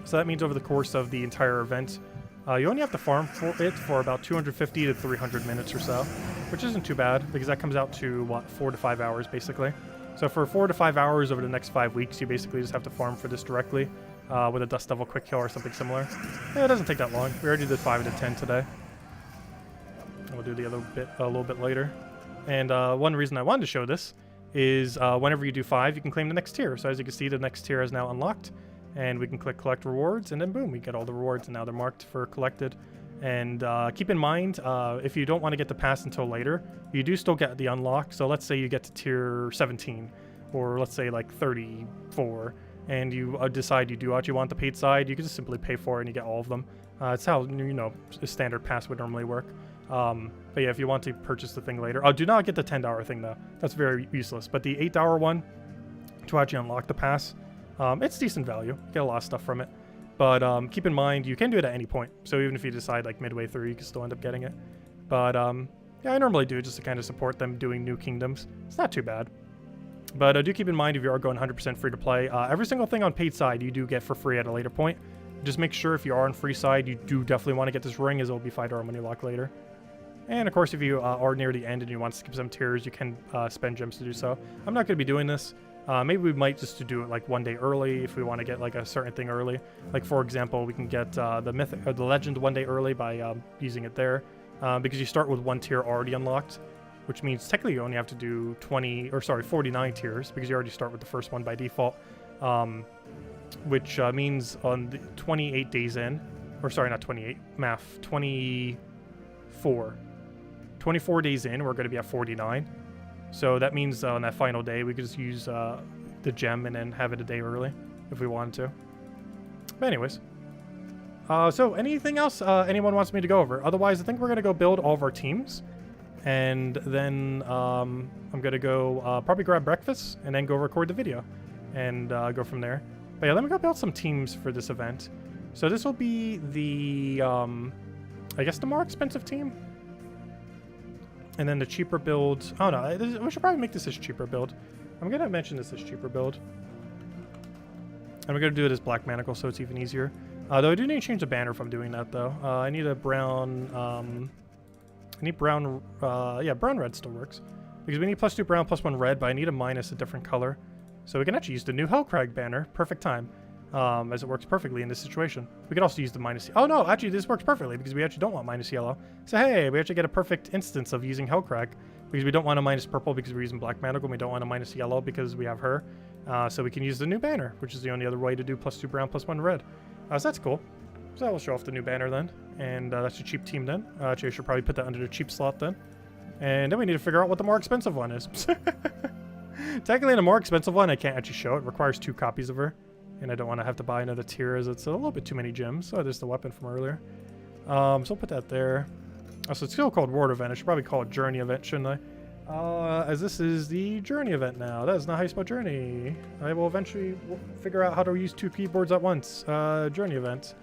So that means over the course of the entire event, you only have to farm for it for about 250 to 300 minutes or so, which isn't too bad, because that comes out to, what, 4 to 5 hours, basically. So for 4 to 5 hours over the next 5 weeks, you basically just have to farm for this directly, with a Dust Devil quick kill or something similar. Yeah, it doesn't take that long. We already did 5 out of 10 today. We'll do the other bit a little bit later. And one reason I wanted to show this is whenever you do 5, you can claim the next tier. So as you can see, the next tier is now unlocked, and we can click collect rewards, and then boom, we get all the rewards, and now they're marked for collected. And keep in mind, if you don't want to get the pass until later, you do still get the unlock. So let's say you get to tier 17, or let's say like 34, and you decide you do actually want the paid side, you can just simply pay for it and you get all of them. It's how, you know, a standard pass would normally work. But yeah, if you want to purchase the thing later, do not get the $10 thing though. That's very useless. But the $8 one, to actually unlock the pass, it's decent value. You get a lot of stuff from it. But keep in mind, you can do it at any point. So even if you decide like midway through, you can still end up getting it. But yeah, I normally do it just to kind of support them doing new kingdoms. It's not too bad. But do keep in mind, if you are going 100% free to play, every single thing on paid side you do get for free at a later point. Just make sure if you are on free side, you do definitely want to get this ring, as it will be $5 money lock later. And of course, if you are near the end and you want to skip some tiers, you can spend gems to do so. I'm not going to be doing this. Maybe we might just to do it like one day early if we want to get like a certain thing early. Like for example, we can get the mythic or the legend one day early by using it there, because you start with one tier already unlocked, which means technically you only have to do 49 tiers because you already start with the first one by default. which means on the 28 days in, or sorry, not 28, math, 24. 24 days in, we're going to be at 49. So that means on that final day, we could just use the gem and then have it a day early if we wanted to. But anyways. So anything else anyone wants me to go over? Otherwise, I think we're going to go build all of our teams. And then I'm going to go probably grab breakfast and then go record the video and go from there. But yeah, let me go build some teams for this event. So this will be the, I guess the more expensive team. And then the cheaper build. Oh no, we should probably make this as cheaper build. I'm going to mention this as cheaper build. And we're going to do it as black manacle so it's even easier. Though I do need to change the banner if I'm doing that though. I need a brown, I need brown, yeah, brown red still works. Because we need +2 brown, +1 red, but I need a minus a different color. So we can actually use the new Hellcrag banner. Perfect time. As it works perfectly in this situation. We could also use the minus... Oh no, actually this works perfectly because we actually don't want minus yellow. So hey, we actually get a perfect instance of using Hellcrag. Because we don't want a minus purple because we're using black manacle. We don't want a minus yellow because we have her. So we can use the new banner, which is the only other way to do +2 brown, +1 red. So that's cool. So that will show off the new banner then. And that's a cheap team then. Actually, I should probably put that under the cheap slot then. And then we need to figure out what the more expensive one is. Technically, the more expensive one, I can't actually show. It requires 2 copies of her. And I don't want to have to buy another tier as it's a little bit too many gems. Oh, there's the weapon from earlier. So I'll put that there. Oh, so it's still called World Event. I should probably call it Journey Event, shouldn't I? As this is the Journey Event now. That is not how you spell Journey. I will eventually figure out how to use 2 keyboards at once. Journey Event.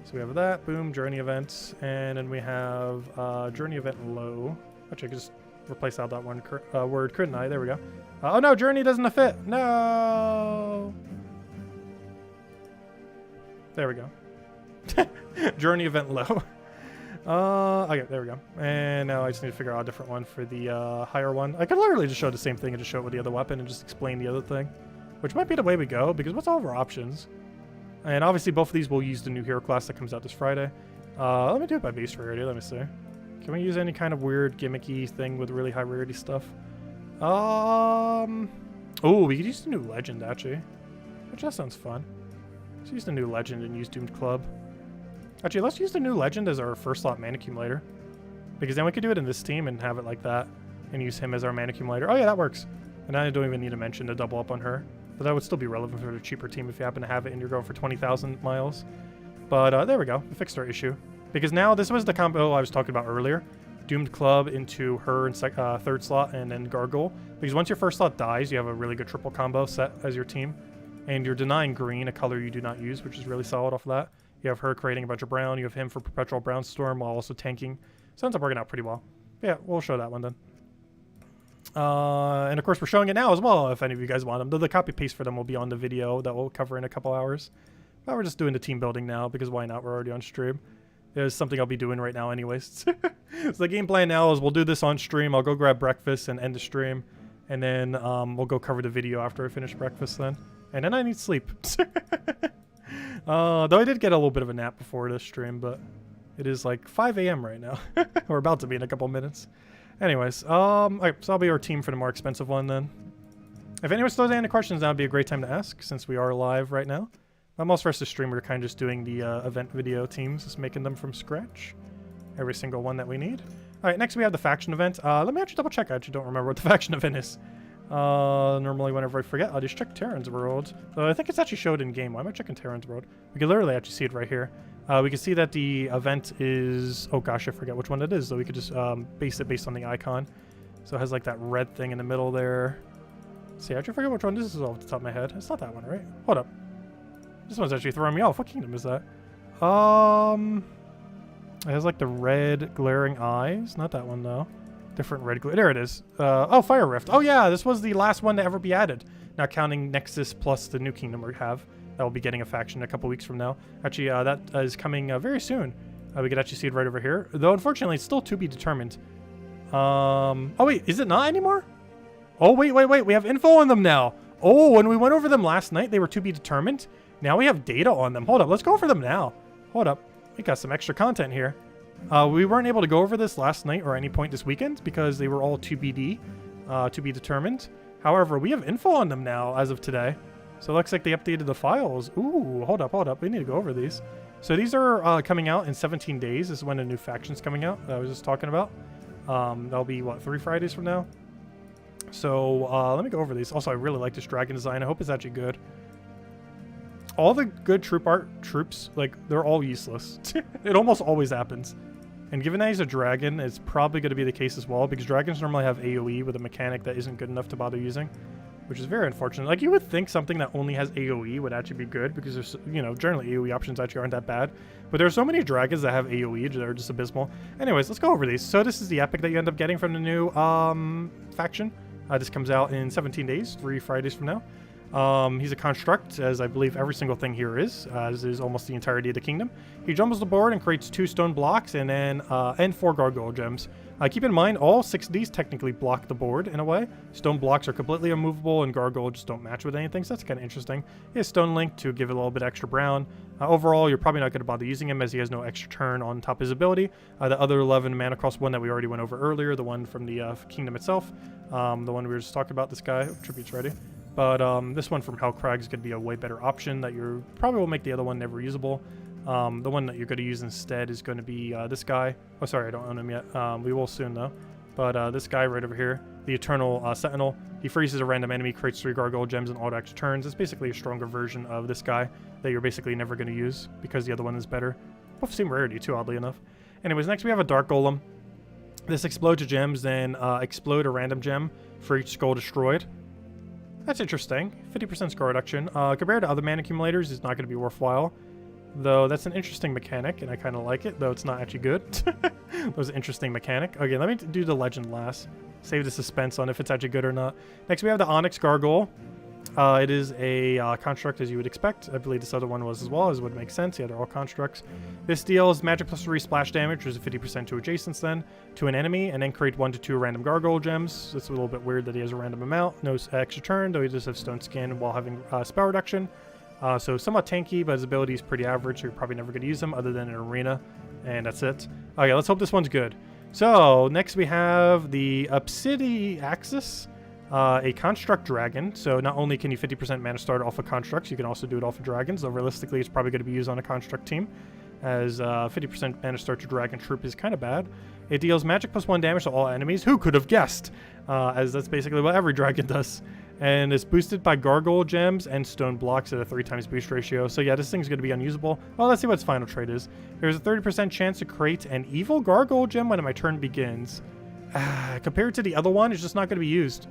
So we have that. Boom, Journey Event. And then we have Journey Event Low. Actually, I could just replace out that one word, couldn't I? There we go. Oh no, Journey doesn't fit. No. There we go. Journey Event Low. Okay, there we go. And now I just need to figure out a different one for the higher one. I could literally just show the same thing and just show it with the other weapon and just explain the other thing. Which might be the way we go, because what's all of our options? And obviously both of these will use the new hero class that comes out this Friday. Let me do it by base rarity, let me see. Can we use any kind of weird gimmicky thing with really high rarity stuff? Oh, we could use the new legend actually. Which that sounds fun. Let's use the new legend and use Doomed Club. Actually, let's use the new legend as our first slot mana accumulator. Because then we could do it in this team and have it like that. And use him as our mana accumulator. Oh yeah, that works. And I don't even need to mention to double up on her. But that would still be relevant for the cheaper team if you happen to have it and you're going for 20,000 miles. But there we go. We fixed our issue. Because now this was the combo I was talking about earlier. Doomed Club into her in third slot and then Gargoyle. Because once your first slot dies, you have a really good triple combo set as your team. And you're denying green, a color you do not use, which is really solid off of that. You have her creating a bunch of brown. You have him for Perpetual Brownstorm while also tanking. So it ends up working out pretty well. But yeah, we'll show that one then. And of course, we're showing it now as well if any of you guys want them. Though the copy paste for them will be on the video that we'll cover in a couple hours. But we're just doing the team building now because why not? We're already on stream. There's something I'll be doing right now anyways. So the game plan now is we'll do this on stream. I'll go grab breakfast and end the stream. And then we'll go cover the video after I finish breakfast then. And then I need sleep. Though I did get a little bit of a nap before this stream, but it is like 5 a.m. right now. We're about to be in a couple minutes. Anyways, okay, so that'll be our team for the more expensive one then. If anyone still has any questions, that would be a great time to ask since we are live right now. But most of us to stream, we're kind of just doing the event video teams, just making them from scratch. Every single one that we need. All right, next we have the faction event. Let me actually double check. I actually don't remember what the faction event is. Normally whenever I forget, I'll just check Terran's World. I think it's actually showed in game. Why am I checking Terran's World? We can literally actually see it right here. We can see that the event is, oh gosh, I forget which one it is. So we could just base it based on the icon. So it has like that red thing in the middle there. Let's see, I actually forget which one this is off the top of my head. It's not that one, right? Hold up. This one's actually throwing me off. What kingdom is that? It has like the red glaring eyes. Not that one though. Different red glare. There it is. Oh, Fire Rift. Oh yeah, this was the last one to ever be added. Not counting Nexus plus the new kingdom we have. That will be getting a faction a couple weeks from now. Actually, that is coming very soon. We could actually see it right over here. Though unfortunately, it's still to be determined. Oh wait, is it not anymore? Oh wait. We have info on them now. Oh, when we went over them last night, they were to be determined. Now we have data on them. Hold up, let's go over them now. Hold up, we got some extra content here. We weren't able to go over this last night or any point this weekend because they were all TBD, to be determined. However, we have info on them now as of today. So it looks like they updated the files. Ooh, hold up. We need to go over these. So these are coming out in 17 days. This is when a new faction's coming out that I was just talking about. That'll be, what, 3 Fridays from now? So let me go over these. Also, I really like this dragon design. I hope it's actually good. All the good troops, like, they're all useless. It almost always happens. And given that he's a dragon, it's probably going to be the case as well, because dragons normally have AoE with a mechanic that isn't good enough to bother using, which is very unfortunate. Like, you would think something that only has AoE would actually be good, because there's, you know, generally AoE options actually aren't that bad. But there's so many dragons that have AoE, they're just abysmal. Anyways, let's go over these. So this is the epic that you end up getting from the new faction. This comes out in 17 days, 3 Fridays from now. He's a construct, as I believe every single thing here is, as is almost the entirety of the kingdom. He jumbles the board and creates 2 stone blocks and then 4 Gargoyle Gems. Keep in mind, all 6 of these technically block the board in a way. Stone blocks are completely unmovable and Gargoyle just don't match with anything, so that's kind of interesting. He has Stone Link to give it a little bit extra brown. Overall, you're probably not going to bother using him as he has no extra turn on top of his ability. The other 11 mana cost one that we already went over earlier, the one from the kingdom itself, the one we were just talking about, this guy, Tribute's ready. But this one from Hellcrag is going to be a way better option that you probably will make the other one never usable. The one that you're going to use instead is going to be this guy. Oh, sorry, I don't own him yet. We will soon, though. But this guy right over here, the Eternal Sentinel, he freezes a random enemy, creates 3 Gargoyle Gems and auto extra turns. It's basically a stronger version of this guy that you're basically never going to use because the other one is better. Both same rarity, too, oddly enough. Anyways, next we have a Dark Golem. This explodes a gems, then explode a random gem for each skull destroyed. That's interesting. 50% score reduction. Compared to other mana accumulators, it's not going to be worthwhile. Though that's an interesting mechanic, and I kind of like it, though it's not actually good. That was an interesting mechanic. Okay, let me do the legend last. Save the suspense on if it's actually good or not. Next, we have the Onyx Gargoyle. It is a construct, as you would expect. I believe this other one was as well, as would make sense. Yeah, they're all constructs. This deals magic plus 3 splash damage, which is 50% to adjacents then, to an enemy, and then create 1 to 2 random Gargoyle Gems. It's a little bit weird that he has a random amount. No extra turn, though he does have Stone Skin while having spell reduction. So somewhat tanky, but his ability is pretty average, so you're probably never going to use him other than in arena, and that's it. Okay, let's hope this one's good. So, next we have the Ssaszix. A construct dragon, so not only can you 50% mana start off of constructs, you can also do it off of dragons, though realistically it's probably going to be used on a construct team, as 50% mana start to dragon troop is kind of bad. It deals magic plus 1 damage to all enemies. Who could have guessed? As that's basically what every dragon does. And it's boosted by Gargoyle Gems and Stone Blocks at a 3x boost ratio. So yeah, this thing's going to be unusable. Well, let's see what its final trait is. There's a 30% chance to create an evil Gargoyle Gem when my turn begins. Compared to the other one, it's just not going to be used.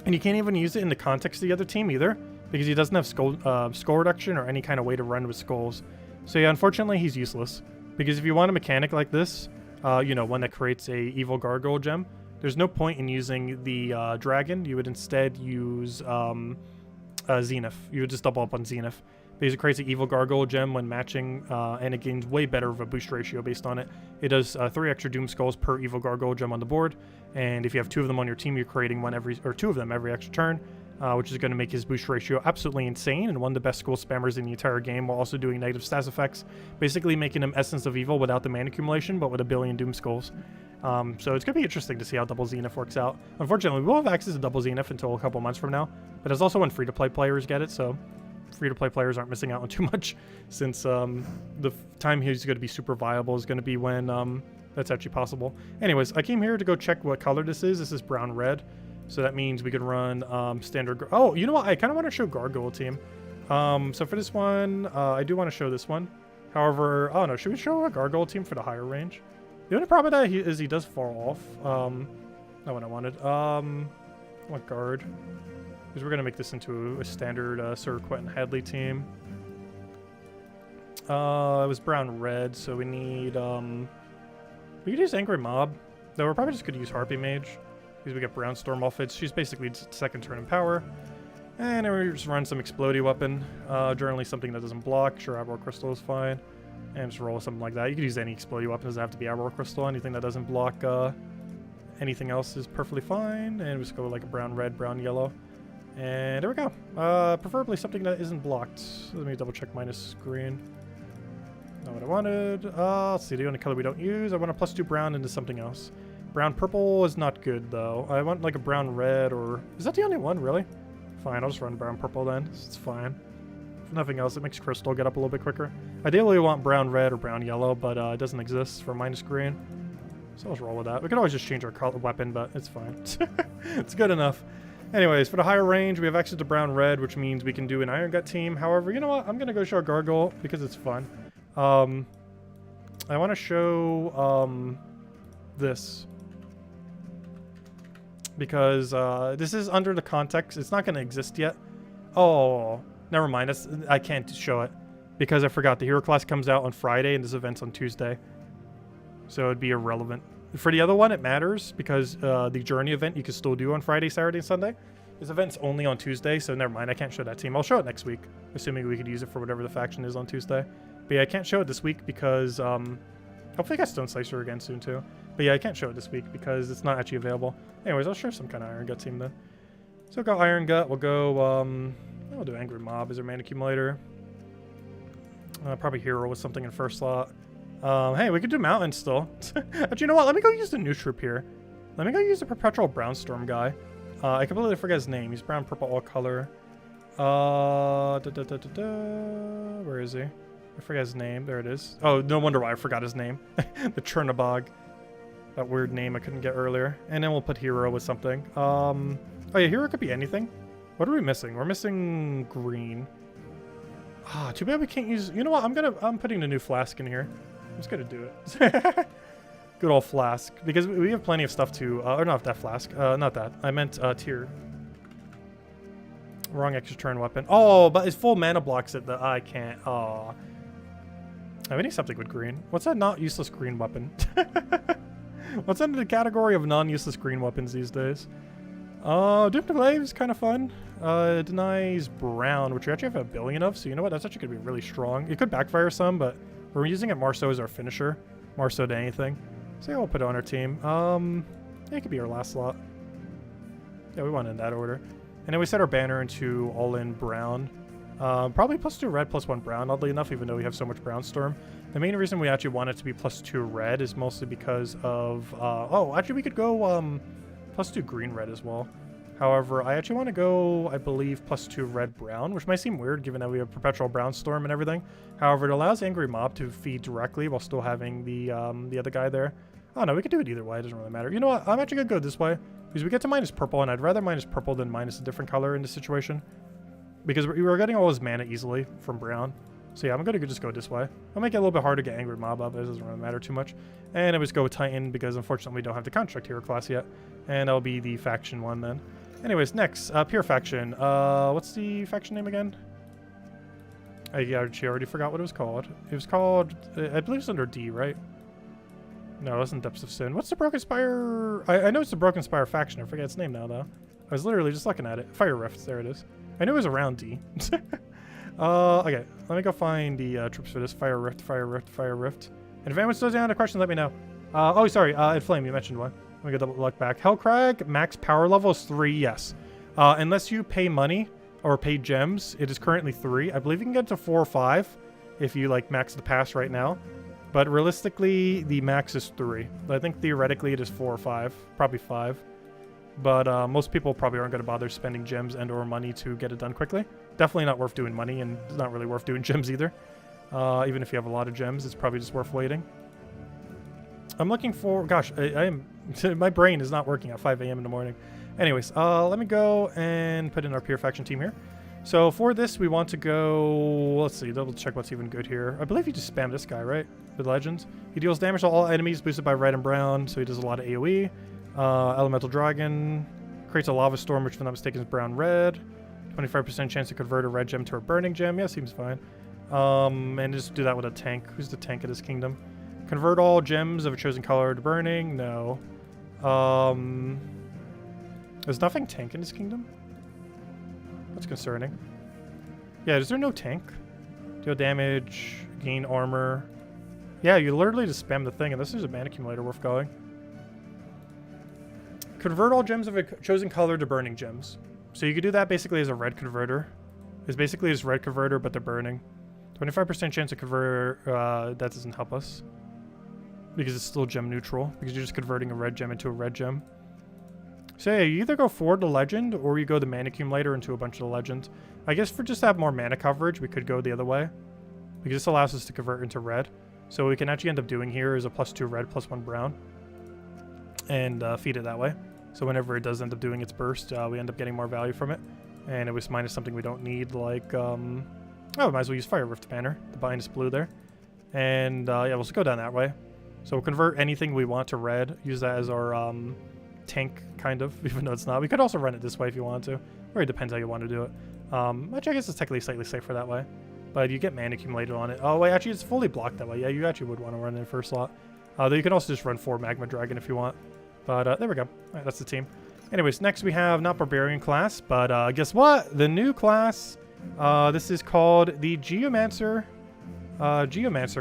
And you can't even use it in the context of the other team either, because he doesn't have skull reduction or any kind of way to run with skulls. So yeah, unfortunately, he's useless. Because if you want a mechanic like this, you know, one that creates a evil Gargoyle Gem, there's no point in using the dragon. You would instead use Zenith. You would just double up on Zenith. Because it creates an evil Gargoyle Gem when matching, and it gains way better of a boost ratio based on it. It does 3 extra Doom Skulls per evil Gargoyle Gem on the board, and if you have 2 of them on your team, you're creating 2 of them every extra turn, which is going to make his boost ratio absolutely insane, and one of the best skull spammers in the entire game, while also doing negative stats effects, basically making him Essence of Evil without the mana accumulation, but with a billion Doom Skulls. So it's going to be interesting to see how Double Zenith works out. Unfortunately, we won't have access to Double Zenith until a couple months from now, but it's also when free-to-play players get it, so free-to-play players aren't missing out on too much, since the time he's going to be super viable is going to be when that's actually possible. Anyways, I came here to go check what color this is. This is brown-red, so that means we could run standard... Oh, you know what? I kind of want to show Gargoyle team. So for this one, I do want to show this one. However, oh no, should we show a Gargoyle team for the higher range? The only problem with that is he does fall off. Not what I wanted. I want guard. Because we're going to make this into a standard Sir Quentin Hadley team. It was brown-red, so we need... we could use Angry Mob. Though we're probably just going to use Harpy Mage. Because we get Brown Storm outfits. She's basically second turn in power. And then we just run some Explodey weapon. Generally something that doesn't block. Sure, Arrow Crystal is fine. And just roll something like that. You could use any Explodey weapon. It doesn't have to be Arrow Crystal. Anything that doesn't block anything else is perfectly fine. And we just go with like a brown-red, brown-yellow. And there we go. Preferably something that isn't blocked. Let me double check minus green. Not what I wanted. Let's see, the only color we don't use. I want a +2 brown into something else. Brown purple is not good though. I want like a brown red or... Is that the only one, really? Fine, I'll just run brown purple then. It's fine. If nothing else, it makes crystal get up a little bit quicker. Ideally, we want brown red or brown yellow, but it doesn't exist for minus green. So let's roll with that. We could always just change our color weapon, but it's fine. It's good enough. Anyways, for the higher range, we have access to brown red, which means we can do an Iron Gut team. However, you know what? I'm going to go show a Gargoyle because it's fun. I want to show this. Because this is under the context. It's not going to exist yet. Oh, never mind. I can't show it. Because I forgot the hero class comes out on Friday and this event's on Tuesday. So it'd be irrelevant. For the other one, it matters because the journey event you can still do on Friday, Saturday, and Sunday. This event's only on Tuesday, so never mind. I can't show that team. I'll show it next week, assuming we could use it for whatever the faction is on Tuesday. But yeah, I can't show it this week because hopefully I got Stone Slicer again soon too. But yeah, I can't show it this week because it's not actually available. Anyways, I'll show some kind of Iron Gut team then. So we'll go Iron Gut. We'll go we'll do Angry Mob as our mana accumulator. Probably Hero with something in first slot. Hey, we could do Mountain still. But you know what? Let me go use the new troop here. Let me go use the Perpetual Brownstorm guy. I completely forget his name. He's brown, purple, all color. Where is he? I forget his name. There it is. Oh, no wonder why I forgot his name. The Chernabog. That weird name I couldn't get earlier. And then we'll put Hero with something. Oh yeah, Hero could be anything. What are we missing? We're missing green. Ah, too bad we can't use... You know what? I'm putting the new flask in here. I'm just gonna do it. Good old flask. Because we have plenty of stuff to... or not that flask. Not that. I meant tier. Wrong extra turn weapon. Oh, but his full mana blocks it. I can't. Oh. I need something with green. What's that not useless green weapon? What's under the category of non-useless green weapons these days? Doom to Glaive is kind of fun. It denies brown, which we actually have a billion of, so you know what? That's actually going to be really strong. It could backfire some, but we're using it more so as our finisher. More so than anything. So yeah, we'll put it on our team. Yeah, it could be our last slot. Yeah, we want it in that order. And then we set our banner into all-in brown. Probably +2 red, +1 brown, oddly enough, even though we have so much Brownstorm. The main reason we actually want it to be +2 red is mostly because of... oh, actually we could go +2 green-red as well. However, I actually want to go, I believe, +2 red-brown, which might seem weird given that we have Perpetual Brownstorm and everything. However, it allows Angry Mob to feed directly while still having the other guy there. Oh no, we could do it either way, it doesn't really matter. You know what, I'm actually going to go this way, because we get to minus purple, and I'd rather minus purple than minus a different color in this situation. Because we're getting all his mana easily from brown. So yeah, I'm going to just go this way. I'll make it a little bit harder to get Angry Mob up, it doesn't really matter too much. And I just go with Titan, because unfortunately we don't have the Construct Hero class yet. And that'll be the faction one then. Anyways, next, Pure Faction. What's the faction name again? I actually already forgot what it was called. It was called, I believe it's under D, right? No, it wasn't Depths of Sin. What's the Broken Spire? I know it's the Broken Spire faction. I forget its name now, though. I was literally just looking at it. Fire Rifts, there it is. I knew it was around D. Okay, let me go find the troops for this. Fire Rift, Fire Rift, Fire Rift. And if anyone still has any questions, let me know. Oh, sorry, Inflame, you mentioned one. Let me get double look back. Hellcrag, max power level is 3, yes. Unless you pay money or pay gems, it is currently 3. I believe you can get to 4 or 5 if you like max the pass right now. But realistically, the max is 3. I think theoretically it is 4 or 5, probably 5. But most people probably aren't going to bother spending gems and or money to get it done quickly. Definitely not worth doing money, and it's not really worth doing gems either. Even if you have a lot of gems, it's probably just worth waiting. I'm looking for... Gosh, I am... my brain is not working at 5 a.m. in the morning. Anyways, let me go and put in our Pure Faction team here. So for this, we want to go... Let's see, double check what's even good here. I believe you just spam this guy, right? With Legends. He deals damage to all enemies boosted by red and brown, so he does a lot of AoE. Elemental Dragon. Creates a Lava Storm, which if I'm not mistaken is brown-red. 25% chance to convert a red gem to a burning gem. Yeah, seems fine. And just do that with a tank. Who's the tank of this kingdom? Convert all gems of a chosen color to burning. No. There's nothing tank in this kingdom? That's concerning. Yeah, is there no tank? Deal damage, gain armor. Yeah, you literally just spam the thing, and this is a mana accumulator worth going. Convert all gems of a chosen color to burning gems. So you could do that basically as a red converter. It's basically just red converter, but they're burning. 25% chance to convert, that doesn't help us. Because it's still gem neutral, because you're just converting a red gem into a red gem. So yeah, you either go forward to legend or you go the mana accumulator into a bunch of the legends. I guess for just to have more mana coverage, we could go the other way. Because this allows us to convert into red. So what we can actually end up doing here is a +2 red, +1 brown. And feed it that way. So whenever it does end up doing its burst, we end up getting more value from it. And it was minus something we don't need, like, oh, we might as well use Fire Rift Banner, the minus blue there. And yeah, we'll just go down that way. So we'll convert anything we want to red, use that as our tank, kind of, even though it's not. We could also run it this way if you wanted to. Or it depends how you want to do it. Which I guess is technically slightly safer that way. But you get mana accumulated on it. Oh, wait, actually, it's fully blocked that way. Yeah, you actually would want to run it in first slot. Though you can also just run 4 Magma Dragon if you want. But there we go. All right, that's the team. Anyways, next we have not Barbarian class, but guess what? The new class. This is called the Geomancer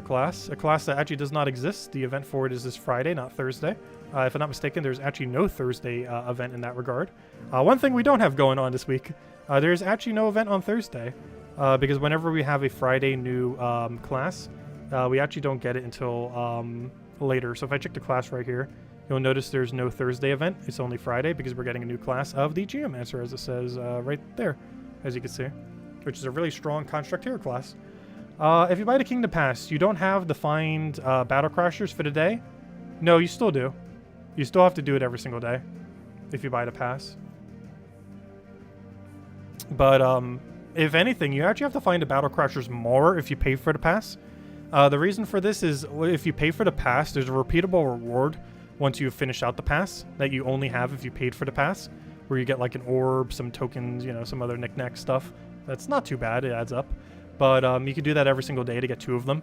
class, a class that actually does not exist. The event for it is this Friday, not Thursday. If I'm not mistaken, there's actually no Thursday event in that regard. One thing we don't have going on this week, there's actually no event on Thursday, because whenever we have a Friday new class, we actually don't get it until later. So if I check the class right here, you'll notice there's no Thursday event. It's only Friday because we're getting a new class of the Geomancer, as it says right there, as you can see, which is a really strong Construct Hero class. If you buy the Kingdom Pass, you don't have defined Battle Crashers for the day. No, you still do. You still have to do it every single day if you buy the pass. But if anything, you actually have to find the Battle Crashers more if you pay for the pass. The reason for this is if you pay for the pass, there's a repeatable reward once you finish out the pass that you only have if you paid for the pass, where you get like an orb, some tokens, you know, some other knick-knack stuff. That's not too bad. It adds up. But you can do that every single day to get 2 of them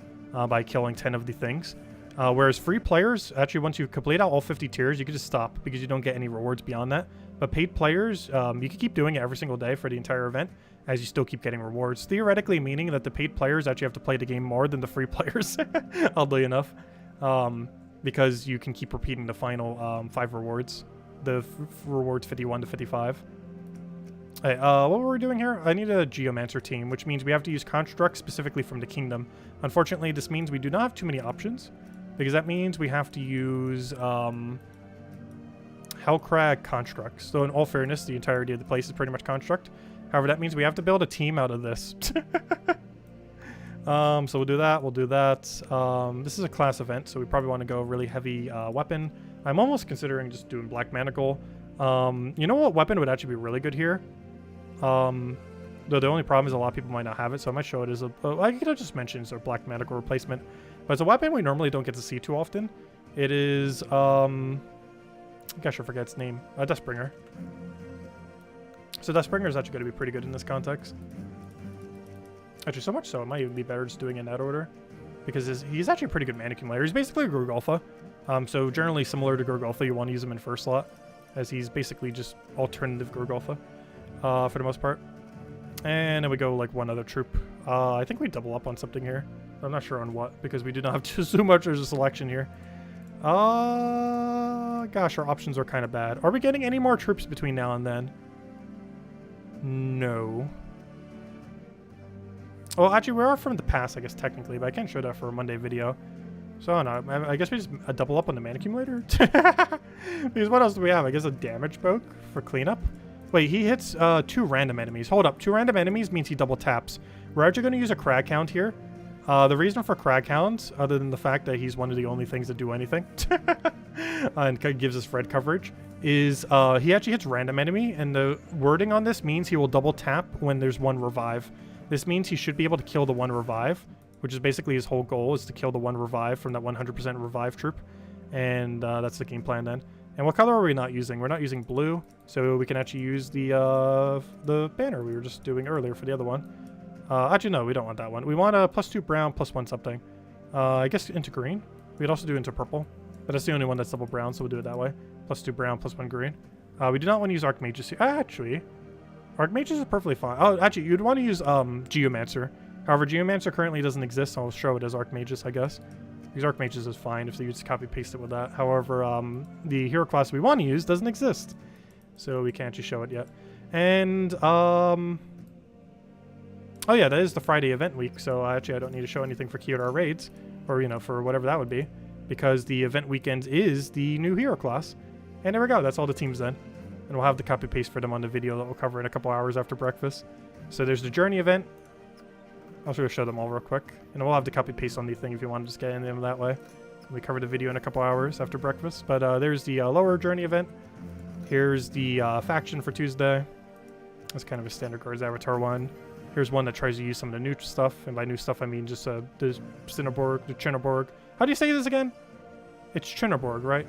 by killing 10 of the things. Whereas free players, actually, once you complete out all 50 tiers, you can just stop because you don't get any rewards beyond that. But paid players, you can keep doing it every single day for the entire event, as you still keep getting rewards. Theoretically meaning that the paid players actually have to play the game more than the free players, oddly enough. Because you can keep repeating the final 5 rewards. The rewards 51 to 55. Hey, what were we doing here? I need a Geomancer team, which means we have to use constructs specifically from the kingdom. Unfortunately, this means we do not have too many options, because that means we have to use Hellcrag constructs. So in all fairness, the entirety of the place is pretty much construct. However, that means we have to build a team out of this. So we'll do that. We'll do that. This is a class event, so we probably want to go really heavy weapon. I'm almost considering just doing Black Manacle. You know what weapon would actually be really good here? Though the only problem is a lot of people might not have it, so I might show it as a... I could have just mentioned it's a Black Manacle replacement. But it's a weapon we normally don't get to see too often. It is... gosh, I forget its name. Deathbringer. So Deathbringer is actually going to be pretty good in this context. Actually, so much so, it might even be better just doing it in that order. Because he's actually a pretty good mana accumulator. He's basically a Gurgulfa. So generally similar to Gurgulfa, you want to use him in first slot, as he's basically just alternative Gurgulfa for the most part. And then we go like one other troop. I think we double up on something here. I'm not sure on what, because we do not have too much as a selection here. Gosh, our options are kind of bad. Are we getting any more troops between now and then? No. Well, actually, we are from the past, I guess, technically, but I can't show that for a Monday video. So, I don't know. I guess we just double up on the mana accumulator? Because what else do we have? I guess a damage poke for cleanup? Wait, he hits 2 random enemies. Hold up. 2 random enemies means he double taps. We're actually going to use a Crag Hound here. The reason for Crag Hounds, other than the fact that he's one of the only things that do anything, and gives us red coverage, is he actually hits random enemy, and the wording on this means he will double tap when there's 1 revive. This means he should be able to kill the 1 revive, which is basically his whole goal, is to kill the 1 revive from that 100% revive troop. And that's the game plan then. And what color are we not using? We're not using blue, so we can actually use the banner we were just doing earlier for the other one. Actually, no, we don't want that one. We want a +2 brown, +1 something. I guess into green. We could also do into purple, but that's the only one that's double brown, so we'll do it that way. +2 brown, +1 green. We do not want to use Archmages here. Actually, Archmages is perfectly fine. Oh, actually, you'd want to use Geomancer. However, Geomancer currently doesn't exist, so I'll show it as Archmages, I guess. Because Archmages is fine if you just copy-paste it with that. However, the hero class we want to use doesn't exist, so we can't actually show it yet. And, oh yeah, that is the Friday event week, so actually I don't need to show anything for Kyodar raids, or, you know, for whatever that would be, because the event weekend is the new hero class. And there we go, that's all the teams then. and we'll have the copy paste for them on the video that we'll cover in a couple hours after breakfast. So there's the journey event. I'll just show them all real quick, and we'll have the copy paste on the thing if you want to just get in them that way. We cover the video in a couple hours after breakfast, but there's the lower journey event. Here's the faction for Tuesday. That's kind of a standard Guards Avatar one. Here's one that tries to use some of the new stuff, and by new stuff I mean just the Cinnaborg, the Chinnaborg. How do you say this again? It's Chinnaborg, right?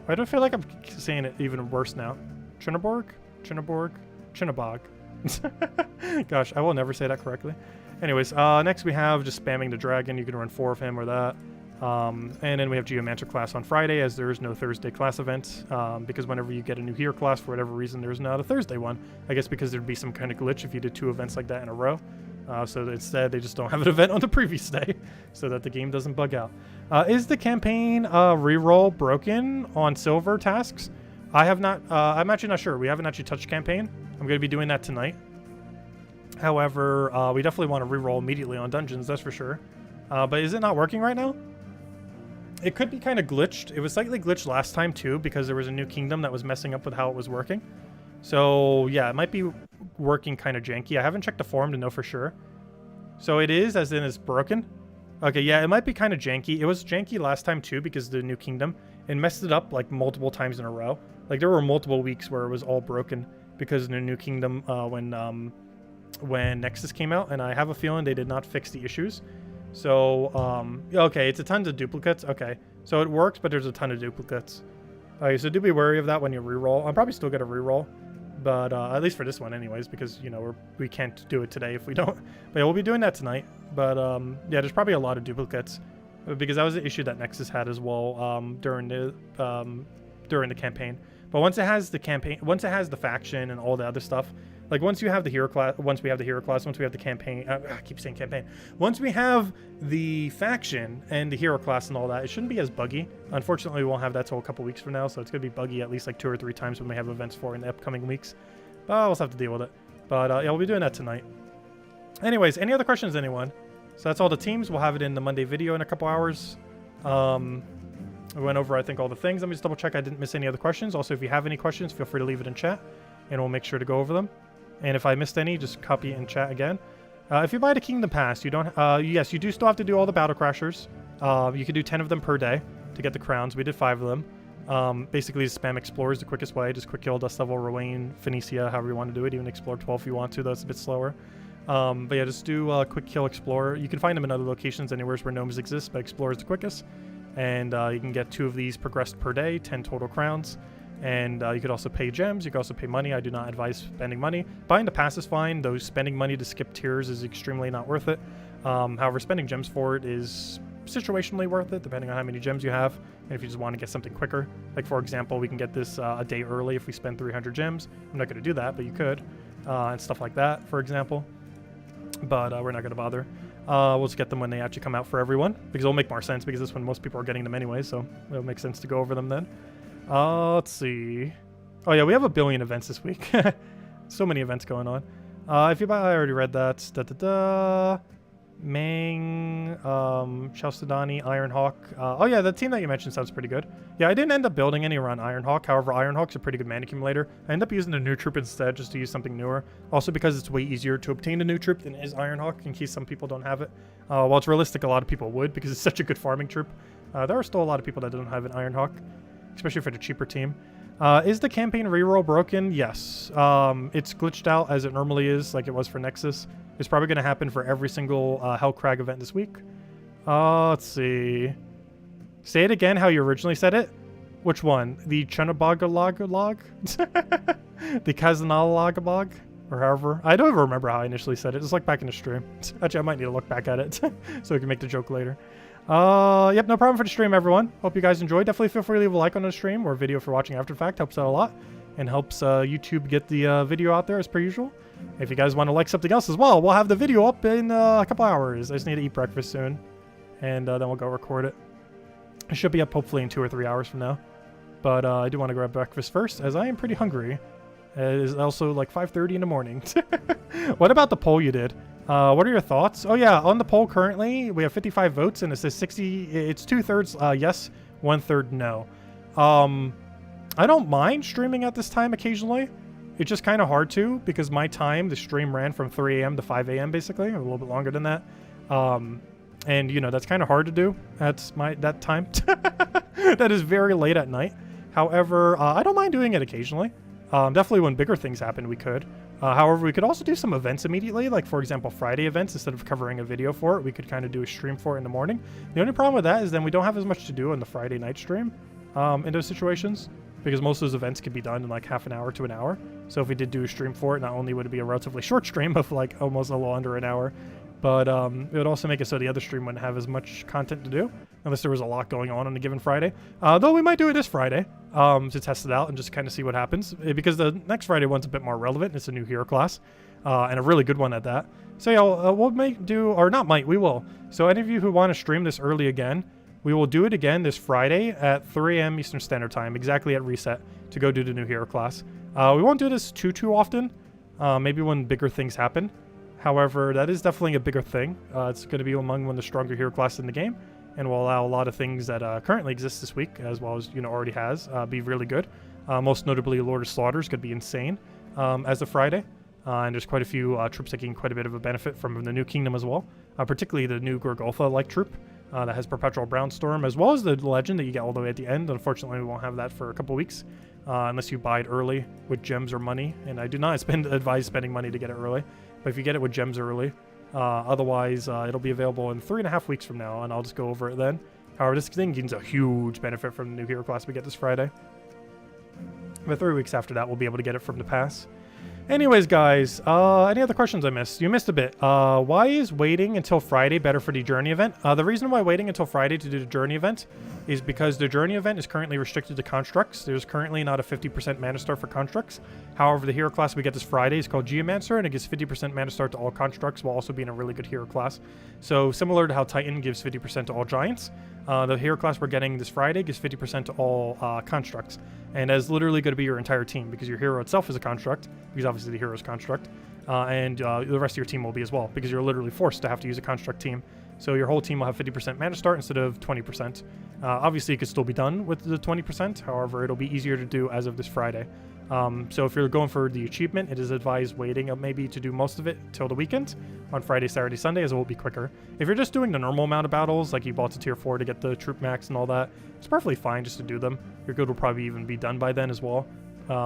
I don't feel like I'm saying it even worse now. Chinnaborg? Chinnabog? Gosh, I will never say that correctly. Anyways, next we have just spamming the dragon. You can run 4 of him or that. And then we have Geomancer class on Friday, as there is no Thursday class event, because whenever you get a new hero class, for whatever reason, there's not a Thursday one. I guess because thered be some kind of glitch if you did 2 events like that in a row. So instead, they just don't have an event on the previous day, so that the game doesn't bug out. Is the campaign reroll broken on silver tasks? I have not, I'm actually not sure. We haven't actually touched campaign. I'm going to be doing that tonight. However, we definitely want to reroll immediately on dungeons, that's for sure. But is it not working right now? It could be kind of glitched. It was slightly glitched last time too, because there was a new kingdom that was messing up with how it was working. So yeah, it might be working kind of janky. I haven't checked the forum to know for sure. So it is, as in it's broken. Okay, yeah, it might be kind of janky. It was janky last time too, because of the new kingdom. It messed it up like multiple times in a row. Like there were multiple weeks where it was all broken because of the new kingdom when Nexus came out, and I have a feeling they did not fix the issues. So, okay, it's a ton of duplicates. Okay, so it works, but there's a ton of duplicates. Okay, so do be wary of that when you reroll. I'm probably still gonna reroll, but at least for this one anyways, because, you know, we can't do it today if we don't. But yeah, we'll be doing that tonight. But yeah, there's probably a lot of duplicates, because that was the issue that Nexus had as well during the campaign. But once it has the campaign, once it has the faction and all the other stuff, like once you have the hero class, once we have the hero class, once we have the campaign, I keep saying campaign. Once we have the faction and the hero class and all that, it shouldn't be as buggy. Unfortunately, we won't have that till a couple weeks from now, so it's gonna be buggy at least like 2 or 3 times when we have events for in the upcoming weeks. But we'll have to deal with it. But yeah, we'll be doing that tonight. Anyways, any other questions, anyone? So that's all the teams. We'll have it in the Monday video in a couple hours. We went over, I think, all the things. Let me just double check I didn't miss any other questions. Also, if you have any questions, feel free to leave it in chat, and we'll make sure to go over them. And if I missed any, just copy in chat again. If you buy the Kingdom Pass, you don't. Yes, you do still have to do all the Battle Crashers. You can do 10 of them per day to get the crowns. We did 5 of them. Basically, spam Explore is the quickest way. Just quick kill, Dust Level, Rowain, Phoenicia, however you want to do it. Even Explore 12 if you want to. That's a bit slower. But yeah, just do quick kill Explorer. You can find them in other locations, anywhere where gnomes exist, but Explorer is the quickest. And you can get 2 of these progressed per day, 10 total crowns. And you could also pay gems. You could also pay money. I do not advise spending money. Buying the pass is fine, though spending money to skip tiers is extremely not worth it. However, spending gems for it is situationally worth it, depending on how many gems you have, and if you just want to get something quicker. Like, for example, we can get this a day early if we spend 300 gems. I'm not going to do that, but you could. And stuff like that, for example. But we're not going to bother. We'll just get them when they actually come out for everyone, because it'll make more sense, because this is when most people are getting them anyway, so it'll make sense to go over them then. Let's see. Oh yeah, we have a billion events this week. So many events going on. If you buy, I already read that. Mang, Chalcedony, Ironhawk. Oh yeah, the team that you mentioned sounds pretty good. Yeah, I didn't end up building any around Ironhawk. However, Ironhawk's a pretty good mana accumulator. I ended up using the new troop instead, just to use something newer. Also because it's way easier to obtain a new troop than is Ironhawk, in case some people don't have it. While it's realistic, a lot of people would, because it's such a good farming troop. There are still a lot of people that don't have an Ironhawk, especially for the cheaper team. Is the campaign reroll broken? Yes. It's glitched out as it normally is, like it was for Nexus. It's probably going to happen for every single Hellcrag event this week. Let's see. Say it again how you originally said it. Which one? The Chunabogolog? The Kazanalagabog? Or however. I don't even remember how I initially said it. It's like back in the stream. Actually, I might need to look back at it so we can make the joke later. Yep, no problem for the stream, everyone. Hope you guys enjoyed. Definitely feel free to leave a like on the stream or video for watching after the fact. Helps out a lot and helps YouTube get the video out there as per usual. If you guys want to like something else as well, we'll have the video up in a couple hours. I just need to eat breakfast soon, and then we'll go record it. It should be up hopefully in 2 or 3 hours from now. But I do want to grab breakfast first, as I am pretty hungry. It is also like 5:30 in the morning. What about the poll you did? What are your thoughts? Oh yeah, on the poll currently, we have 55 votes, and it says 60, it's 2/3 yes, 1/3 no. I don't mind streaming at this time occasionally. It's just kind of hard to, because my time, the stream ran from 3 a.m. to 5 a.m. basically, or a little bit longer than that. And you know, that's kind of hard to do at that time. That is very late at night. However, I don't mind doing it occasionally. Definitely when bigger things happen, we could. However, we could also do some events immediately, like for example, Friday events. Instead of covering a video for it, we could kind of do a stream for it in the morning. The only problem with that is then we don't have as much to do on the Friday night stream in those situations, because most of those events could be done in like half an hour to an hour. So if we did do a stream for it, not only would it be a relatively short stream of like almost a little under an hour, but it would also make it so the other stream wouldn't have as much content to do, unless there was a lot going on a given Friday. Though we might do it this Friday to test it out and just kind of see what happens, because the next Friday one's a bit more relevant. It's a new hero class, and a really good one at that. So yeah, we will. So any of you who want to stream this early again, we will do it again this Friday at 3 a.m. Eastern Standard Time, exactly at reset, to go do the new hero class. We won't do this too often, maybe when bigger things happen. However, that is definitely a bigger thing. It's going to be among one of the stronger hero classes in the game, and will allow a lot of things that currently exist this week, as well as already has, be really good. Most notably, Lord of Slaughter is going to be insane as of Friday, and there's quite a few troops taking quite a bit of a benefit from the new kingdom as well, particularly the new Gorgotha-like troop that has Perpetual Brownstorm, as well as the legend that you get all the way at the end. Unfortunately, we won't have that for a couple weeks, unless you buy it early with gems or money, and I do not advise spending money to get it early. But if you get it with gems early, otherwise it'll be available in 3.5 weeks from now, and I'll just go over it then. However, this thing gains a huge benefit from the new hero class we get this Friday. But 3 weeks after that, we'll be able to get it from the pass. Anyways, guys, any other questions I missed? You missed a bit. Why is waiting until Friday better for the Journey event? The reason why waiting until Friday to do the Journey event is because the Journey event is currently restricted to constructs. There's currently not a 50% mana star for constructs. However, the hero class we get this Friday is called Geomancer, and it gives 50% mana star to all constructs while also being a really good hero class. So similar to how Titan gives 50% to all giants, the hero class we're getting this Friday gives 50% to all constructs. And that is literally going to be your entire team, because your hero itself is a construct, because obviously the hero is construct, and the rest of your team will be as well, because you're literally forced to have to use a construct team. So your whole team will have 50% mana start instead of 20%. Obviously, it could still be done with the 20%. However, it'll be easier to do as of this Friday. So if you're going for the achievement, it is advised waiting maybe to do most of it till the weekend on Friday, Saturday, Sunday, as it will be quicker. If you're just doing the normal amount of battles, like you bought to tier 4 to get the troop max and all that, it's perfectly fine just to do them. Your guild will probably even be done by then as well,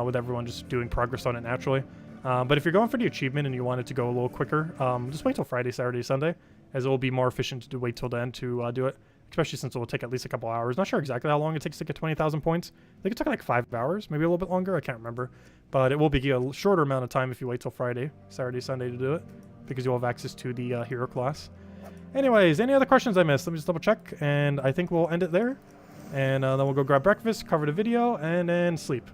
with everyone just doing progress on it naturally. But if you're going for the achievement and you want it to go a little quicker, just wait till Friday, Saturday, Sunday, as it will be more efficient to wait till then to do it, especially since it will take at least a couple hours. Not sure exactly how long it takes to get 20,000 points. I think it took like 5 hours, maybe a little bit longer, I can't remember. But it will be a shorter amount of time if you wait till Friday, Saturday, Sunday to do it, because you'll have access to the hero class. Anyways, any other questions I missed? Let me just double check, and I think we'll end it there. And then we'll go grab breakfast, cover the video, and then sleep.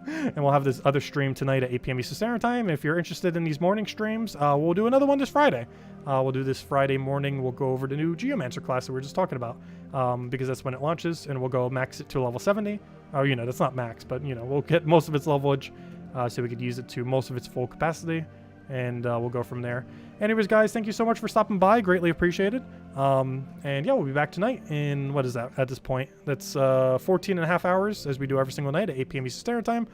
And we'll have this other stream tonight at 8 p.m. Eastern Standard Time. If you're interested in these morning streams, we'll do another one this Friday. We'll do this Friday morning. We'll go over the new Geomancer class that we were just talking about, because that's when it launches, and we'll go max it to level 70. Or, that's not max, but, we'll get most of its levelage, so we could use it to most of its full capacity, and we'll go from there. Anyways, guys, thank you so much for stopping by. Greatly appreciated. And yeah, we'll be back tonight in, what is that at this point? That's 14.5 hours, as we do every single night at 8 p.m. Eastern Standard Time.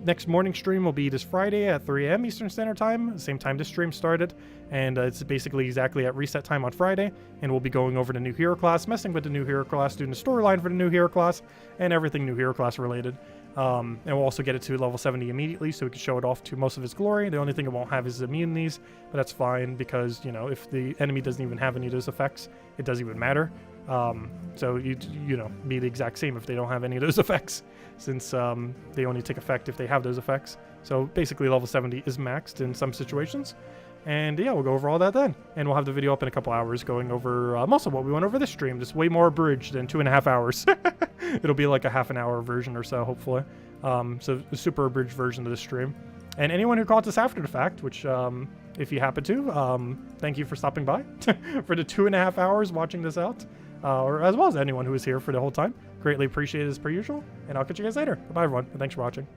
Next morning stream will be this Friday at 3 a.m. Eastern Standard Time, same time this stream started. And it's basically exactly at reset time on Friday. And we'll be going over the new hero class, messing with the new hero class, doing the storyline for the new hero class, and everything new hero class related. And we'll also get it to level 70 immediately, so we can show it off to most of its glory. The only thing it won't have is immunities, but that's fine, because, if the enemy doesn't even have any of those effects, it doesn't even matter. So you be the exact same if they don't have any of those effects, since they only take effect if they have those effects. So basically level 70 is maxed in some situations. And yeah, we'll go over all that then. And we'll have the video up in a couple hours going over most of what we went over this stream. Just way more abridged than 2.5 hours. It'll be like a half an hour version or so, hopefully. So a super abridged version of this stream. And anyone who caught this after the fact, which if you happen to, thank you for stopping by for the 2.5 hours watching this out. Or as well as anyone who was here for the whole time. Greatly appreciated as per usual. And I'll catch you guys later. Bye everyone, and thanks for watching.